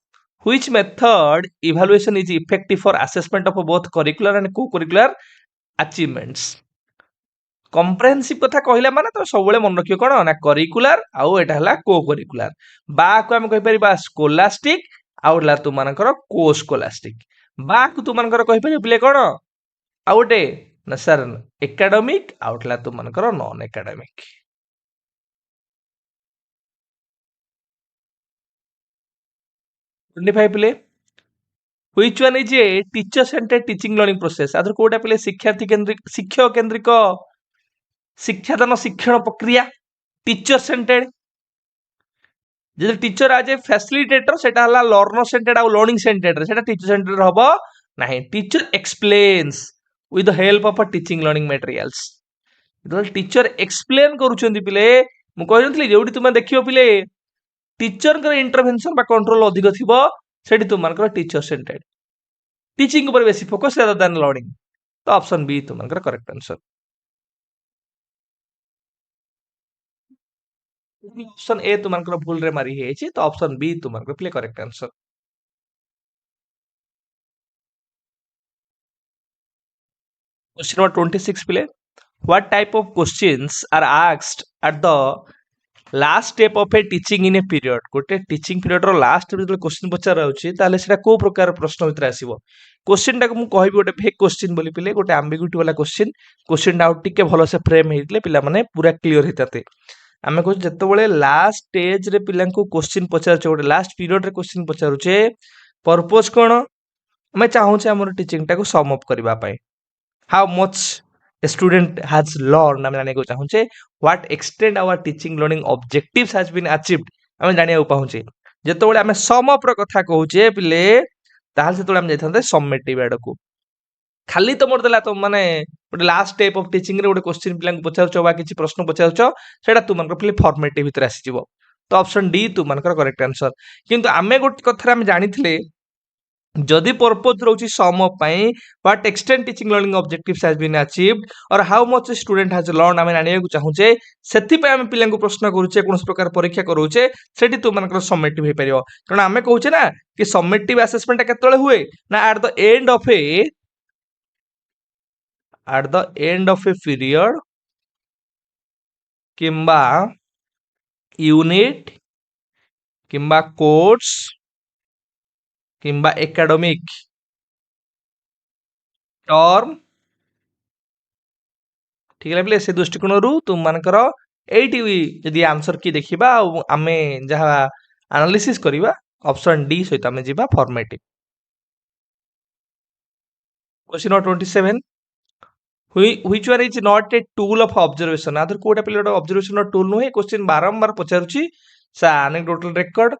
which method evaluation is effective for assessment of both curricular and co-curricular achievements comprehensive कथा कहला माने तो सबले मन रखियो कोन ना करिकुलर आउ एटा हला को करिकुलर बा को हम कहि परिबा स्कोलास्टिक आउ ला तु मानकर को स्कोलास्टिक बा को तु मानकर कहि परिबा प्ले कोन आउटे ना सर एकेडमिक आउटला तु मानकर non academic 25 play which one is a teacher centered teaching learning process आदर कोटा प्ले शिक्षार्थी केंद्रिक शिक्षक केंद्रिक शिक्षादान शिक्षण प्रक्रिया टीचर सेंटेड जे टीचर आज ए फैसिलिटेटर सेटा हला लर्नर सेंटेड आ लर्निंग सेंटेड सेटा टीचर सेंटेड हबो नाही teacher explains with the help of a teaching learning materials जेतल टीचर एक्सप्लेन करूछंती पिले मु कहनथली जेउडी तुमे देखियो पिले टीचर कर इंटरवेंशन बा कंट्रोल अधिक थिबो सेठी तुमनकर टीचर सेंटेड टीचिंग ऊपर बेसी फोकस रादर देन लर्निंग तो ऑप्शन बी तुमनकर करेक्ट आंसर ऑप्शन ए तुमनकर भूल रे मारी हेछि तो ऑप्शन बी तुमनकर प्ले करेक्ट आंसर क्वेश्चन नंबर 26 प्ले what type of questions are asked at the last step of a teaching in a period गोटे टीचिंग पीरियड रो लास्ट जो क्वेश्चन पचार होछि ताले सेटा को प्रकार प्रश्न भितर आसीबो क्वेश्चन टाको मु कहबी गोटे फेक क्वेश्चन बोली पिले गोटे एम्बिग्यूटी वाला क्वेश्चन डाउट टिके भलो से फ्रेम हेतले पिला माने पूरा क्लियर हिताते आमे को जत्तो बळे लास्ट स्टेज रे पिला को क्वेश्चन पचार छ गोटे लास्ट पीरियड रे क्वेश्चन पचारु छे पर्पस कोन मैं चाहू छे हमर टीचिंग टाको सम अप करबा पय how much a student has learned आमे जाने को चाहू छे what extent our teaching learning objectives has been achieved आमे जानिया पाहुचे जत्तो बळे आमे सम अप रो कथा कहूचे पिले ताहाल से तोळे आमे जाइथांते समेटिव एड को खाली तो मोर देला तो माने गोटे लास्ट स्टेप ऑफ टीचिंग रे गोटे क्वेश्चन पिला पचारछ बा किछि प्रश्न पचारछ सेटा तुमन को पिले फॉर्मेटिव भीतर आसी जिवो तो ऑप्शन डी तुम मानकर करेक्ट आंसर। किंतु आमे गोटे कथा आमे जानिथिले जदि पर्पज रोची सम अप पई what extent teaching learning objectives has been achieved और how much student has learn आमे जानिया को चाहूचे सेथि पे आमे पिलांको प्रश्न करूचे कोनस प्रकार परीक्षा करूचे सेठी तुम मानकर समेटिव हे परियो कारण आमे कहूचे ना कि समेटिव असेसमेंट केतले हुए ना at the end of a period किंबा यूनिट किंबा कोर्स किंबा एकेडमिक टर्म ठीक है से दृष्टिकोण तुम मानकर एटी जदि आंसर की देखा आम जहाँ एनालिसिस करवा ऑप्शन डी सहित आम जा formative. Question number 27 which one is not a tool of observation आधर कोटा पे ऑब्जर्वेशन टूल नुहे क्वेश्चन बारंबार पचारुची सा anecdotal record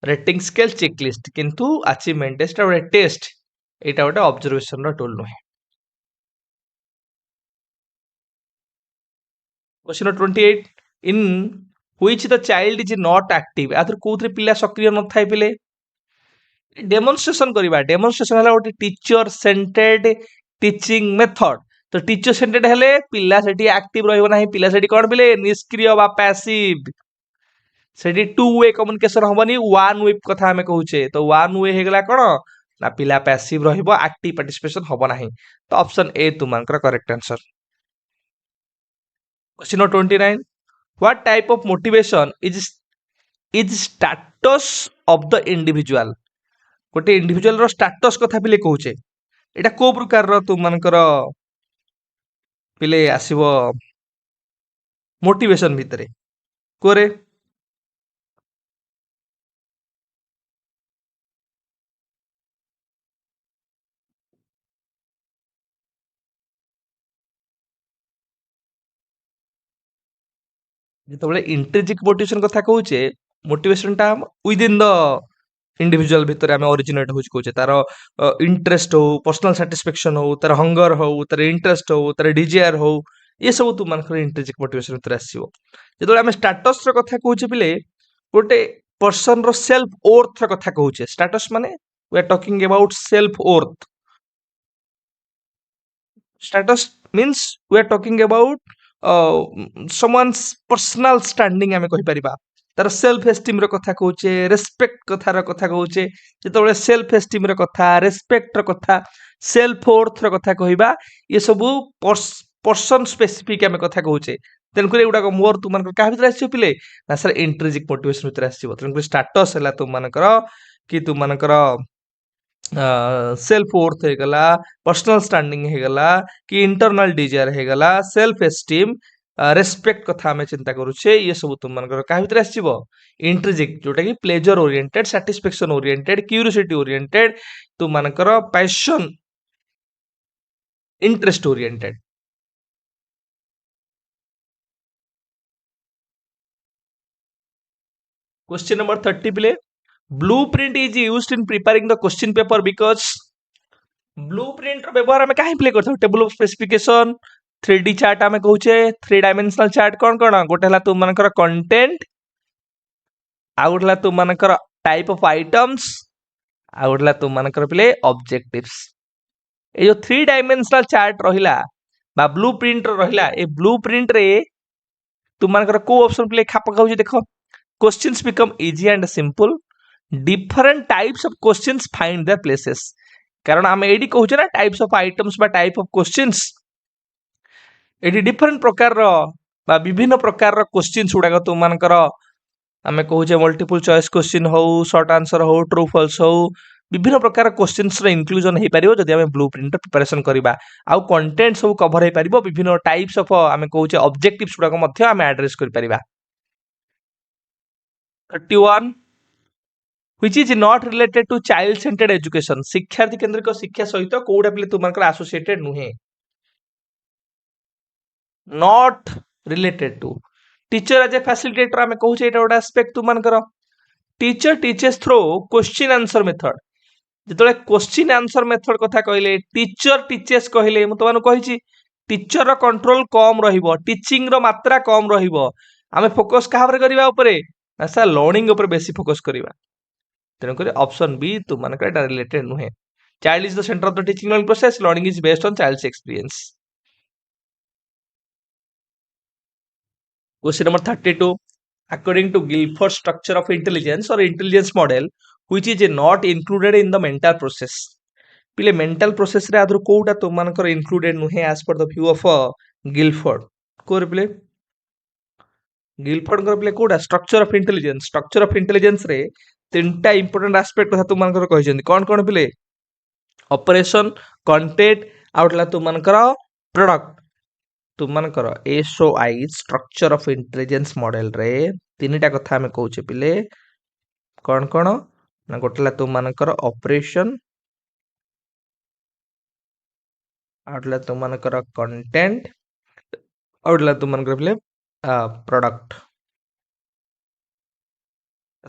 rating scale checklist किंतु अचीवमेंट टेस्ट और टेस्ट एटा गोटे ऑब्जर्वेशन टूल नुहे। Question number 28 in which the child is not active आधर कोथरे पिला सक्रिय न थाई पिले डेमोन्स्ट्रेशन करवा डेमोन्स्ट्रेशन हला गोटे टीचर सेंटर्ड टीचिंग मेथड तो टीचर सेंटर्ड हेले पिला सेठी एक्टिव रहइबो नाही पिला सेठी कोन बिले निष्क्रिय बा पैसिव सेठी टू वे कम्युनिकेशन होबनी वन वे कथा हमें कहूचे तो वन वे हेगला कोन ना पिला पैसिव रहइबो एक्टिव पार्टिसिपेशन होबो नाही तो ऑप्शन ए तुमानकर correct answer. Question number 29 what type of motivation is status of the individual गोटे इंडिविजुअल रो स्टेटस कथा पिले कहूचे एटा को प्रकार रो तुम मानकर पिले आसीबो मोटिवेशन भितरे कोरे जेतबेले इंट्रिंसिक मोटिवेशन कथा कहूचे मोटिवेशन टा विद इन द इंडिविजुअल भितर आम ओरिजिनेट हो कहे तार इंटरेस्ट हो पर्सनल साटिस्फेक्शन हो तार हंगर हो तार इंटरेस्ट हो तार डिजायर हो ये सब तुम मान इंट्रिंसिक मोटिवेशन भितर आसो जो आम स्टेटस कथा कहूचे पिले गोटे पर्सन रो सेल्फ ओर्थ कथा कहूचे स्टेटस माने we are talking about self worth status means we are talking about someone's personal standing आमे कहि परिबा तार सेल्फ एस्टीम रो कथा कहूचे रेस्पेक्ट कथा रो कथा कहूचे जेतबेले सेल्फ एस्टीम रो कथा रेस्पेक्ट रो कथा सेल्फ वर्थ रो कथा कहिबा ये सब पर्सन स्पेसिफिक आमे कथा कहूचे तेनकु एगुडा मोर तुम मानकर का भितर आसी पिले ना सर इंट्रिंसिक मोटिवेशन भितर आसीबो तेनकु स्टेटस हला तुम मानकर कि तुम मानकर सेल्फ वर्थ हेगला पर्सनल स्टैंडिंग हेगला कि इंटरनल डिजायर हेगला सेल्फ एस्टीम रेस्पेक्ट कथा आमे चिंता करूछे ये सब तुम मानकर का भितर आसीबो इंट्रिंसिक जोटा कि pleasure oriented satisfaction oriented curiosity oriented तुम मानकर passion interest oriented. Question number 30 play blueprint is used in preparing the question paper because blueprint रो व्यवहार हमें काहे प्ले करथौ table of specification 3D chart हमें कहूचे 3 डायमेंशनल चार्ट कोन कोन गोटे हला तुम मानकर कंटेंट आ गोटे हला तुम मानकर टाइप ऑफ आइटम्स आ गोटे हला तुम मानकर प्ले ऑब्जेक्टिव्स ए जो 3 डायमेंशनल चार्ट रहिला बा ब्लूप्रिंट रहिला ए ब्लूप्रिंट रे तुम मानकर को ऑप्शन प्ले खाप कहूचे देखो questions become easy and simple different types of questions find their places कारण आम एडी कहूचे ना टाइप्स ऑफ आइटम्स बा टाइप ऑफ क्वेश्चंस एडी डिफरेंट प्रकार रो बा विभिन्न प्रकार रो क्वेश्चंस उडा तुम मानकर आमे कहूचे मल्टीपल चॉइस क्वेश्चन हो शॉर्ट आंसर हो ट्रू फॉल्स हो विभिन्न प्रकार क्वेश्चंस रो इंक्लूजन हे परिबो जदि आमे ब्लूप्रिंट प्रिपरेशन करबा आउ कंटेंट सब कवर हे परिबो विभिन्न टाइप्स ऑफ आमे कहूचे ऑब्जेक्टिव्स उडा मध्ये आमे एड्रेस कर परिबा। 31 which is not related to child centered education शिक्षार्थी केंद्रिक शिक्षा सहित कोडा पिले तुमनकर एसोसिएटेड नुहे not related to teacher as a facilitator आमे कहूचे एटा ओडा एस्पेक्ट तुमनकर teacher teaches through question answer method जेतले क्वेश्चन आंसर मेथड कथा कहले टीचर टीचेस कहले म तमानु कहिची टीचर रो कंट्रोल कम रहिबो टीचिंग रो मात्रा कम रहिबो आमे फोकस कहा पर करबा ऊपरे ଆଚ୍ଛା ଲର୍ଣ୍ଣିଂ ଉପରେ ବେଶୀ ଫୋକस କରିବା ତେଣୁକରି ଅପସନ୍ ବି ତୁମମାନଙ୍କର ଏଟା ରିଲେଟେଡ୍ ନୁହେଁ child is the centre of the teaching learning process learning is based on child's experience question number 32 according to Guilford structure of intelligence or intelligence model which is not included in the mental process पिले mental process रे आधर कोउटा तुमମାନଙ୍କର included नुहे as per the view of Guilford core पिले Guilford पिले कोउटा structure of intelligence रे तीनटा important aspect कथा तुमମାନଙ୍କର କହିଛନ୍ତି कोन कोन पिले ऑपरेशन कंटेंट आउटला तुमମାନଙ୍କର प्रोडक्ट तुमମାନଙ୍କର SOI structure of intelligence model रे तीनटा कथा हमें कहउछे पिले कोन कोन ना गोटला तुमମାନଙ୍କର ऑपरेशन आउटला तुमମାନଙ୍କର कंटेंट आउटला तुमମାନଙ୍କର पिले प्रोडक्ट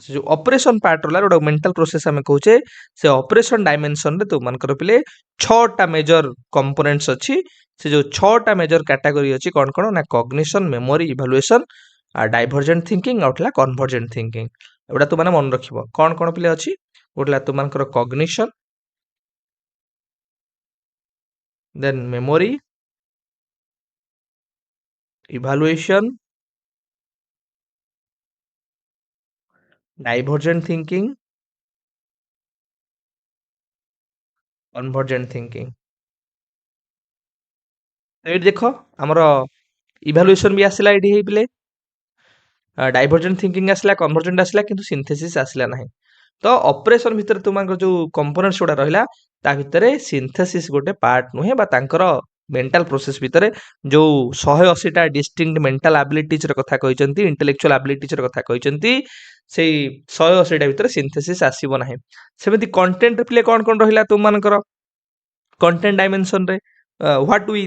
से जो ऑपरेशन पार्ट रला गोटा मेंटल प्रोसेस हमें कहउछे से ऑपरेशन डायमेंशन रे तुमମାନଙ୍କର पिले 6टा मेजर कंपोनेंट्स अछि से जो 6टा मेजर कैटेगरी अछि कोन कोन ना cognition memory evaluation divergent thinking आउटला कन्वर्जेंट थिंकिंग एबडा तु माने मन रखिबो कोन कोन पिले अछि गोटला तुमମାନଙ୍କର cognition then memory evaluation divergent thinking convergent thinking एट देखो हमर इवैल्यूएशन भी आसिला एडी हे पिले डाइवर्जेंट थिंकिंग आसिला कन्वर्जेंट आसिला किंतु सिंथेसिस आसिला नाही तो ऑपरेशन भितर तुमको जो कंपोनेंट्स गुडा रहिला ता भितरे सिंथेसिस गोटे पार्ट नुहे बा तांकर मेंटल प्रोसेस भितरे जो 180 टा डिस्टिंक्ट मेंटल एबिलिटीज र कथा कहिसंती इंटेलेक्चुअल एबिलिटीज र कथा कहिसंती सेई 180 टा भितरे सिंथेसिस आसीबो नाही सेमिति कंटेंट प्ले कोन कोन रहिला तुमମାନଙ୍କର कंटेंट डायमेंशन रे व्हाट वी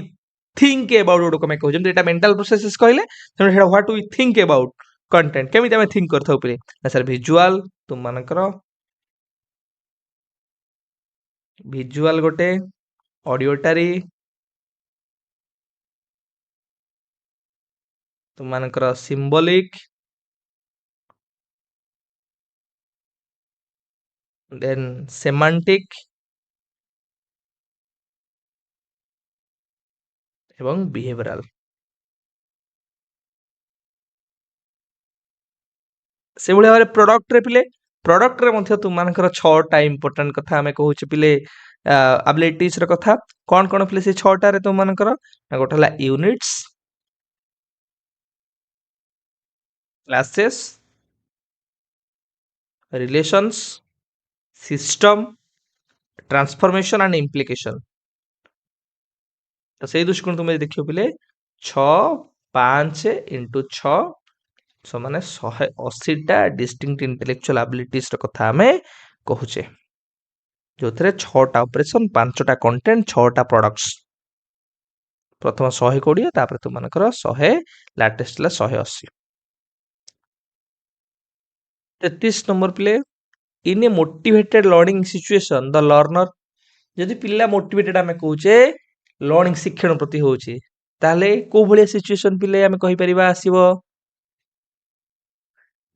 थिंक अबाउट ओडो कमे कहजम एटा मेंटल प्रोसेसेस कहले तेनो हेडा what we think about content केमिति हमें थिंक करथौ पे ना सर विजुअल तुमମାନଙ୍କର विजुअल गोटे ऑडियोटरी तुमମାନଙ୍କର सिंबॉलिक देन सेमांटिक एवं बिहेवियरल से भले भाबरे प्रोडक्ट रे पिले प्रोडक्ट रे मध्ये तुमମାନଙ୍କର 6टा इंपोर्टेंट कथा हमें कहउछि पिले एबिलिटीज र कथा कोन कोन पिले से 6टा रे तुमମାନଙ୍କର ना गोटला units classes relations system transformation and implication तो सेही दृष्टिकोण तुम देखियो पिले 6 5 इंटू 6 सो माने 180 टा डिस्टिंक्ट इंटेलेक्चुअल एबिलिटीज र कथा हमें कहूचे जोथरे 6टा ऑपरेशन 5टा कंटेंट 6टा प्रोडक्ट्स प्रथम 120 तापर तुमनकर 100 लाटेस्ट ला 180 33 नंबर प्ले in a motivated learning situation the learner जदि पिल्ला मोटिवेटेड आमे कहूचे लर्निंग शिक्षण प्रति होची ताले को भलिया सिचुएशन पिले आमे कहि परिबा आसीबो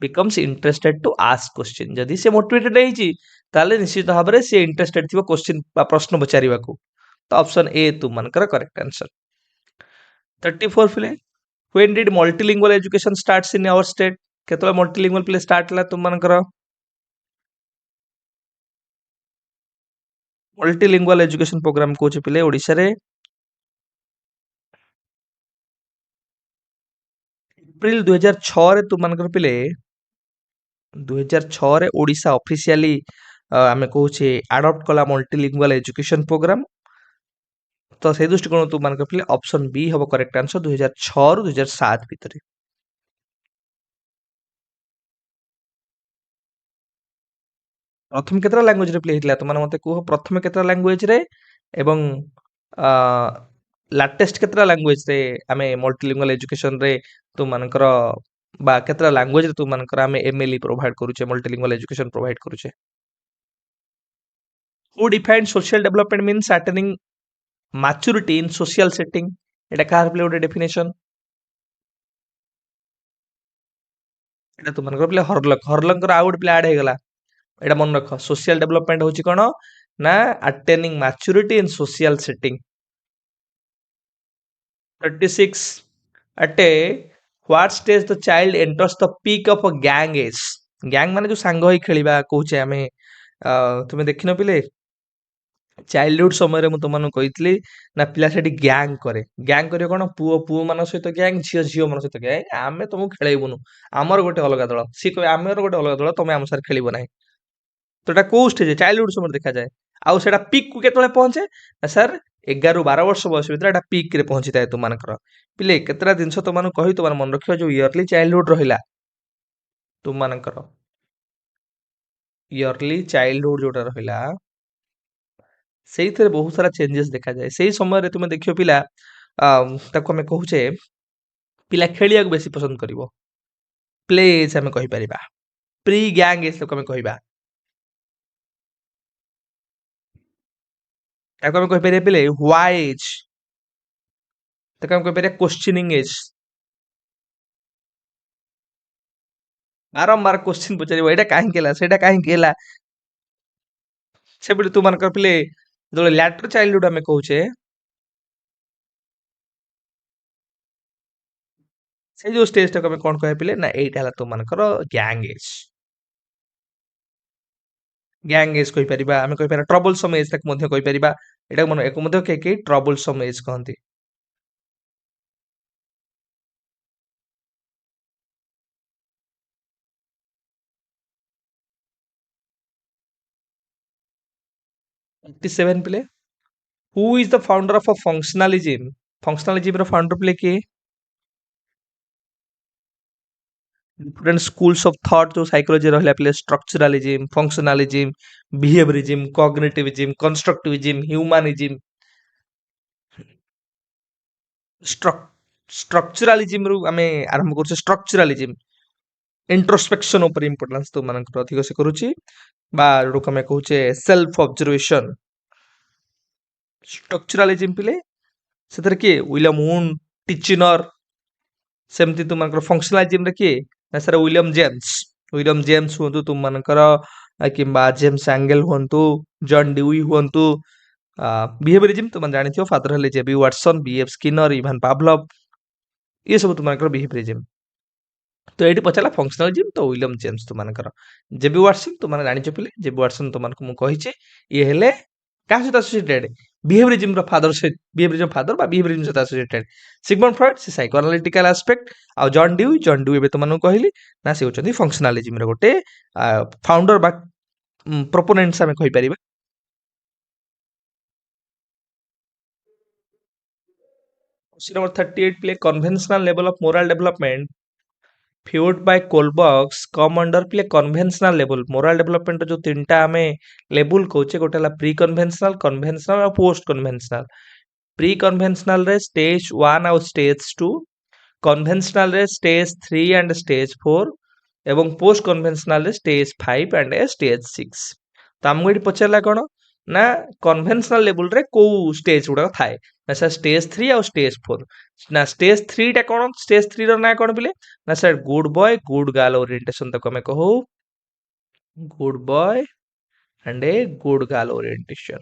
becomes interested to ask question जदि से मोटिवेटेड रहिची ताले निश्चित भाबरे से इंटरेस्टेड थिबो क्वेश्चन बा प्रश्न पचारिबा को तो ऑप्शन ए तुमनकर करेक्ट आंसर 34 फिले when did multilingual education starts in our state केतला multilingual प्ले स्टार्ट ला तुमनकर मल्टीलिंगुअल एजुकेशन प्रोग्राम कोच पिले ओडिसा रे एप्रिल 2006 रे तुमनकर पिले 2006 रे ओडिसा ऑफिशियली आमे कहूचे अडॉप्ट कला मल्टीलिंगुअल एजुकेशन प्रोग्राम तो से दृष्टिकोण तुमनकर पिले ऑप्शन बी हबो करेक्ट आंसर 2006 रु 2007 भितरे प्रथम केतरा लैंग्वेज रे प्ले हितला त माने मते को प्रथम केतरा लैंग्वेज रे एवं लाटेस्ट केतरा लैंग्वेज रे आमे मल्टीलिंगुअल एजुकेशन रे तुमनकर बा केतरा लैंग्वेज रे तुमनकर आमे एमएलई प्रोवाइड करूचे मल्टीलिंगुअल एजुकेशन प्रोवाइड करूचे who defined social development means attaining maturity in social setting Etah car play ओटे डेफिनेशन ଏଇଟା ତୁମମାନଙ୍କର ପିଲା ହରଲକଙ୍କର ଆଉ ଗୋଟେ ପିଲା ଆଡ୍ ହେଇଗଲା। ଏଇଟା ମନେ ରଖ। ସୋସିଆଲ ଡେଭଲପମେଣ୍ଟ ହଉଛି କଣ ନା attaining maturity in social setting. 36 at a what stage the child enters the peak of a gang age? Gang ମାନେ ଯୋଉ ସାଙ୍ଗ ହେଇ ଖେଳିବା କହୁଛେ ଆମେ। ତୁମେ ଦେଖିନ ପିଲେ ଚାଇଲ୍ଡହୁଡ ସମୟରେ ମୁଁ ତୁମମାନଙ୍କୁ କହିଥିଲି ନା ପିଲା ସେଠି ଗ୍ୟାଙ୍ଗ କରେ। ଗ୍ୟାଙ୍ଗ କରିବ କଣ, ପୁଅ ମାନଙ୍କ ସହିତ ଗ୍ୟାଙ୍ଗ, ଝିଅ ମାନଙ୍କ ସହିତ ଗ୍ୟାଙ୍ଗ। ଆମେ ତମକୁ ଖେଳେଇବୁନୁ, ଆମର ଗୋଟେ ଅଲଗା ଦଳ। ସିଏ କହିବେ ଆମର ଗୋଟେ ଅଲଗା ଦଳ, ତମେ ଆମ ସାথে ଖେଳିବ ନାହିଁ। ତ ଏଟା କୋଉ ଷ୍ଟେଜ ଚାଇଲ୍ଡହୁଡ ସମୟରେ ଦେଖାଯାଏ। ଆଉ ସେଟା ପିକ୍ କୁ କେତେବେଳେ ପହଞ୍ଚେ ନା ସାର୍ 11 ରୁ 12 ବର୍ଷ ବୟସ ଭିତରେ ଏଟା ପିକ୍ ରେ ପହଞ୍ଚିଥାଏ ତୁମମାନଙ୍କର। ପିଲେ କେତେଟା ଜିନିଷ ତୁମମାନଙ୍କୁ କହି ତୁମମାନେ ମନେ ରଖିବ। ଯୋଉ ଇୟରଲି ଚାଇଲ୍ଡହୁଡ ରହିଲା ତୁମମାନଙ୍କର, ଇୟରଲି ଚାଇଲ୍ଡହୁଡ ଯୋଉଟା ରହିଲା ସେଇଥିରେ ବହୁତ ସାରା ଚେଞ୍ଜେସ୍ ଦେଖାଯାଏ। ସେଇ ସମୟରେ ତୁମେ ଦେଖିବ ପିଲା ତାକୁ ଆମେ କହୁଛେ ପିଲା ଖେଳିବାକୁ ବେଶୀ ପସନ୍ଦ କରିବ। ପ୍ଲେ ଏଜ୍ ଆମେ କହିପାରିବା, ପ୍ରି ଗ୍ୟାଙ୍ଗ ଏଜ୍ ତାକୁ ଆମେ କହିବା। ତାକୁ ଆମେ କହିପାରିବା ପିଲେ ହ୍ୱାଇ ଏଜ୍, ତାକୁ ଆମେ କହିପାରିବା କ୍ୱେଶ୍ଚିନିଂ ଏଜ୍। ବାରମ୍ବାର କ୍ୱେଶ୍ଚିନ୍ ପଚାରିବ, ଏଇଟା କାହିଁକି ହେଲା, ସେଇଟା କାହିଁକି ହେଲା। ସେପଟେ ତୁମମାନଙ୍କର ପିଲେ ଯେତେବେଳେ ଲ୍ୟାଟର ଚାଇଲ୍ଡହୁଡ ଆମେ କହୁଛେ, ସେଇ ଯୋଉ ଷ୍ଟେଜ ଟାକୁ ଆମେ କଣ କହିବା ପିଲେ ନା ଏଇଟା ହେଲା ତୁମମାନଙ୍କର ଗ୍ୟାଙ୍ଗ ଏଜ୍। ଗ୍ୟାଙ୍ଗ ଏଜ୍ କହିପାରିବା, ଆମେ କହିପାରିବା ଟ୍ରବଲ ସମ୍ ଏଜ୍ ତାକୁ ମଧ୍ୟ କହିପାରିବା। ଏଟାକୁ ମଧ୍ୟ କେହି ଟ୍ରବଲ ସମ୍ ଏଜ୍ କହନ୍ତି। 87 ପିଲେ who is the founder of functionalism? Functionalism ର ଫାଉଣ୍ଡର ପିଲେ କିଏ? डिफरेंट स्कूल्स ऑफ थॉट जो साइकोलॉजी ରହିଲା ପିଲେ ସ୍ଟ୍ରକ୍ଚରାଲିଜିମ୍, ଫଙ୍କସନାଲିଜିମ୍, ବିହେଭିୟରିଜିମ୍, କଗ୍ନିଟିଭିଜିମ୍, କନଷ୍ଟ୍ରକ୍ଟିଭିଜିମ୍, ହ୍ୟୁମାନିଜିମ୍। ସ୍ଟ୍ରକ୍ଚରାଲିଜିମ୍ ରୁ ଆମେ ଆରମ୍ଭ କରୁଛେ। ସ୍ଟ୍ରକ୍ଚରାଲିଜିମ୍ इंट्रोस्पेक्शन ଉପରେ ଇମ୍ପୋର୍ଟାନ୍ସ ତୁମମାନଙ୍କର ଅଧିକ ସେ କରୁଛି, ବା ଯୋଉଟାକୁ ଆମେ କହୁଛେ ସେଲ୍ଫ ଅବଜର୍ଭେସନ। ସ୍ଟ୍ରକ୍ଚରାଲିଜିମ୍ ପିଲେ ସେଥିରେ କିଏ ୱିଲିୟମ ଉନ୍, ଟିଚିନର। ସେମିତି ତୁମମାନଙ୍କର ଫଙ୍କସନାଲିଜିମ୍ ରେ କିଏ ନା ସାର୍ ୱିଲିୟମ ଜେମ୍ସ ହୁଅନ୍ତୁ ତୁମମାନଙ୍କର, କିମ୍ବା ଜେମ୍ସ ଆଙ୍ଗେଲ ହୁଅନ୍ତୁ, ଜନ୍ ଡ୍ୟୁଇ ହୁଅନ୍ତୁ। ବିହେଭିୟରିଜିମ୍ ତୁମମାନେ ଜାଣିଥିବ, ଫାଦର ହେଲେ ଜେବି ୱାଟସନ୍, ବିଏଫ୍ ସ୍କିନର, ଇଭାନ ପାଭଲଭ। ଇଏ ସବୁ ତୁମମାନଙ୍କର ବିହେଭିୟରିଜିମ୍। ତ ଏଇଠି ପଚାରିଲା ଫଙ୍କସନାଲିଜିମ୍ ତ ୱିଲିୟମ ଜେମ୍ସ ତୁମମାନଙ୍କର। ଜେବି ୱାଟସନ୍ ତୁମମାନେ ଜାଣିଛ ପିଲେ, ଜେବି ୱାଟସନ୍ ତୁମମାନଙ୍କୁ ମୁଁ କହିଛି ଇଏ ହେଲେ କାହା ସହିତ ଆସୋସିଏଟେଡ୍, ବିହେଭିୟରିଜିମ୍ ର ଫାଦର ସହିତ, ବିହେଭିୟରିଜିମ୍ ଫାଦର ବା ବିହେଭିୟରିଜିମ୍ ସହିତ ଆସୋସିଏଟେଡ୍। ସିଗମଣ୍ଡ ଫ୍ରଏଡ୍ ସେ ସାଇକୋଆନାଲିଟିକାଲ ଆସ୍ପେକ୍ଟ, ଆଉ ଜନ୍ ଡ୍ୟୁ ଏବେ ତୁମମାନଙ୍କୁ କହିଲି ନା ସେ ହଉଛନ୍ତି ଫଙ୍କସନାଲିଜିମ୍ ର ଗୋଟେ ଫାଉଣ୍ଡର ବା ପ୍ରୋପୋନେଣ୍ଟସ୍ ଆମେ କହିପାରିବା। Question number 38 play conventional level of moral development fueled by Kohlberg's come under play conventional level moral development जो तीनटा हमें लेबल कहूचे, गोटे है प्री कन्वेंशनल, कन्वेंशनल और पोस्ट कन्वेंशनल। प्री कन्वेंशनल रे स्टेज 1 और स्टेज 2, कन्वेंशनल रे स्टेज 3 एंड स्टेज 4, एवं पोस्ट कन्वेंशनल रे स्टेज 5 एंड स्टेज 6। तो आमको ये पचारा कौन ना कन्वेंशनल लेवल रे को स्टेज गुड़ा थाए ना सर स्टेज 3 और स्टेज 4। ना स्टेज 3 टा कौन, स्टेज 3 रो ना कौन पिले ना sir good boy good girl orientation तक हमें कहू, good boy and a good girl orientation.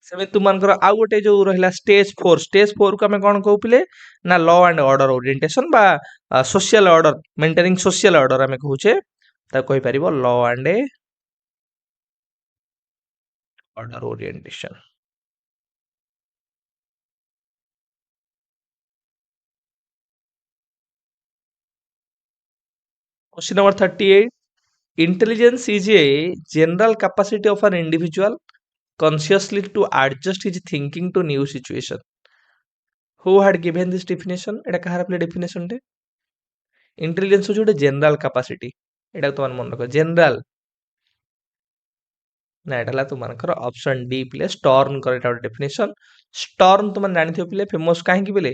सेमे तुमनकर आउ गोटे जो रहिला स्टेज 4, स्टेज 4 को हमें कौन कहू पिले ना लॉ एंड ऑर्डर ओरिएंटेशन बा social order, maintaining social order हमें कहूचे, ता कहि परिबो law and a order orientation. Question number 38 intelligence is a general capacity of an individual consciously to adjust his thinking to new situation. Who had given this definition? এটা কাহার আপনি definition टे? Intelligence হচ্ছে ଗୋଟେ general capacity, এটা তোমার মনে রাখো general ନା ଏଟା ହେଲା ତୁମମାନଙ୍କର ଅପସନ ଡି ପିଲେ ଷ୍ଟର୍ନଙ୍କର ଏଟା ଗୋଟେ ଡେଫିନେସନ। ଷ୍ଟର୍ନ ତୁମମାନେ ଜାଣିଥିବ ପିଲେ ଫେମସ କାହିଁକି ପିଲେ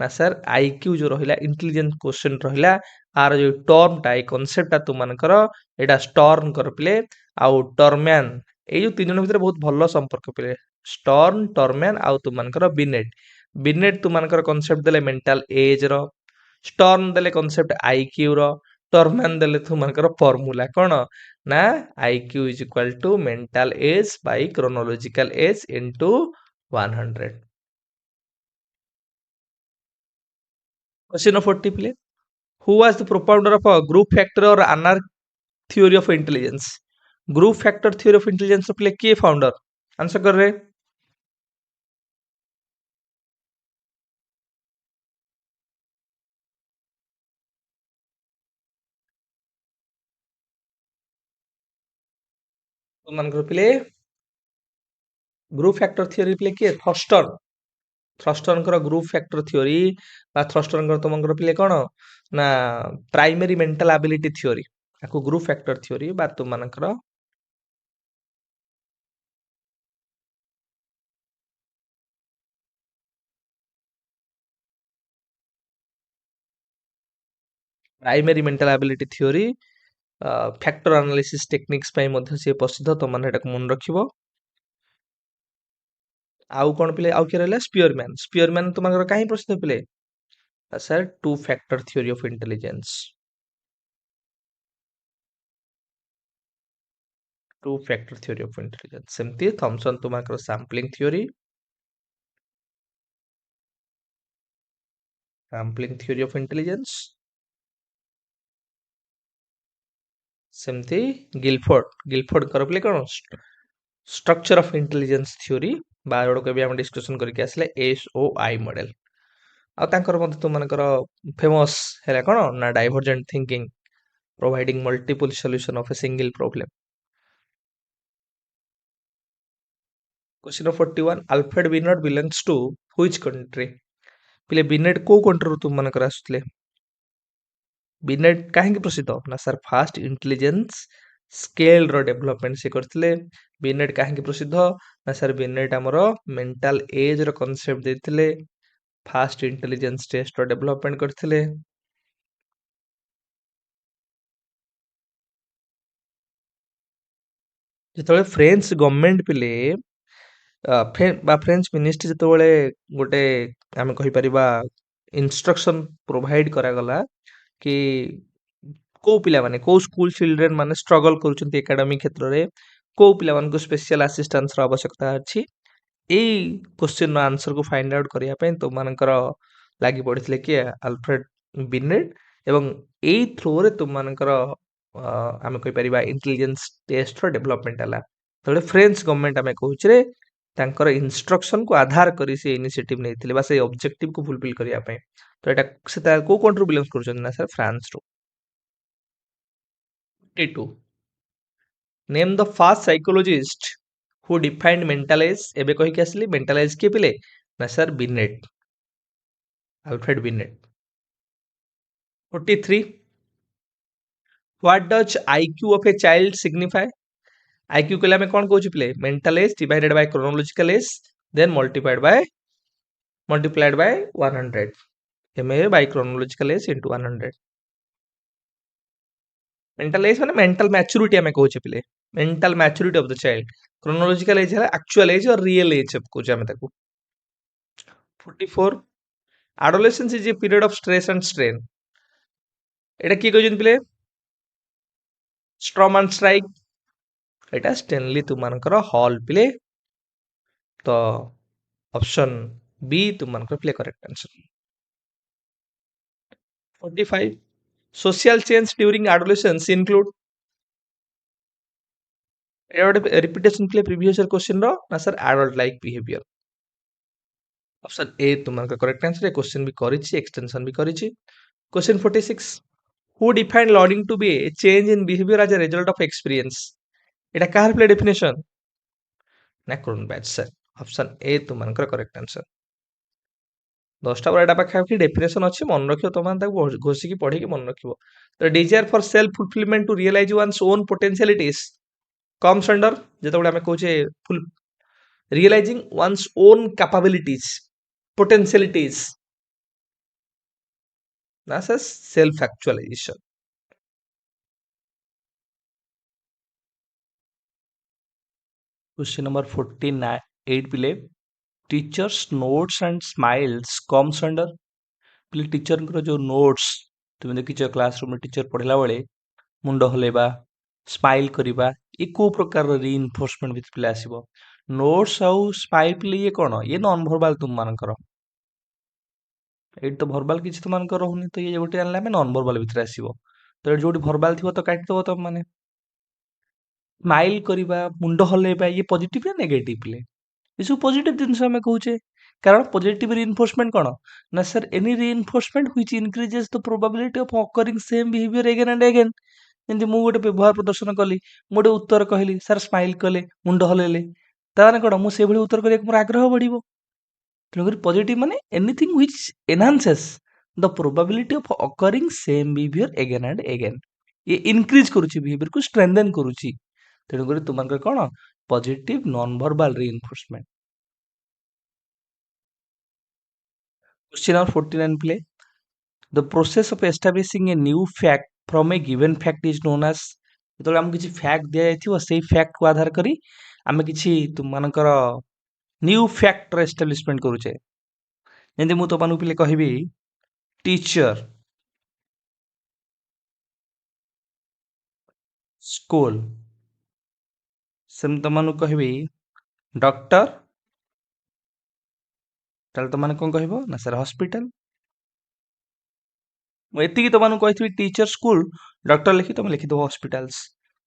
ନା ସାର୍ ଆଇକ୍ୟୁ ଯୋଉ ରହିଲା ଇଣ୍ଟେଲିଜେନ୍ସ କୋଶ୍ଚେନ ରହିଲା, ଆର ଯୋଉ ଟର୍ମଟା ଏଇ କନସେପ୍ଟଟା ତୁମମାନଙ୍କର ଏଇଟା ଷ୍ଟର୍ନଙ୍କର ପିଲେ। ଆଉ ଟର୍ମ୍ୟାନ, ଏଇ ଯୋଉ ତିନି ଜଣ ଭିତରେ ବହୁତ ଭଲ ସମ୍ପର୍କ ପିଲେ। ଷ୍ଟର୍ନ ଟର୍ମ୍ୟାନ୍ ଆଉ ତୁମମାନଙ୍କର ବିନେଟ୍ ବିନେଟ୍ ତୁମମାନଙ୍କର କନସେପ୍ଟ ଦେଲେ ମେଣ୍ଟାଲ ଏଜ୍ ର ଷ୍ଟର୍ନ ଦେଲେ କନସେପ୍ଟ ଆଇକ୍ୟୁ ର ଟର୍ମ୍ୟାନ୍ ଦେଲେ ତୁମମାନଙ୍କର ଫର୍ମୁଲା କଣ ନା IQ is equal to mental age by chronological age into 100 question 40 प्ले who was the propounder of a group factor और अनर theory of intelligence group factor theory of intelligence प्ले किए फाउंडर आंसर कर रहे तुमनकर प्ले ग्रुप फैक्टर थ्योरी प्ले किए थर्स्टन थ्रस्टनकर ग्रुप फैक्टर थ्योरी बा थ्रस्टनकर तुमनकर प्ले कोन ना प्राइमरी मेंटल एबिलिटी थ्योरी याको ग्रुप फैक्टर थ्योरी बा तुमनकर primary mental ability theory factor analysis techniques पई मध्ये से प्रसिद्ध तो माने एटा मन रखिबो आउ कोन प्ले आउ के रहला स्पीयरमैन तुमनकर काहे प्रसिद्ध प्ले sir two factor theory of intelligence two factor theory of intelligence सेमती थॉमसन तुमनकर सैम्पलिंग थ्योरी ऑफ इंटेलिजेंस सेमती गिलफोर्ड कर प्ले कोन स्ट्रक्चर ऑफ इंटेलिजेंस थ्योरी बारोड के भी हम डिस्कशन करके आसले एसओआई मॉडल आ तांकर मध्ये तुमनकर फेमस हैला कोन ना divergent thinking providing multiple solution of a single problem question 41 Alfred Binet belongs to which country पिले बिनेट को कंट्री रू तुमनकर आसुतले बिनेट काहे प्रसिद्ध ना सर फास्ट इंटेलिजेंस स्केल रो डेवलपमेंट से करथिले बिनेट काहे प्रसिद्ध ना सर बिनेट हमरो मेंटल एज रो कांसेप्ट देथिले फास्ट इंटेलिजेंस टेस्ट रो डेवलपमेंट करथिले जेतବେଳେ फ्रेंच गवर्नमेंट पिले फ्रेंच मिनिस्ट्री जेतବେଳେ गोटे आमे कहि परिबा इंस्ट्रक्शन प्रोवाइड करा गला कि को पिला माने को स्कूल चिल्ड्रेन माने स्ट्रगल करूचंती एकेडमिक क्षेत्र रे को पिला मानको स्पेशल असिस्टेंस रो आवश्यकता अछि एई क्वेश्चन रो आंसर को फाइंड आउट करिया पे तो मानकर लागि पड़िथिले कि अल्फ्रेड बिनेट एवं एई थ्रू रे तुम मानकर आमे कहि परिबा इंटेलिजेंस टेस्ट रो डेवलपमेंट हला तळे फ्रेंच गवर्नमेंट आमे कहूचरे तांकर इंस्ट्रक्शन को आधार करी से इनिशिएटिव नेथिले बा से ऑब्जेक्टिव को फुलफिल करिया पे तो एटा से को कंट्री बिलोंग करूचन ना सर फ्रांस रो 42 name the first psychologist who defined mental age एबे कहि के असली मेंटल एज के पिले ना sir Binet Alfred Binet 43 what does IQ of a child signify IQ कहले हमें कौन कहूची पिले mental age divided by chronological age then multiplied by 100 MA by chronological age into 100 mental age माने मेंटल मैच्योरिटी हमें कहूचे पिले mental maturity of the child chronological age है एक्चुअल एज और रियल एज कहूचे हमें ताको 44 adolescence is a period of stress and strain एटा की कहउछन पिले स्ट्रॉमन स्ट्राइक एटा स्टेनली तुमनकर हॉल पिले तो ऑप्शन बी तुमनकर पिले correct answer 45 social change during adolescence include एटा रिपीटेशन पिले प्रीवियस ईयर क्वेश्चन रो ना sir adult like behaviour option A तुमनकर करेक्ट आंसर है क्वेश्चन भी करिछि एक्सटेंशन भी करिछि question 46 who defined learning to be a change in behavior as a result of experience এটা কার প্লে ডেফিনেশন न्याक्रोन बैच सर ऑप्शन ए तुमनकर करेक्ट आंसर 10टा बड़ा पाखापाखि डेफिनेशन अच्छी मन रखियो तुम घोषिकी पढ़ी मन रखियो तो desire for self fulfilment to realise one's own potentialities comes under जेतबेले हमें कहूचे full realising one's own capabilities potentialities ना sir self actualisation question number 49 8 पिले teachers nods and smiles comes under पिले टीचर जो नोट्स तुम देखिछ क्लासरूम में टीचर पढ़ला बेले मुंड हलेबा स्माइल करवा ये को प्रकार रीइंफोर्समेंट भी पिले आसीबो नोट्स आउ स्माइल पिले ये कोन ये नॉन वर्बल तुम मानकर एट तो भर्बाल किसी तुम मानकर रहूनी तो ये गोटे जानले आमे नॉन वर्बल भितर आसीबो तो एट जोटी भर्बाल थिबो तो काटि दबो तुम माने स्माइल करवा मुंड हलेबा ये पॉजिटिव या नेगेटिव पिले ये सब पॉजिटिव जिनस आमे कहूचे कारण पॉजिटिव रीइंफोर्समेंट कोन ना sir any reinforcement which increases the probability of occurring same behaviour again and again जेमति मु गोटे व्यवहार प्रदर्शन कली मु गोटे उत्तर कहली सर स्माइल कले मुंड हलेले ताने कोन मु से भली उत्तर करिया मोर आग्रह बढ़िबो तेणुकर पॉजिटिव माने anything which enhances the probability of occurring same behaviour again and again ये इंक्रीज करूची बिहेवियर को स्ट्रेंथन करूची तेणुकर तुमनकर कोन positive non verbal reinforcement question number 49 प्ले the process of establishing a new fact from a given fact is known as जेतले हम किछि फैक्ट दिया जायथिबो सेही फैक्ट को आधार करी आमे किछि तुमनकर न्यू फैक्ट र एस्टाब्लिशमेंट करूचे जेमति मु तो मानु पिले कहबी टीचर स्कूल सेम तो मानु कहबी डॉक्टर ताले तो माने कोन कहबो ना सर हॉस्पिटल मु एतिकी तो मानु कहिथि टीचर स्कूल डॉक्टर लिखि तुम लिखि दो हॉस्पिटल्स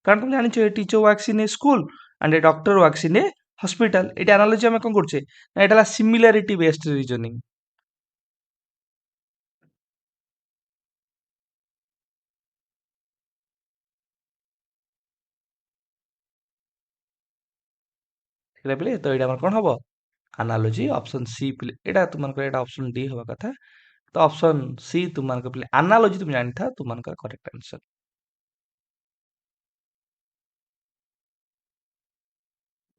कारण तुम जानि छ teacher works in A school and A doctor works in A hospital Etah analogy हम कोन करछे ना एटा सिमिलरिटी बेस्ड रीजनिंग ठीक है तो एटा हमर कोन हबो एनालॉजी ऑप्शन सी पिले एटा तुमन को एटा ऑप्शन डी हवा कथा तो ऑप्शन सी तुमन को पिले एनालॉजी तुम जानि था तुमन का करेक्ट आंसर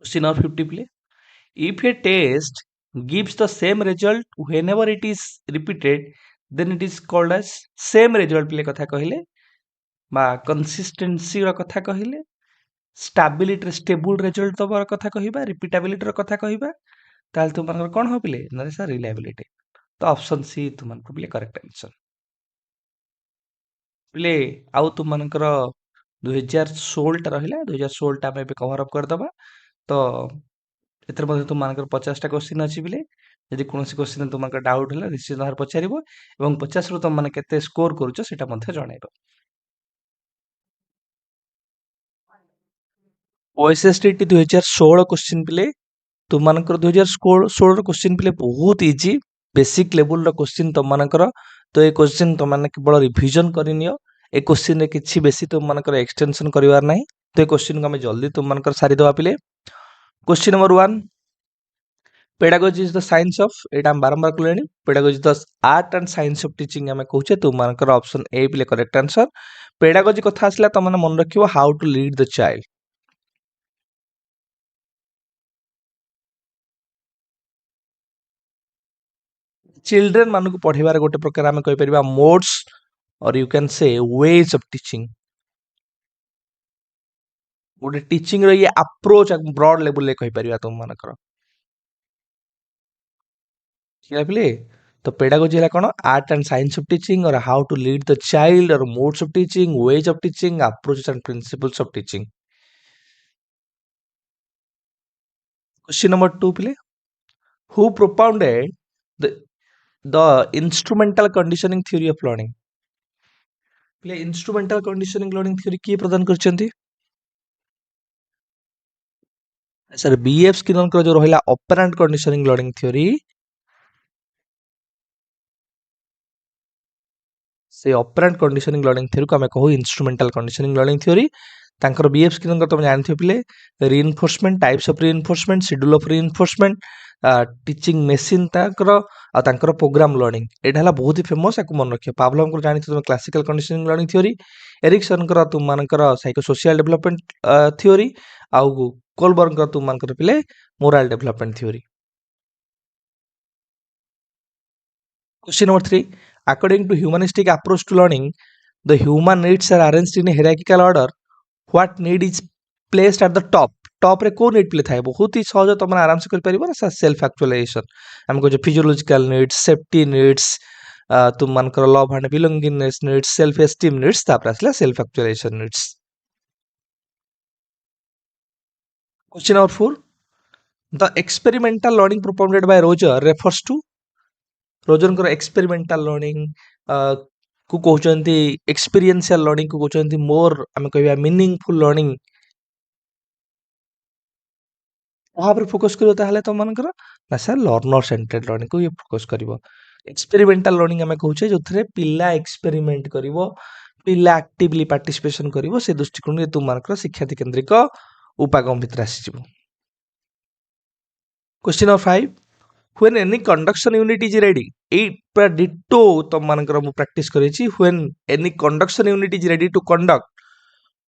क्वेश्चन नंबर 50 पिले if a test gives the same result whenever it is repeated then it is called as same result पिले कथा कहिले बा consistency ର କଥା कहिले stability ରେ stable result दबार କଥା कहिबा repeatability ର କଥା कहिबा ताले तुमनकर कोन हो पिले ना सर reliability तो ऑप्शन सी तुमनकर पिले करेक्ट आंसर पिले आउ तुमनकर 2016 टा रहिला 2016 टा हम कवर अप कर दबा तो एथर मध्ये तुमनकर 50 टा क्वेश्चन अछि पिले यदि कोनोसी क्वेश्चन तुमनकर डाउट होला निश्चित भार पचारिबो एवं 50 रु तुम माने केते स्कोर करूछ सेटा मध्ये जणाइबो ओएसएसटीटी 2016 क्वेश्चन पिले तुमनकर 2016 रो क्वेश्चन पिले बहुत इजी बेसिक लेवल रो क्वेश्चन तुमनकर तो ए क्वेश्चन तुम माने केवल रिवीजन करिनियो ए क्वेश्चन रे किछि बेसी तुमनकर एक्सटेंशन करिवार नाही तो ए क्वेश्चन को हम जल्दी तुमनकर सारी दवा पिले question number 1 pedagogy is the science of एटा हम बारंबार कहलेनी pedagogy is the art and science of teaching हमें कहूचे तुमनकर ऑप्शन ए पिले करेक्ट आंसर pedagogy कथा आसला त मन मन रखियो how to lead the child children मानक पढ़ेबार गोटे प्रकार आम कहि परिबा modes or you can say ways of teaching गोटे टीचिंग रो ये अप्रोच ब्रॉड लेवल ले कहि परिबा तुम मानकर ठीक है तो पेडागोजी है कौन art and science of teaching और how to lead the child और modes of teaching ways of teaching approaches and principles of teaching question number 2 पिले who propounded the the instrumental conditioning theory of learning पिले instrumental conditioning learning theory किए प्रदान करछंती sir B F Skinner जो रहिला operant conditioning learning theory से operant conditioning learning theory को हमें कहू इंस्ट्रूमेंटल कंडीशनिंग लर्निंग थ्योरी तांकर बीएफ स्किनर तुम जानथियो पिले reinforcement types of reinforcement schedule of reinforcement teaching machine तांकर प्रोग्राम लर्निंग एटा हला बहुत ही फेमस याको मन रखियो पावलोव को जानथियो तुम classical conditioning learning theory Erikson तुम मानकर साइको सोशल डेवलपमेंट थ्योरी आउ कोलबर्ग तुम मानकर पिले moral development theory question number 3 according to humanistic approach to learning the human needs are arranged in a hierarchical order what need is placed at the top top रे को need play थाए बहुत ही सहज तुम आराम से कर परिबो ना सेल्फ एक्चुअलाइजेशन हम कहजे फिजियोलॉजिकल नीड्स सेफ्टी नीड्स तुम मानकर love and belongingness needs self esteem needs तापर आसला self actualisation needs question number 4 the experimental learning performed by Roger refers to Roger experimental learning को कहते एक्सपीरियंशियल लर्निंग को कहते मोर आम कह मीनिंगफुल लर्निंग फोकस कर तुम मानकर ना सर लर्नर सेंटर्ड लर्निंग को ये फोकस कर एक्सपेरिमेंटल लर्निंग आम कहूचे जो पिला एक्सपेरिमेंट कर पिला एक्टिवली पार्टिसिपेशन कर से दृष्टिकोण तुम मानकर शिक्षार्थी केन्द्रिक उपागम भितर आसीज question number 5 when any conduction unit is ready ए पूरा डिटो तुम मानकर मु प्रैक्टिस करेची when any conduction unit is ready to conduct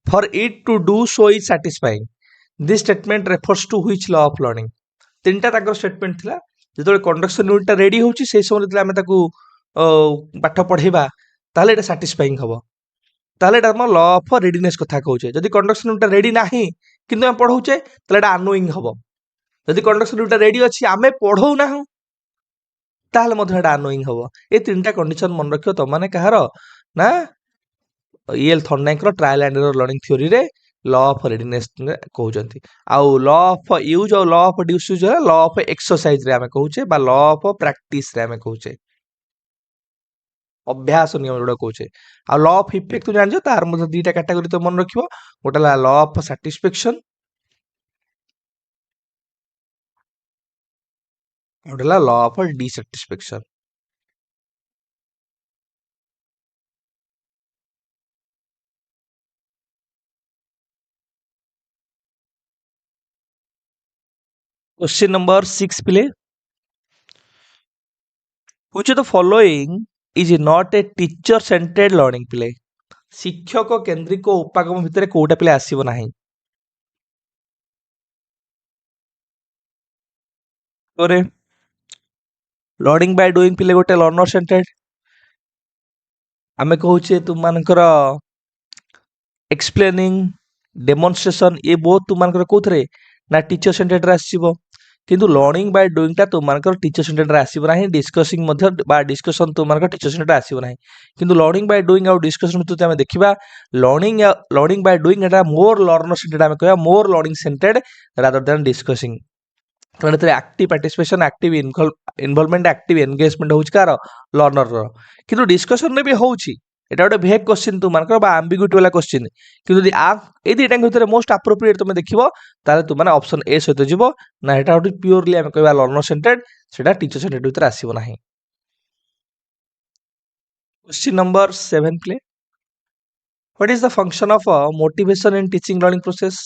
for it to do so is satisfying this statement refers to which law of learning तीनटा ताकर statement थिला जेतोले conduction unit ready होची से समय दिला हमें ताकू पाठ पढेबा ताले एटा सैटिस्फाइंग हबो ताले एटा हम लॉ ऑफ रेडीनेस कथा कहूचे जदि कंडक्शन यूनिट रेडी नाही किंतु हम पढौचे ताले एटा अनोइंग हबो जदि कंडक्शन यूनिट रेडी अछि आमे पढौ ना ताले मधे एटा अनोइंग हबो ए तीनटा कंडीशन मन रखियो त माने कहार ना ईएल थॉर्नडाइक रो trial and error learning theory रे लॉ ऑफ रेडीनेस कहउचंती आउ लॉ ऑफ यूज और law of disuse law of exercise रे आमे कहउचे बा लॉ ऑफ प्रैक्टिस रे आमे कहउचे अभ्यास नियम जोड़ा कहउचे आ लॉ ऑफ इफेक्ट तो जानजो तार मधे दीटा कैटेगरी तो मन रखियो गोटा लॉ ऑफ सैटिस्फैक्शन गोटा law of dissatisfaction question number 6 प्ले which of the following is not a teacher centered learning play शिक्षक केन्द्रिक उपागम भितर कोटा प्ले आसीबो नाही तोरे लर्निंग बाय डूइंग प्ले गोटे लर्नर सेंटर्ड आमे कहूचे तुम मानकर एक्सप्लेनिंग डेमोन्स्ट्रेशन ये बहुत तुम मानकर कोथरे ना टीचर सेंटर्ड रे आसीबो किंतु लर्निंग बाय डूइंग टा तुम मानकर टीचर सेंटर्ड रे आसीबो नाही डिस्कसिंग मध्य बा डिस्कशन तुम मानकर टीचर सेंटर्ड रे आसीबो नाही किंतु लर्निंग बाय डूइंग और डिस्कशन भितर आमे देखिबा learning by doing Etah more learner centred आमे कहया मोर learning centred rather than discussing कारण एतरे active participation active involvement active engagement होउछ कार लर्नर रो किंतु डिस्कशन रे भी होउछि एटा गोटे भेग क्वेश्चन तुम मानकर बा एम्बिग्यूटी वाला क्वेश्चन किंतु यदि आ ए दुईटा भितर मोस्ट एप्रोप्रिएट तुम देखिबो ताले तुम माने ऑप्शन ए सहित जिवो ना एटा गोटे प्योरली हम कहबा लर्नर सेंटर्ड सेटा टीचर सेंटर्ड भितर आसीबो नाही क्वेश्चन नंबर 7 प्ले what is the function of motivation in teaching learning process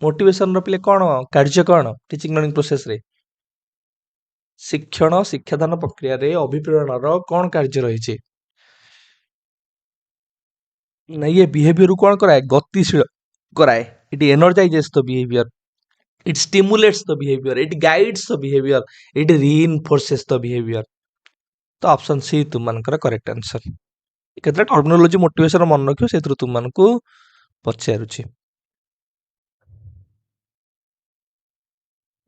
motivation रो प्ले कोन कार्य कोन टीचिंग लर्निंग प्रोसेस रे शिक्षण शिक्षादान प्रक्रिया रे अभिप्रेरण रो कोन कार्य रहिछि नहीं ये बिहेवियर कौन कराए गतिशील कराए it energises the behaviour it stimulates the behaviour it guides the behaviour it reinforces the behaviour तो ऑप्शन सी तुम मानकर करेक्ट आंसर केतरा टर्मिनोलॉजी मोटिवेशन मन रखियो सेथरु तुम मानकू पछारुछि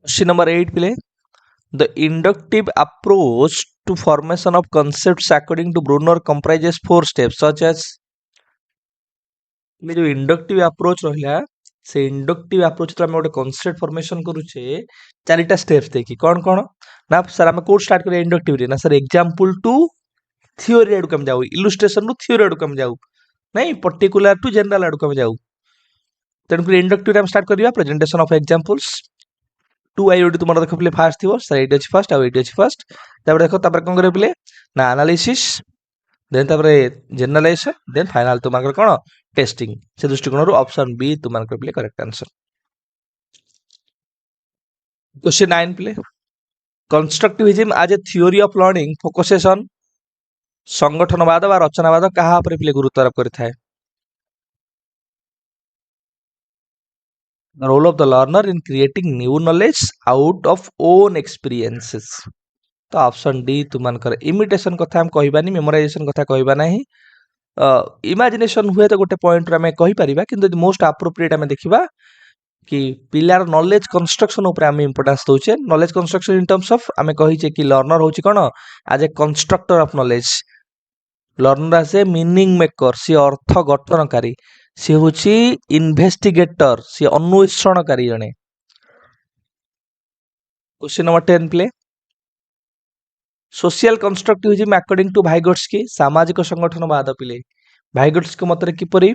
क्वेश्चन नंबर 8 प्ले the inductive approach to formation of concepts according to Bruner comprises 4 steps such as जो इंडक्टिव अप्रोच रहिला से इंडक्टिव अप्रोच तो हम गोटे कॉन्सेप्ट फॉर्मेशन करूचे चारिटा स्टेप्स देखी कौन कौन ना सर आम कोड स्टार्ट करिया इंडक्टिव रे ना सर एग्जांपल टू थ्योरी आडू कम जाऊ इलस्ट्रेशन टू थ्योरी आडू कम जाऊ नहीं पर्टिकुलर टू जनरल आडू कम जाऊ तेन फिर इंडक्टिव हम स्टार्ट करिया प्रेजेंटेशन ऑफ एग्जांपल्स टू आईओडी तुम देख पे फास्ट थी सर एट अच्छी फास्ट आउ एट अच्छी फास्ट तापर देख तापर कौन करे पे ना एनालिसिस देन तापर जनरलाइजेशन देन फाइनल तुम कौन टेस्टिंग से दृष्टिकोण ऑप्शन बी तुम पे करेक्ट आंसर क्वेश्चन 9 प्ले constructivism as a theory of learning focuses on संगठनवाद बा रचनावाद कहा पर प्ले गुरुत्व आरोप करिथाय the role of the learner in creating new knowledge out of own experiences तो ऑप्शन डी तुम मानकर इमिटेशन कथा हम कहबानी मेमोराइजेशन कथा कहबा नाही इमेजिनेशन हुए तो गोटे पॉइंट रे हमें कहि परिबा किंतु मोस्ट एप्रोप्रिएट हमें देखिबा कि पिलार नॉलेज कंस्ट्रक्शन ऊपर आम इंपोर्टेंस दौचे knowledge construction in terms of आम कहीचे कि लर्नर होची कौन as a constructor of knowledge learner as a meaning maker सी अर्थ गठनकारी सी होची इन्वेस्टिगेटर सी अन्वेषणकारी जने क्वेश्चन नंबर 10 प्ले social constructivism according to Vygotsky सामाजिक संगठनवाद पिले भाइगोट्स्की मतरे किपरि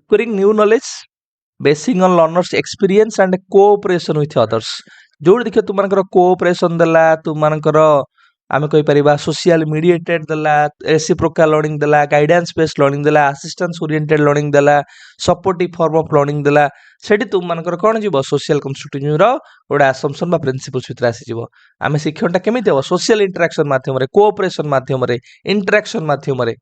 acquiring new knowledge basing on learners experience and cooperation with others जोड़ देखिए तुमମାନଙ୍କର कोऑपरेशन देला तुमମାନଙ୍କର आमे कहि परिबा सोशल मीडिएटेड देला रेसिप्रोकल लर्निंग देला गाइडेंस बेस्ड लर्निंग देला असिस्टेंस ओरिएंटेड लर्निंग देला सपोर्टिव फॉर्म ऑफ लर्निंग देला सेठी तुमମାନଙ୍କର कोन जीवो सोशल कंस्ट्रक्टिव रो ओडा असम्पशन बा प्रिंसिपल्स भितर आसी जीवो आमे शिक्षणटा केमिति हो सोशल इंटरेक्शन माध्यम रे कोऑपरेशन माध्यम रे इंटरेक्शन माध्यम रे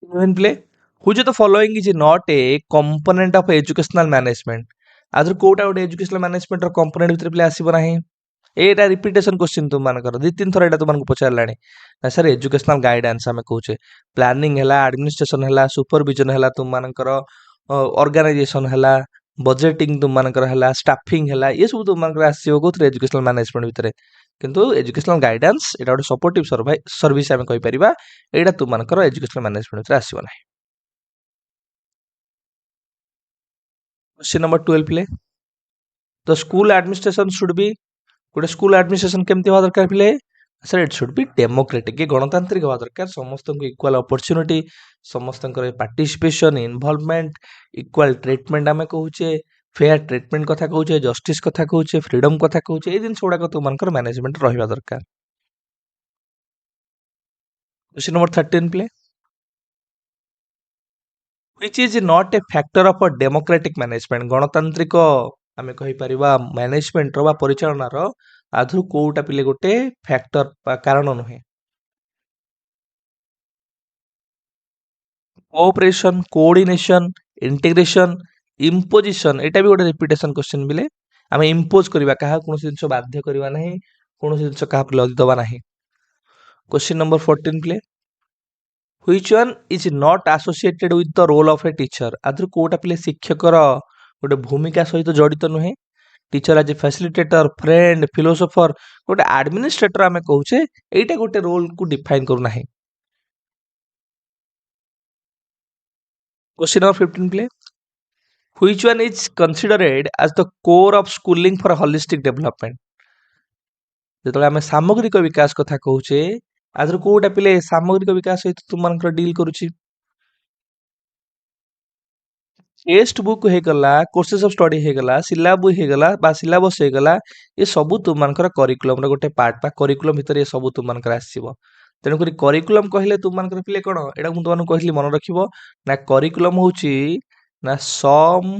When play, which of the following is not a component of educational management? आधर कोटा गोटे एजुकेशनल मैनेजमेंट कंपोनेंट भितर प्ले आसीबो नाही एटा रिपीटेशन क्वेश्चन तुम मानकर दी तीन थर एटा तुमको पचारलाणी ना सर एजुकेशनल गाइडेंस आमे कहूचे प्लानिंग हैला एडमिनिस्ट्रेशन हैला सुपरविजन हैला तुम मानकर ऑर्गेनाइजेशन हैला बजेटिंग तुम मानकर हैला स्टाफिंग हैला ये सब तुम मानकर आसीबो कोथरे एजुकेशनल मैनेजमेंट भितर किंतु एजुकेशनल गाइडेंस एटा गोटे सपोर्टिव सर्विस आमे कहि परिबा एटा तुम मानकर एजुकेशनल मैनेजमेंट भितर आसीबो नाही क्वेश्चन नंबर 12 प्ले the school administration should be गोटे स्कूल एडमिनिस्ट्रेशन केमती हवा दरकार पिले sir it should be democratic गणतांत्रिक हवा दरकार समस्त इक्वाल अपॉर्चुनिटी समस्त पार्टिसिपेशन इन्वॉल्वमेंट इक्वाल ट्रीटमेंट आमे कहूचे फेयर ट्रीटमेंट कथा कहूचे जस्टिस कथा कहूचे फ्रीडम कथा कहूचे ए दिन गुड़ाक तुमकर मैनेजमेंट रहिबा दरकार question number 13 play which is not a factor of a democratic management गणतांत्रिक आमे कहि परिबा मैनेजमेंट रो बा परिचालन रो आधु कोउटा पिले गोटे फैक्टर कारण नहे कोऑपरेशन कोऑर्डिनेशन इंटीग्रेशन इम्पोजिशन एटा भी गोटे रिपीटेशन क्वेश्चन बिले आमे इम्पोज करबा काहा कोनोसी जिंस बाध्य करबा नाही कोनोसी जिंस काहा पर लदी दबा नाही question number 14 play which one is not associated with the role of a teacher आधु कोटा पिले शिक्षकर गोटे भूमिका सहित जड़ित नुहे teacher as a facilitator friend philosopher गोटे एडमिनिस्ट्रेटर आमे कहूचे एटा गोटे रोल को डिफाइन करू नाही क्वेश्चन नंबर 15 प्ले which one is considered as the core of schooling for holistic development जेतले आमे सामग्रिक विकास कथा कहूचे आधर कोटा पिले सामग्रिक विकास सहित तुमनकर डील करूची टेक्स्ट बुक हे गला कोर्सेस ऑफ स्टडी हे गला सिलेबस हे गला बा सिलेबस हे गला ये सब तुमनकर करिकुलम रे गोटे पार्ट बा करिकुलम भितर ये सब तुमनकर आसीबो तेनु करी करिकुलम कहले तुमनकर पिले कोन एडा मु तुमन कहली मन रखिबो ना करिकुलम होची ना sum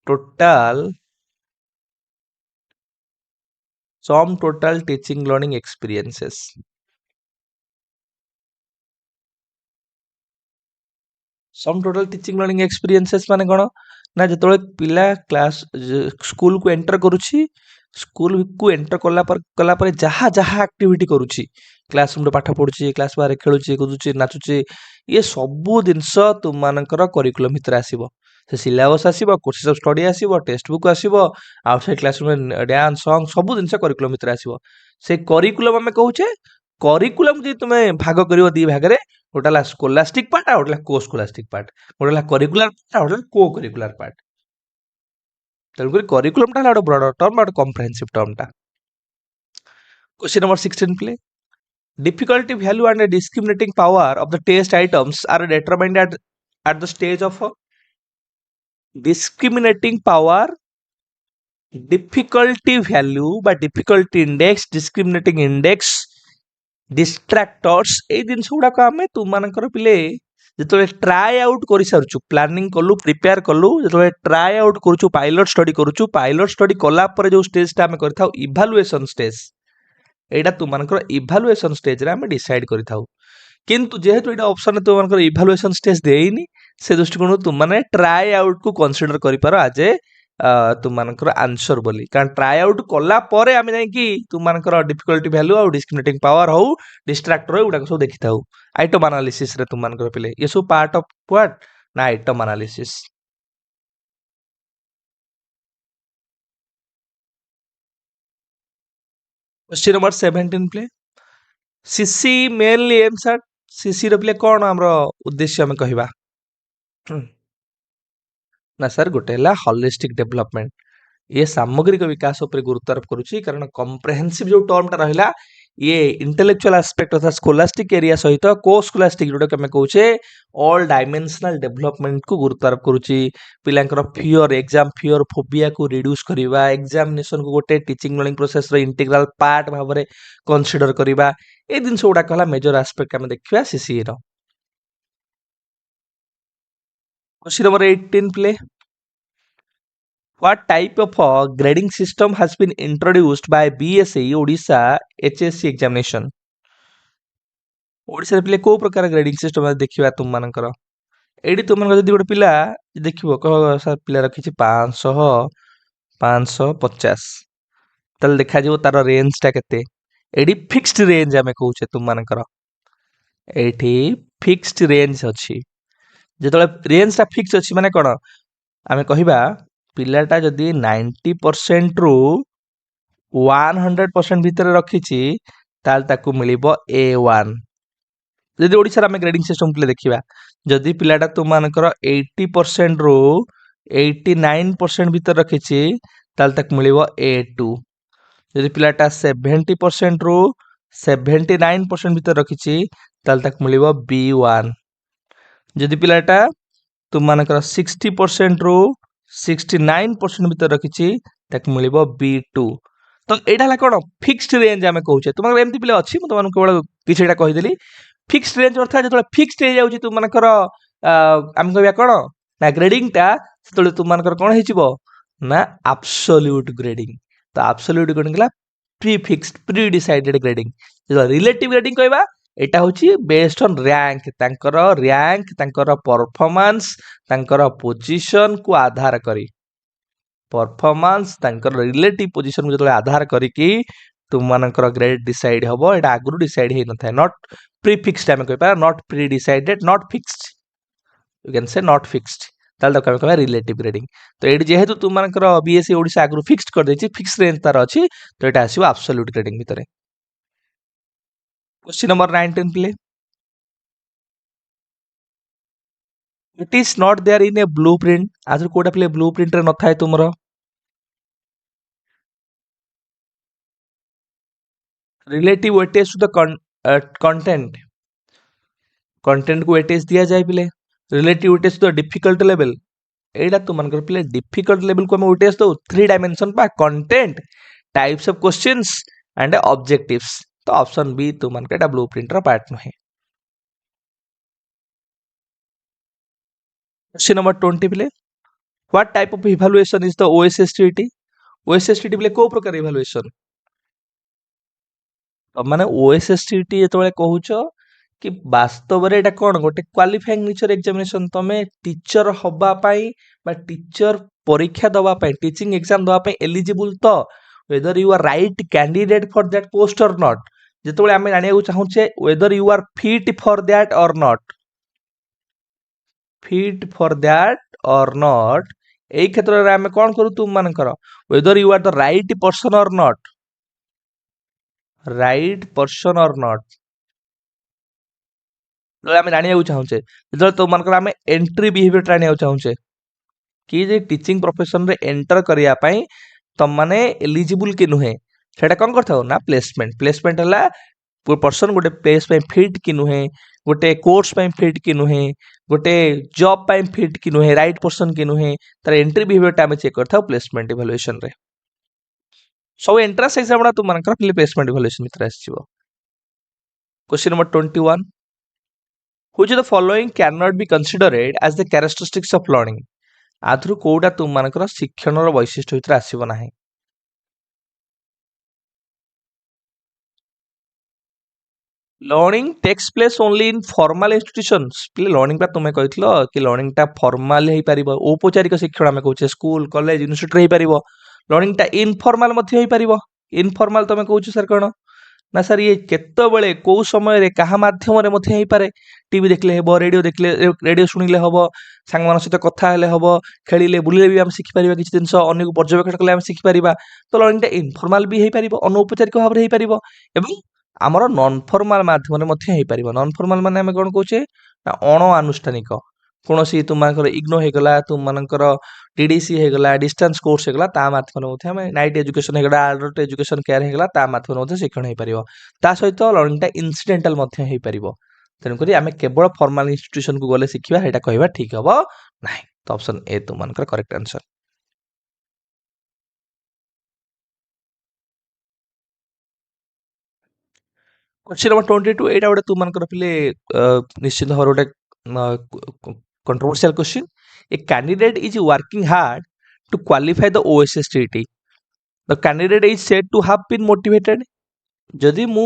total teaching learning experiences sum total teaching learning experiences माने कोन ना जतले पिला क्लास स्कूल को एंटर करूची स्कूल को एंटर कला पर जहा जहा एक्टिविटी करूची क्लासरूम रे पाठ पढुची क्लास बारे खेलुची कुदुची नाचुची ये सब जिंस तुम मानकर करिकुलम भितर आसीबो से सिलेबस आसीबो कोर्सेस ऑफ स्टडी आसीबो टेक्स्ट बुक आसीबो आउटसाइड क्लासरूम रे डांस सॉन्ग सब जिंस करिकुलम भितर आसीबो से करिकुलम हमें कहूचे करिकुलम जे तुमे भाग करिवो दी भाग रे गोटेला स्कोलास्टिक पार्ट आ गोटेला को स्कोलास्टिक पार्ट गोटेला करिकुलर पार्ट आ गोटेला को करिकुलर पार्ट तेलुगु करिकुलम टा गोटे ब्रॉडर टर्म और कॉम्प्रिहेंसिव टर्म टा question number 16 play difficulty value and a discriminating power of the test items are determined at the stage of discriminating power difficulty value by difficulty index discriminating index distractors ए दिन गुड़ा आम तुम मानकर पिले जो try out कर सारू planning कलु प्रिपेयर कलु जो ट्राए आउट करूँ पायलट स्टडी कलापर जो स्टेज आम कर इभालुएसन स्टेज एटा तुम मानकर इभालुएसन स्टेज रे आम डिसाइड करिथाउ किंतु जेहेतु एटा ऑप्शन तुम मानकर इभालुएसन स्टेज देइनी से दृष्टिकोण तुम माने ट्राई आउट को कंसीडर करि पारो आज ए तुमମାନଙ୍କର आंसर बोली कारण ट्राई आउट कला परे आमे जाई कि तुमମାନଙ୍କର डिफिकल्टी वैल्यू और डिस्क्रिमिनेटिंग पावर हो डिस्ट्रैक्टर हो उडा सब देखि थाउ आइटम एनालिसिस रे तुमମାନଙ୍କର पिले ये सब पार्ट ऑफ व्हाट ना item analysis question number 17 play CC mainly aims at CC रे प्ले कोन हमरो उद्देश्य हम कहिबा ना सर गोटे हला होलिस्टिक डेवलपमेंट ये सामग्रिक विकास उपर गुरुत्वारोप करुच्ची कारण कम्प्रेहेंसिव जो टर्म टा रहिला ये इंटेलेक्चुअल एस्पेक्ट अर्थात स्कोलास्टिक एरिया सहित को स्कोलास्टिक जोटा कमे कहूचे ऑल डायमेंशनल डेवलपमेंट को गुरुत्वारोप करुच्ची पिलांकर फियर एग्जाम फियर फोबिया को रिड्यूस करिवा एग्जामिनेशन को गोटे टीचिंग लर्निंग प्रोसेस रो इंटीग्रल पार्ट भाबरे कंसीडर करिवा ए दिन सोडा कहला मेजर एस्पेक्ट हम देखिबा सीसी रो क्वेश्चन नंबर 18 प्ले What type of grading system has been introduced by BSE Odisha HSC examination? Odisha रे पिले को प्रकार ग्रेडिंग सिस्टम देखिबा तुम मानकर एडी तुम मानकर जदी गोटे पिला देखिबो कह सर पिला रखिछि 500 550 तल देखा जिवो तार रेंज ता केते एडी फिक्स्ड रेंज हमें कहूचे तुम मानकर एठी फिक्स्ड रेंज अछि जेतले रेंज ता फिक्स अछि माने कोन आमे कहिबा पिलाटा जदी 90% रु 100% भितर रखिछि ताल ताकू मिलिबो A1 जदि ओडिसा रे ग्रेडिंग सिस्टम प्ले देखिबा जदि पिलाटा तुम मानकर 80% रु 89% भितर रखिछि ताल ताकू मिलिबो A2 जदि पिलाटा 70% रु 79% भितर रखिछि ताल ताकू मिलिबो B1 जदि पिलाटा तुम मानकर 60% रु 69% भितर रखिछि ताकू मिलिबो B2 तो एटा ला कोन फिक्स्ड रेंज हमें कहूचे तुम एमती पिले अछि म तुमन केवल किछटा कहि देली फिक्स्ड रेंज अर्थात जतले फिक्स्ड हे जाउची तुम मानकर हम कहबिया कोन ना ग्रेडिंग ता तले तुम मानकर कोन हिचिबो ना एब्सोल्यूट ग्रेडिंग तो एब्सोल्यूट ग्रेडिंग ला pre fixed pre decided grading जो रिलेटिव ग्रेडिंग कहबा एटा होची बेस्ड ऑन रैंक तांकर परफॉर्मेंस तांकर पोजीशन को आधार करी परफॉर्मेंस तांकर रिलेटिव पोजीशन को जतले आधार करी कि तुम मानकर ग्रेड डिसाइड हबो एटा आगुरु डिसाइड हे न थाए नॉट प्री फिक्स्ड हम कहबा not pre decided not fixed you can से नॉट फिक्स्ड ताल तो कहबा रिलेटिव ग्रेडिंग तो एडी जेहेतु तुम मानकर बीएससी ओडिसा आगुरु फिक्स्ड कर देछि फिक्स रेंज तार अछि तो एटा आसीबो एब्सोल्यूट ग्रेडिंग भितरे क्वेश्चन नंबर 19 प्ले it is not there in a blueprint आज कोटा प्ले ब्लूप्रिंट रे न थाए तुमरो relative weightage to the content content को वेटेज दिया जाए पिले relative weightage to the difficult level एडा तुम मानकर पिले डिफिकल्ट लेवल को हम वेटेज दो 3 डायमेंशन पा content types of questions and objectives तो ऑप्शन बी तुम मानकर एटा ब्लूप्रिंट रा पार्ट नहे क्वेश्चन नंबर 20 पिले what type of evaluation is the OSSTET OSSTET पिले को प्रकार इवैल्यूएशन माने ओएसएसटीटी जेतबेले कहूचो कि वास्तव रे एटा कोन गोटे क्वालिफाइंग नेचर एग्जामिनेशन तमे टीचर हबा पई बा टीचर परीक्षा दबा पई टीचिंग एग्जाम दबा पई एलिजिबल तो whether you are right candidate for that post or not जेतबेले आमे जानिया चाहूचे whether you are fit for that or not fit for that or not एई क्षेत्र रे आमे कोन करू तुम मानकर whether you are the right person or not right person or not आम जाना चाहूचे जो तुम मानकर आम एंट्री बिहेवियर जाना चाहूचे कि जे टीचिंग प्रोफेशन रे एंटर करने तुम माने एलिजिबल कि नुहे सेटा कौन कर ना प्लेसमेंट प्लेसमेंट है पर्सन गोटे प्लेस फिट कि नुहे गोटे कोर्स फिट कि नुहे गोटे जॉब फिट कि नुहे राइट पर्सन कि नुहे तार एंट्री बिहेवियर आम चेक कर प्लेसमेंट इवैल्यूएशन रे सब एंट्रेंस एग्जाम तुम मानकर प्लेसमेंट इवैल्यूएशन भितर आसीबो question number 21 which of the following cannot be considered as the characteristics of learning आधुरु कोडा तुम मानकर शिक्षणर वैशिष्ट्य भितर आसीबो नाही learning takes place only in formal institutions पिले लर्निंग तुम कहथिलो कि लर्निंग टा फॉर्मल हेई परिबो औपचारिक शिक्षण आमे कहूचे स्कूल कॉलेज यूनिवर्सिटी हेई परिबो लर्निंग टा इनफॉर्मल मध्ये हेई परिबो इनफॉर्मल तुम कहूछ सर कोन ना सर ये केतबेले को समय रे कहा माध्यम रे मध्ये हेई पारे टीवी देखले हेबो रेडियो शुनिले हबो सांग मान सहित कथा हेले हबो खेलिले बुलिले भी हम सिखि परिबा किछि दिनस अन्य को पर्यवेक्षण कले हम सिखि परिबा तो लर्निंग टा इनफॉर्मल भी हेई परिबो अनौपचारिक भाव रे हेई परिबो एवं आमर नॉन फॉर्मल माध्यम रे मध्ये हेई परिबो नॉन फॉर्मल माने हम कोन कहूचे ना अण आनुष्ठानिक कोनोसी तुमनकर इग्नो हेगला तुमनकर टीडीसी हेगला डिस्टेंस कोर्स हेगला ता माध्यम मध्ये हम नाइट एजुकेशन हेगला एडल्ट एजुकेशन केयर हेगला ता माध्यम मध्ये शिक्षण हेई परिबो ता सहित लर्निंग टा इन्सिडेंटल मध्ये हेई परिबो तेनु करी आमे केवल फॉर्मल इंस्टीट्यूशन को गले शिखिबा हेटा कहबा ठीक हबो नाही तो ऑप्शन ए तुमनकर करेक्ट आंसर क्वेश्चन नंबर 22 एटा गोटे तुमनकर पिले निश्चित भाव गोटे controversial question a candidate is working hard to qualify the OSSTT the candidate is said to have been motivated जदि मु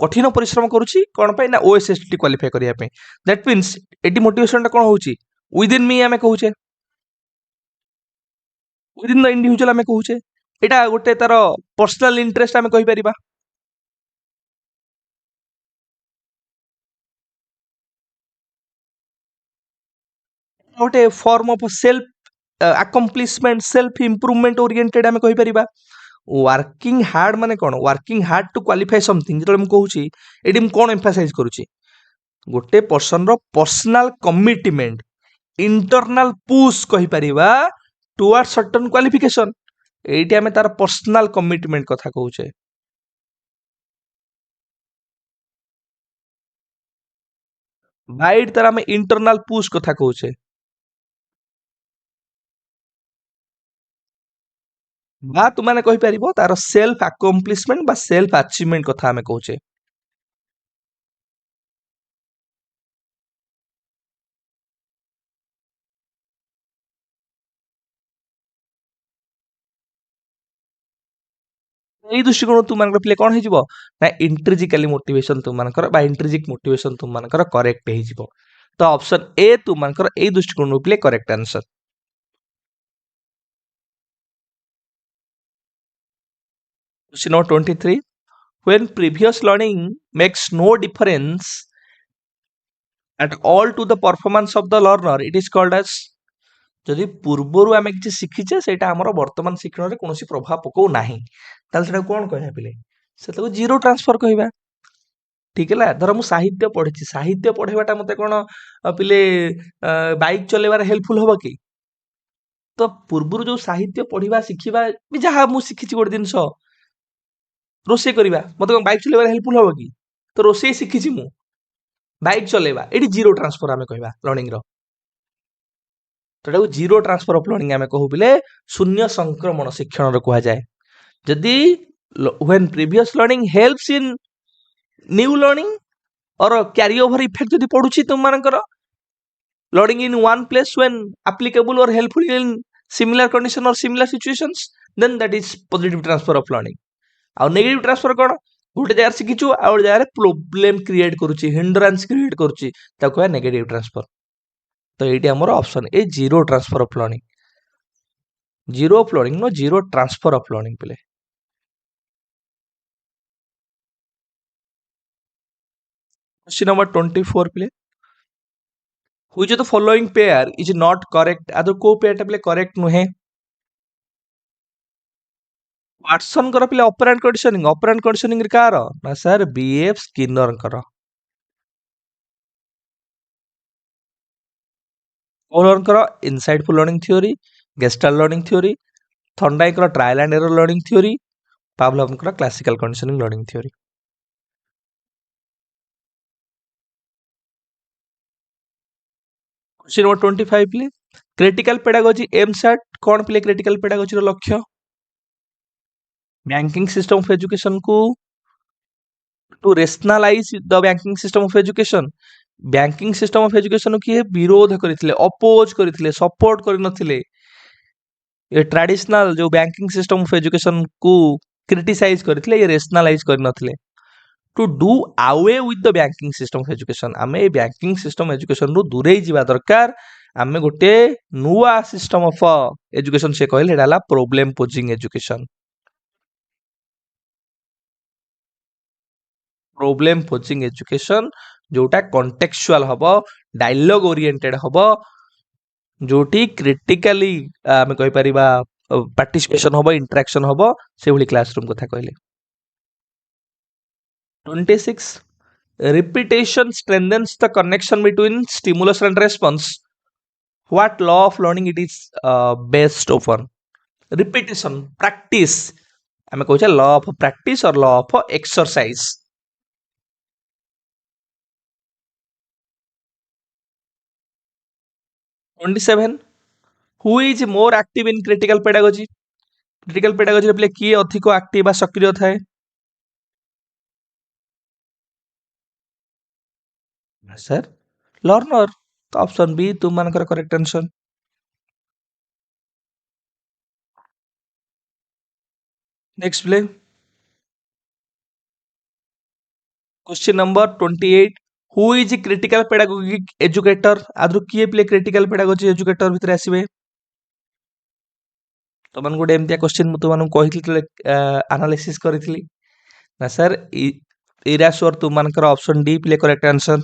कठिन परिश्रम करूची कोन पय ना OSSTT क्वालिफाई करिया पे दैट मींस एटी मोटिवेशन टा कोन होउची विद इन मी आमे कहूचे विद इन द इंडिविजुअल आमे कहूचे एटा गोटे तार पर्सनल इंटरेस्ट आमे कहि परिबा गोटे form of self accomplishment self improvement oriented आमे कहि परिबा वर्किंग हार्ड माने कोन working hard to qualify something जेतले हम कहूची एटी हम कोन एम्फासाइज करूची गोटे पर्सन रो पर्सनल कमिटमेंट इंटरनल पुश कहि परिबा टुवर्ड सर्टेन क्वालिफिकेशन एटी आमे तार पर्सनल कमिटमेंट कथा कहूचे बाइट तार आमे इंटरनल पुश कथा कहूचे बा तुमाने कहि परिबो तार सेल्फ अकम्प्लिशमेंट बा सेल्फ अचीवमेंट कथा आमे कहूचे एई दृष्टिकोण तुमानकर प्ले कोन हेजिबो ना इंट्रिजिकली मोटिवेशन तुमानकर बा इंट्रिजिक मोटिवेशन तुमानकर करेक्ट हेजिबो तो ऑप्शन ए तुमानकर एई दृष्टिकोण play correct answer question number 23 when previous learning makes no difference at all to the performance of the learner it is called as जदि पूर्वरु आमे किछि सिखिछे सेटा हमर वर्तमान शिक्षण रे कोनोसी प्रभाव पकौ नाही ताल सेटा कोन कहया पिले सेटा जीरो ट्रांसफर कहबा ठीक है धर मु साहित्य पढ़ी साहित्य पढ़ेबाटा मते कोन पिले बाइक चलेबार हेल्पफुल होबो कि तो पूर्वरु जो साहित्य पढ़िबा शिखिबा भी जहा मु शिखिछि गोटे दिनस रोसे करिबा मते कोन बाइक चलेबार हेल्पफुल होबो कि तो रोसे शिखिछि मु बाइक चलेबा एटी जीरो ट्रांसफर आमे कहबा लर्निंग रो तो जीरो ट्रांसफर ऑफ लर्निंग आमे कहू बिले शून्य संक्रमण शिक्षण रो कहा जाय जदि when previous learning helps in new learning or carry over effect जदि पडुची तुम मानकर learning in one place when applicable or helpful in similar condition or similar situations then that is positive transfer of learning आ negative transfer कोन गोटे जगह शिखिछु आ गोटे जगह प्रॉब्लम क्रिएट करूची हिंड्रेंस क्रिएट करूची ताको नेगेटिव ट्रांसफर तो ये आमर option A zero transfer of learning zero of learning no zero transfer of learning पिले क्वेश्चन नंबर 24 पिले which of the following pair is not correct आदर को पेयर पिले करेक्ट नुहे वाटसन कर पिले ऑपरेंट कंडीशनिंग रे कार ना सर बीएफ स्किनर कर ओलर कर insightful learning theory Gestalt learning theory Thorndike कर trial and error learning theory Pavlov कर classical conditioning learning theory question number 25 please critical pedagogy EAMCET कौन प्ले क्रिटिकल पेडागोजी रो लक्ष्य banking system of education को to rationalize the banking system of education banking system of education किए विरोध करथिले oppose करथिले support करनथिले ये traditional जो banking system of education को क्रिटिसाइज करथिले ये रेशनलाइज करनथिले to do away with the banking system of education आम ए बैंकिंग सिस्टम एजुकेशन रु दूरे जावा दरकार आम गोटे नुआ सिस्टम ऑफ एजुकेशन से कहले एटा problem posing education problem posing education जोटा कॉन्टेक्चुअल हबो डायलॉग ओरिएंटेड हबो जोटी क्रिटिकली आम कहि परिबा पार्टिसिपेशन हबो इंटरेक्शन हबो से भली क्लासरूम कथा कहले 26 repetition strengthens the connection between stimulus and response what law of learning it is based upon repetition practice आम कहूँ लॉ ऑफ प्रैक्टिस और law of exercise 27 who is more active in critical pedagogy पिले किए अधिक active बा सक्रिय थाए sir learner तो ऑप्शन बी तुम मानकर करेक्ट आंसर नेक्स्ट प्ले question number 28 who is critical pedagogic educator आदर किए पिले क्रिटिकल पेडागोजी एजुकेटर भितर आसीबे तो मान गोटे एमतिया क्वेश्चन मु तुम कही एनालिसिस करी ना सर इरासोर तुम मानकर ऑप्शन डी पिले करेक्ट आंसर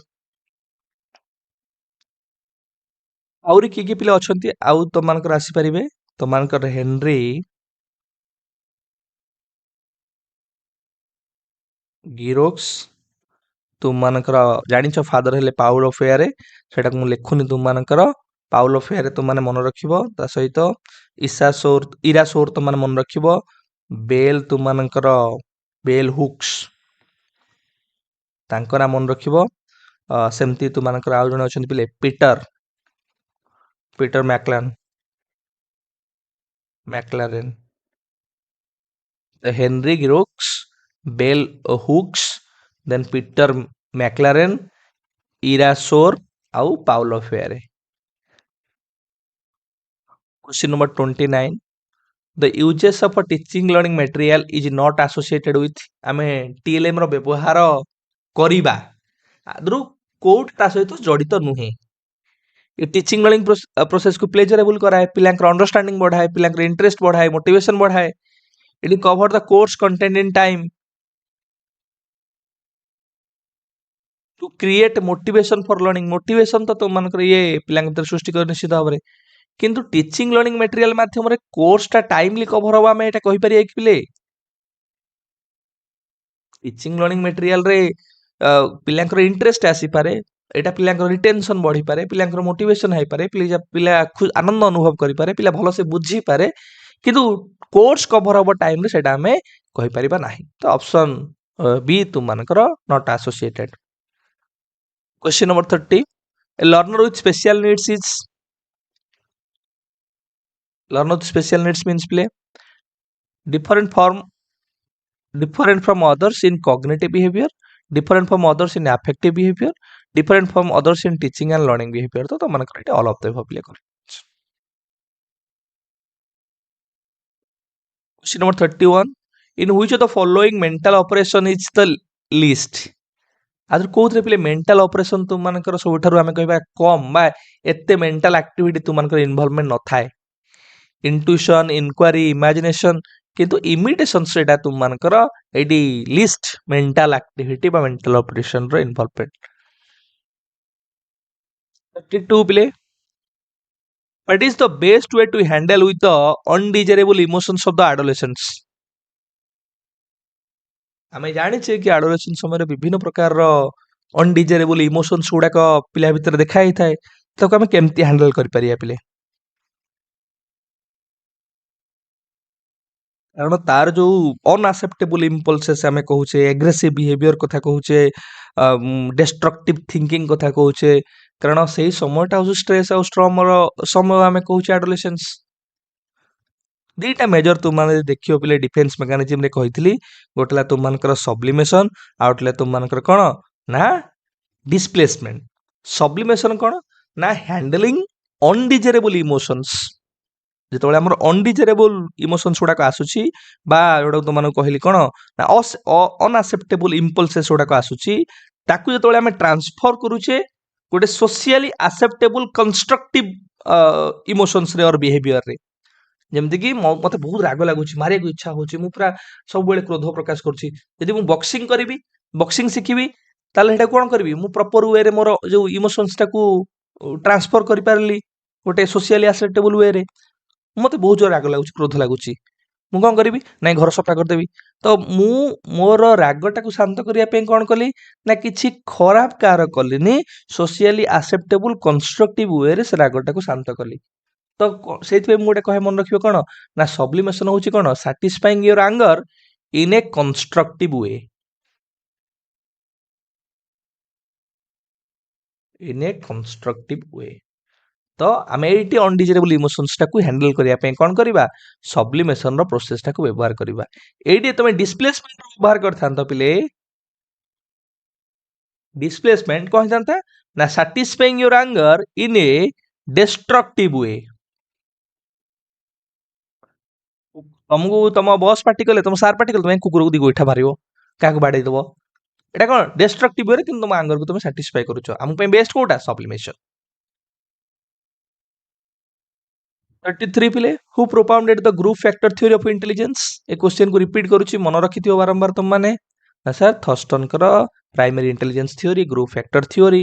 आउरी किए पिले अछंती आउ तुम मानकर आसी परिबे तुम मानकर हेनरी गिरोक्स तुम मानकर जानिछ फादर हेले पाउलो फेरे सेटा को लिखुनी तुम मानकर पाउलो फेरे तुम माने मन रखिबो ता सहित इरासोर तुम माने मन रखिबो बेल तुम मानकर बेल हुक्स तांको ना मन रखिबो सेमती तुम मानकर आउ जने अछंती पिले Peter Peter McLaren Henry Giroux bell hooks then Peter McLaren इरासोर आउ Paulo Freire question number 29 the uses of a teaching learning material is not associated with आमे टीएलएम रो व्यवहार करिबा आदरु कोड ता सहित जडित नुहे ये टीचिंग लर्निंग प्रोसेस को प्लेजरेबल कराए पिलांकर अंडरस्टैंडिंग बढ़ाए पिलांकर इंटरेस्ट बढ़ाए मोटिवेशन बढ़ाए it cover the course content in time to create motivation for learning motivation तो तुम मानकर ये पिलांक भीतर सृष्टि कर निश्चित भाव किंतु टीचिंग लर्निंग मटेरियल माध्यम रे कोर्स टा टाइमली कवर हवा में एटा कहि परिया कि पिले टीचिंग लर्निंग मटेरियल रे पिलांकर इंटरेस्ट आसी पारे एटा पिलांकर रिटेंशन बढ़ी पारे पिलांकर मोटिवेशन हाई पारे पिला आनंद अनुभव करि पारे पिला भलो से बुझी पारे किंतु कोर्स कवर हबो टाइम रे सेटा हमें कहि परिबा नाही तो ऑप्शन बी तुम मानकर not associated question number 30 a learner with special needs is learner with special needs means play different from others in cognitive behavior different from others in affective behavior different from others in teaching and learning behavior तो मन कर all of the above play कर question number 31 in which of the following mental operation is the least आदर कोथरे पिले mental operation तुम मानकर सबठारु आमे कहबा कम बा एते मेंटल एक्टिविटी तुम मानकर इन्वॉल्वमेंट न थाए इंट्यूशन इंक्वायरी इमेजिनेशन किंतु इमिटेशन सेटा तुम मानकर एडी लिस्ट मेंटल एक्टिविटी बा मेंटल ऑपरेशन रो इन्वॉल्वमेंट 32 पिले what is the best way to handle with the undesirable emotions of the adolescents आमे जानि छे कि एडोलेशन समय रे विभिन्न प्रकार रो अनडिजायरेबल इमोशंस गुडा को पिला भीतर देखा ही थाए तो आमे केमती हैंडल करि परिया पिले कारण तार जो अनएक्सेप्टेबल इम्पल्सेस आमे कहूचे एग्रेसिव बिहेवियर कथा कहूचे डिस्ट्रक्टिव थिंकिंग कथा कहूचे कारण सेही समयटा जो स्ट्रेस आ स्ट्रॉम रो समय आमे कहूचे एडोलेशंस दीटा मेजर तुम माने देखियो पिले डिफेंस मेकानिज्म रे कहितली गोटला तुम मानकर सब्लिमेशन आउटले तुम मानकर कोन ना डिस्प्लेसमेंट सब्लिमेशन कोन ना हैंडलिंग अनडिजायरेबल इमोशंस ଯେତେବେଳେ ଆମର ଅନଡିଜାରେବଲ୍ ଇମୋସନ୍ସ ଗୁଡାକ ଆସୁଛି ବା ଯୋଉଟାକୁ ତୁମମାନଙ୍କୁ କହିଲି କ'ଣ ନା ଅନଆକ୍ସେପ୍ଟେବୁଲ୍ ଇମ୍ପଲସେସ୍ ଗୁଡାକ ଆସୁଛି, ତାକୁ ଯେତେବେଳେ ଆମେ ଟ୍ରାନ୍ସଫର କରୁଛେ ଗୋଟେ ସୋସିଆଲି ଆକ୍ସେପ୍ଟେବୁଲ୍ କନଷ୍ଟ୍ରକ୍ଟିଭ ଇମୋସନ୍ସରେ ଅର୍ ବିହେଭିୟରରେ, ଯେମିତିକି ମତେ ବହୁତ ରାଗ ଲାଗୁଛି, ମାରିବାକୁ ଇଚ୍ଛା ହଉଛି, ମୁଁ ପୁରା ସବୁବେଳେ କ୍ରୋଧ ପ୍ରକାଶ କରୁଛି, ଯଦି ମୁଁ ବକ୍ସିଂ କରିବି, ବକ୍ସିଂ ଶିଖିବି, ତାହେଲେ ସେଇଟା କ'ଣ କରିବି, ମୁଁ ପ୍ରପର ୱେରେ ମୋର ଯୋଉ ଇମୋସନ୍ସଟାକୁ ଟ୍ରାନ୍ସଫର କରିପାରିଲି ଗୋଟେ ସୋସିଆଲି ଆକ୍ସେପ୍ଟେବୁଲ୍ ୱେରେ। ମତେ ବହୁତ ଜୋର ରାଗ ଲାଗୁଛି, କ୍ରୋଧ ଲାଗୁଛି, ମୁଁ କ'ଣ କରିବି, ନାଇଁ ଘର ସଫା କରିଦେବି। ତ ମୁଁ ମୋର ରାଗଟାକୁ ଶାନ୍ତ କରିବା ପାଇଁ କ'ଣ କଲି ନା କିଛି ଖରାପ କାହାର କଲିନି, ସୋସିଆଲି ଆକ୍ସେପ୍ଟେବୁଲ୍ କନଷ୍ଟ୍ରକ୍ଟିଭ ୱେରେ ସେ ରାଗଟାକୁ ଶାନ୍ତ କଲି। ତ ସେଇଥିପାଇଁ ମୁଁ ଗୋଟେ କହେ, ମନେ ରଖିବ କ'ଣ ନା ସବ୍ଲିମେସନ ହଉଛି କ'ଣ, satisfying your anger in a constructive way, in a constructive way. ତ ଆମେ ଏଇଠି ଅନଡିଜାରେବଲ୍ ଇମୋସନ୍ସଟାକୁ ହ୍ୟାଣ୍ଡେଲ କରିବା ପାଇଁ କ'ଣ କରିବା, ସବ୍ଲିମେସନର ପ୍ରୋସେସଟାକୁ ବ୍ୟବହାର କରିବା। ଏଇଠି ତମେ ଡିସପ୍ଲେସମେଣ୍ଟ ବ୍ୟବହାର କରିଥାନ୍ତ ପିଲେ, ଡିସପ୍ଲେସମେଣ୍ଟ କ'ଣ ହେଇଥାନ୍ତା ନା satisfying your anger in a destructive way. ତମକୁ ତମ ବସ୍ ପାର୍ଟି କଲେ, ତମ ସାର୍ ପାର୍ଟି କଲେ, ତମେ କୁକୁରକୁ ଦି ଗୋଇଠା ମାରିବ, କାହାକୁ ବାଡେଇ ଦବ, ଏଇଟା କ'ଣ ଡେଷ୍ଟ୍ରକ୍ଟିଭ ୱେରେ, କିନ୍ତୁ ତମ ଆଙ୍ଗରକୁ ତମେ ସାଟିସ୍ଫାଇ କରୁଛ। ଆମ ପାଇଁ ବେଷ୍ଟ କୋଉଟା, ସବ୍ଲିମେସନ। 33 ପିଲେ, who propounded the group factor theory of intelligence. ଏ କ୍ୱେଶ୍ଚନ କୁ ରିପିଟ୍ କରୁଛି, ମନେ ରଖିଥିବ ବାରମ୍ବାର ତମମାନେ। ନା ସାର୍ ଥର୍ଷ୍ଟନଙ୍କର primary intelligence theory, group factor theory.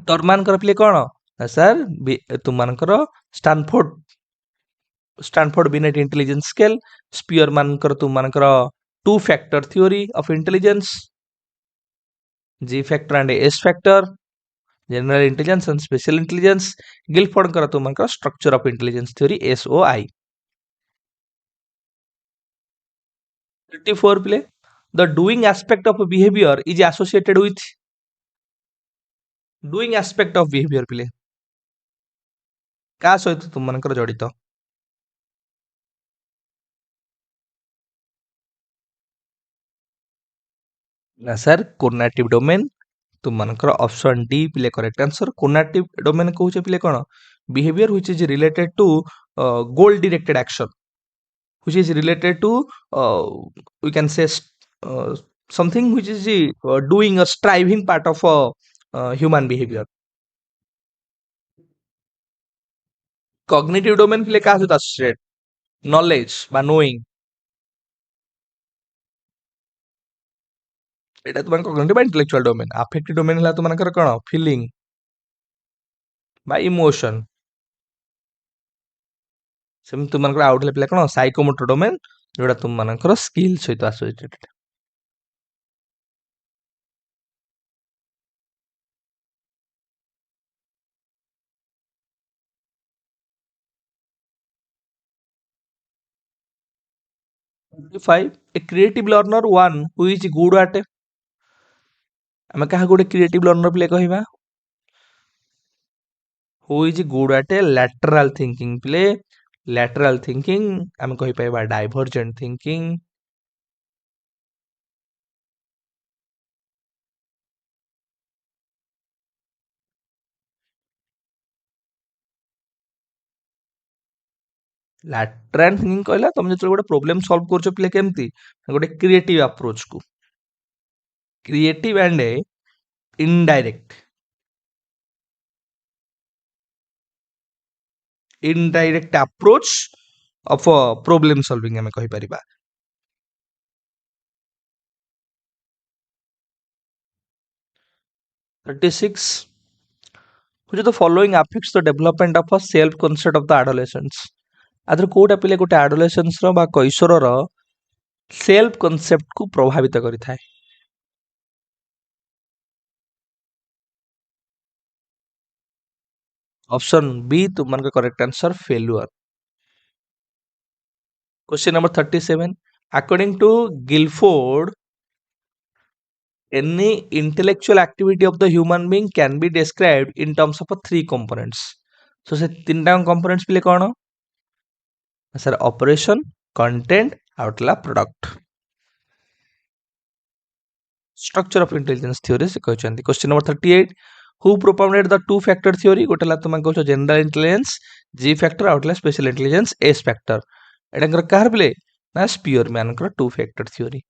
ଟର୍ମାନଙ୍କର ପିଲେ କ'ଣ ନା ସାର୍ ତୁମମାନଙ୍କର ଷ୍ଟାନଫୋର୍ଡ ବିନେଟ୍ ଇଣ୍ଟେଲିଜେନ୍ସ ସ୍କେଲ। ସ୍ପିୟରମାନଙ୍କର ତୁମମାନଙ୍କର two factor theory of intelligence, G factor and S factor, general intelligence and special intelligence. Guilford कर तुमका structure of intelligence theory, SOI. 34 प्ले, the doing aspect of behaviour is associated with, doing aspect of behaviour प्ले का सहित तुमମାନଙ୍କର जड़ित, ना sir cognitive domain तुमମାନଙ୍କର ऑप्शन डी प्ले करेक्ट आंसर। कोग्निटिव डोमेन कहूचे प्ले कोन, behaviour which is related to goal directed action, which is related to we can say something which is doing or striving part of human behavior। cognitive domain पिले का होता है, knowledge বা knowing, এটা তোমার cognitive বা intellectual domain। affective domain হলা তোমার কোন, feeling বা emotion। सेम तुमମାନଙ୍କର आउट ले पिला कोन साइकोमोटर डोमेन, जोटा तुमମାନଙ୍କର स्किल सहित associated. Five, a creative learner one who is good at, आमे कहा गोटे क्रिएटिव लर्नर पिले कहिबा, who is good at a lateral thinking प्ले, लैटरल थिंकिंग आमे कहि पाइबा डाइवर्जेंट थिंकिंग। लैटरल थिंकिंग कहला तुम जो गोटे प्रॉब्लम सॉल्व करछो प्ले केमती, गोटे क्रिएटिव अप्रोच को, creative and indirect, indirect approach of problem solving आमे कहि परिबा। 36, which of the following affects the development of a self concept of the adolescents। आदर कोटा पिले गोटे adolescents रो बा कैशोर रो सेल्फ कॉन्सेप्ट को प्रभावित करि थाए। ऑप्शन बी तुमन का correct answer, failure. Question number 37, according to Guilford any intellectual activity of the human being can be described in terms of three components। so से तीनटा components पिले कौन, सर ऑपरेशन, कंटेंट आउटला product. Structure of intelligence theory से कहते हैं। Question number 38, who propounded the two factor theory गोटे तुम कह जनरल इंटेलिजेंस जी फैक्टर आउट स्पेशल इंटेलिजेंस एस फैक्टर एटाकर कहार पिले ना स्पियरमैन टू फैक्टर थ्योरी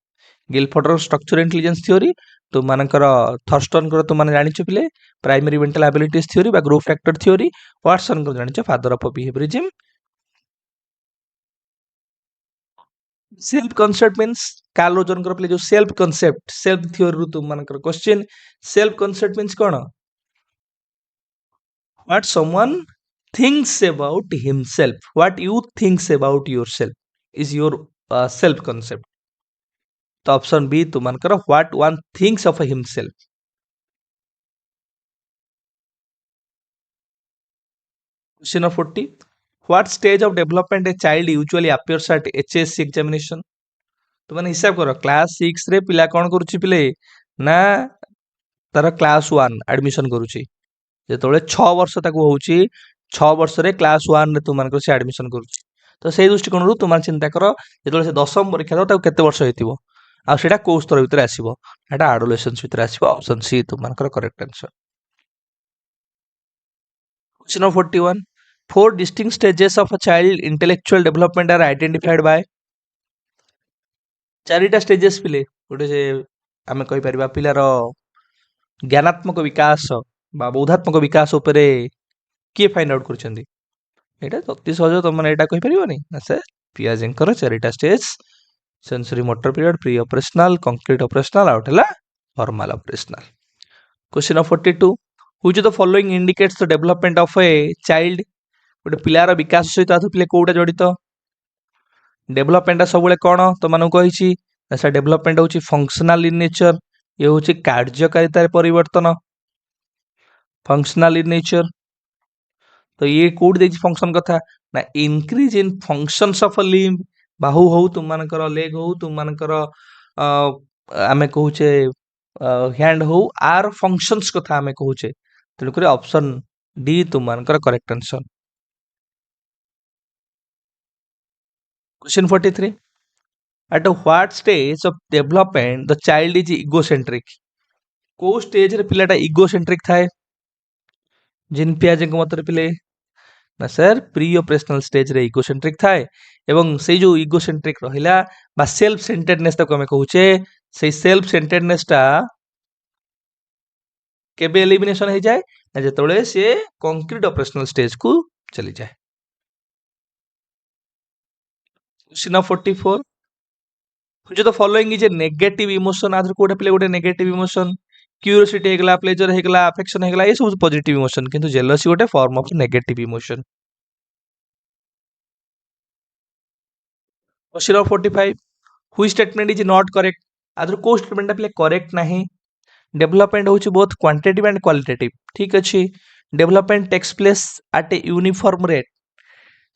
गिलफोर्डर स्ट्रक्चर इंटेलिजेंस थ्योरी तुमकर थर्स्टन तुमने जानिछ पिले प्राइमरी मेंटल एबिलिटीज थ्योरी बा ग्रुप फैक्टर थ्योरी वाटसन जानिछ father of behaviourism self concept means Karl Roger पिले जो सेल्फ थ्योरी रु तुमकर क्वेश्चन सेल्फ कॉन्सेप्ट मीन्स कोन what someone thinks about himself what you thinks about yourself is your self concept तो option B तुमकर what one thinks of himself question of 40 what stage of development a child usually appears at HSC examination तुमने हिसाब करो class 6 रे पिला कोन करूची पिले ना तार क्लास 1 एडमिशन करूची ଯେତେବେଳେ 6 ବର୍ଷ ତାକୁ ହଉଛି 6 ବର୍ଷରେ କ୍ଲାସ 1 ରେ ତୁମାନଙ୍କର ସେ ଆଡମିସନ କରୁଛି ତ ସେଇ ଦୃଷ୍ଟିକୋଣରୁ ତୁମାନେ ଚିନ୍ତା କର ଯେତେବେଳେ ସେ ଦଶମ ପରୀକ୍ଷା ଦେବ ତାକୁ କେତେ ବର୍ଷ ହେଇଥିବ ଆଉ ସେଇଟା କୋଉ ସ୍ତର ଭିତରେ ଆସିବ ଏଟା ଆଡୋଲେସେନ୍ସ ଭିତରେ ଆସିବ ଅପସନ ସି ତୁମାନଙ୍କର correct answer question number 41 four distinct stages of a child intellectual development are identified by ଚାରିଟା ଷ୍ଟେजेस ପିଲେ ଗୋଟେ ଯେ ଆମେ କହି ପାରିବା ପିଲାର ଜ୍ଞାନାତ୍ମକ ବିକାଶ बा बौद्धात्मक विकास उपरे किए फाइंड आउट करछंदी एटा अति सहज तुमने एटा कहि परिबोनी ना सर पियाजेंकर चारिटा stage sensory motor period pre operational concrete operational आउट हला formal operational question of 42 which of the following indicates the development of a child गोटे पिलार विकास सहित आथु पिले कोउटा जडित डेवलपमेंट सबले कोन तो मानु कहिछि ना डेवलपमेंट होछि फंक्शनल इन नेचर ये होछि कार्यकारिता परिवर्तन फंक्शनल इन नेचर तो ये कोड देखि फंक्शन कथा ना increase in functions of a limb बाहु हो तुम मानकर लेग हो तुम मानकर आमे कहूचे हैंड हो आर फंक्शंस कथा आमे कहूचे तेणु करे ऑप्शन डी तुम मानकर correct answer question 43 at what stage of development the child is egocentric को स्टेज रे पिलाटा इगोसेंट्रिक थाए जिन पियाजे को मत पिले ना सर प्री ऑपरेशनल स्टेज रे इगोसेंट्रिक थाए एवं से जो इगोसेंट्रिक रहिला बा सेल्फ सेंटर्डनेस तक हमें कहूचे से सेल्फ सेंटर्डनेस टा केबे एलिमिनेशन हो जाए ना जेतोले से कंक्रीट ऑपरेशनल स्टेज को चली जाए क्वेश्चन नंबर 44 जो the following is a negative emotion आदर कोडे प्ले गोटे नेगेटिव इमोशन क्यूरियोसिटी हेगला प्लेजर हेगला अफेक्शन हेगला ये सब पॉजिटिव इमोशन किंतु जेलसी गोटे form of negative emotion question number 45 which statement is not correct आदर को स्टेटमेंट प्ले करेक्ट नाही डेवलपमेंट होची बोथ क्वांटिटेटिव एंड क्वालिटेटिव ठीक अछि development takes place at a uniform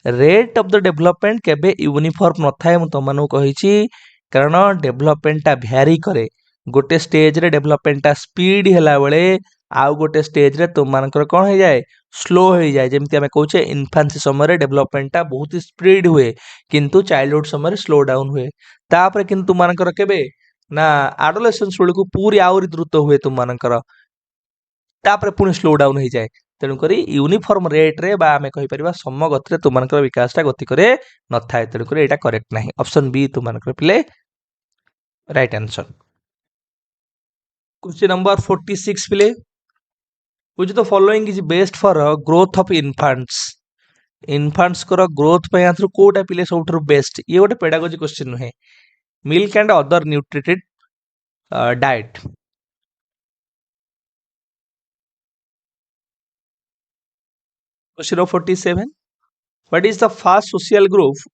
rate of the development केबे यूनिफॉर्म न थाए म तमनु कहिछि कारण डेवलपमेंट टा भ्यारी करे गोटे स्टेज रे डेवलपमेंट टा स्पीड हैला बेले आउ गोटे स्टेज रे तुम मानकर कोन हो जाए स्लो हो जाए जेमति हमें कहूचे इन्फांसी समय रे डेवलपमेंट टा बहुत स्पीड हुए किंतु चाइल्डहुड समय रे स्लो डाउन हुए तापर किंतु तुम मानकर केबे ना एडोलेसेंस बेल को पूरी आउरी द्रुत हुए तुम मानकर तापर पुणी स्लो डाउन हो जाए तेणु करी यूनिफॉर्म रेट रे बा हमें कहि परिबा समगत रे तुम मानकर विकास टा गति करे न थाए तेणु करी एटा करेक्ट नाही ऑप्शन बी तुम मानकर पिले राइट आंसर क्वेश्चन नंबर 46 पिले which the following is best for growth of infants कर ग्रोथ पे आथरो कोटा पिले सबठर बेस्ट ये गोटे पेडागोजी क्वेश्चन नुहे milk and other nutritive diet question number 47 what is the first social group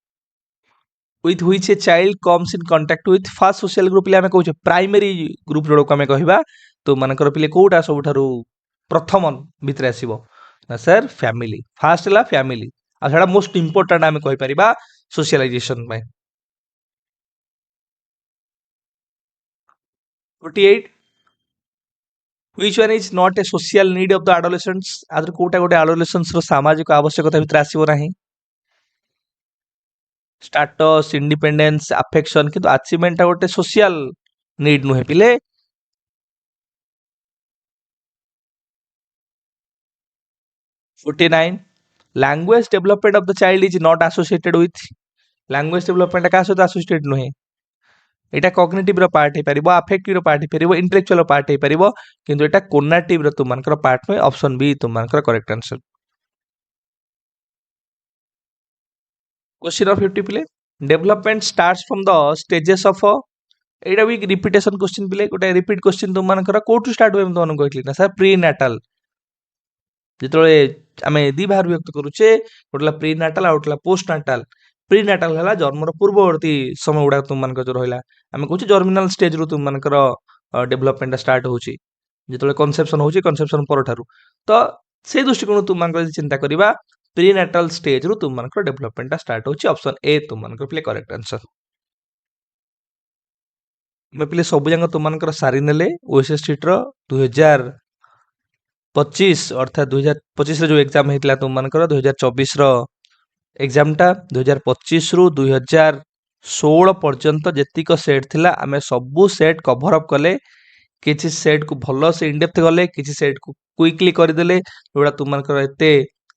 with which a child comes in contact with first social group पिले हमें कहूचे primary group जोड़ को हमें कहबा तो मानकर पिले कोटा सबठारु प्रथम भितर आसीबो ना सर फैमिली फर्स्ट ला फैमिली आ सेडा मोस्ट इंपोर्टेंट हमें कहि परिबा सोशलाइजेशन में 48 which one is not a social need of the adolescents आदर कोटा गोटे adolescents रो सामाजिक आवश्यकता भितर आसीबो नाही स्टाटस इंडिपेंडेंस अफेक्शन किंतु अचीवमेंट गोटे सोशल नीड नुहे पिले 49 language development of the child is not associated with language development का सहित associated नुहे एटा कॉग्निटिव रो पार्ट हे परिबो अफेक्टिव रो पार्ट हे परिबो इंटेलेक्चुअल रो पार्ट हे परिबो किंतु एटा कोनाटिव रो तुम मानकर पार्ट में ऑप्शन बी तुम मानकर correct answer question of 50 play development starts from the stages of एटा भी रिपीटेशन क्वेश्चन प्ले गोटे रिपीट क्वेश्चन तुम मानकर कोठु स्टार्ट होय तुम कहली ना सर प्री नाटल जितले आमे दी भार व्यक्त करूचे गोटला प्री नाटल आ गोटला पोस्ट नाटल प्री नाटल हला जन्मर पूर्ववर्ती समय उडा तुम मानकर जो रहला आमे कहूचे जर्मिनल स्टेज रु तुम मानकर डेवलपमेंट स्टार्ट होची जितले कन्सेप्शन होची कन्सेप्शन पर ठारू तो से दृष्टिकोण तुम मानकर चिंता करिबा प्री नाटल स्टेज रु तुम मानकर डेवलपमेंट स्टार्ट होची ऑप्शन ए तुम मानकर प्ले करेक्ट आंसर मैं प्ले सब जंग तुम मानकर सारी नेले ओएसएसटी रो 2025 अर्थात 2025 रे जो एग्जाम हेतला तुम मानकर 2024 रो एग्जाम टा 2025 रु 2016 पर्यंत जेतिक सेट थिला आमे सबु सेट कवर अप कले किछि सेट को भलो से इन डेप्थ गले किछि सेट को क्विकली कर देले जोडा तुम मानकर एते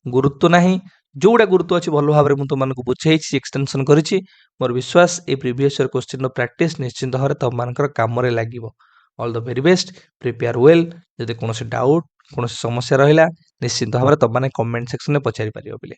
गुरुत्व नाही जोडा गुरुत्व अछि भलो भाबरे मु तुम मानको बुझेछि एक्सटेंशन करिछि मोर विश्वास ए प्रीवियस ईयर क्वेश्चन नो प्रैक्टिस निश्चित भाबरे तुम मानकर काम रे लागिवो all the very best prepare well जदि कोनोसे डाउट कोनोसे समस्या रहिला निश्चित भाबरे तुम माने कमेंट सेक्शन में पचारि परियो बिले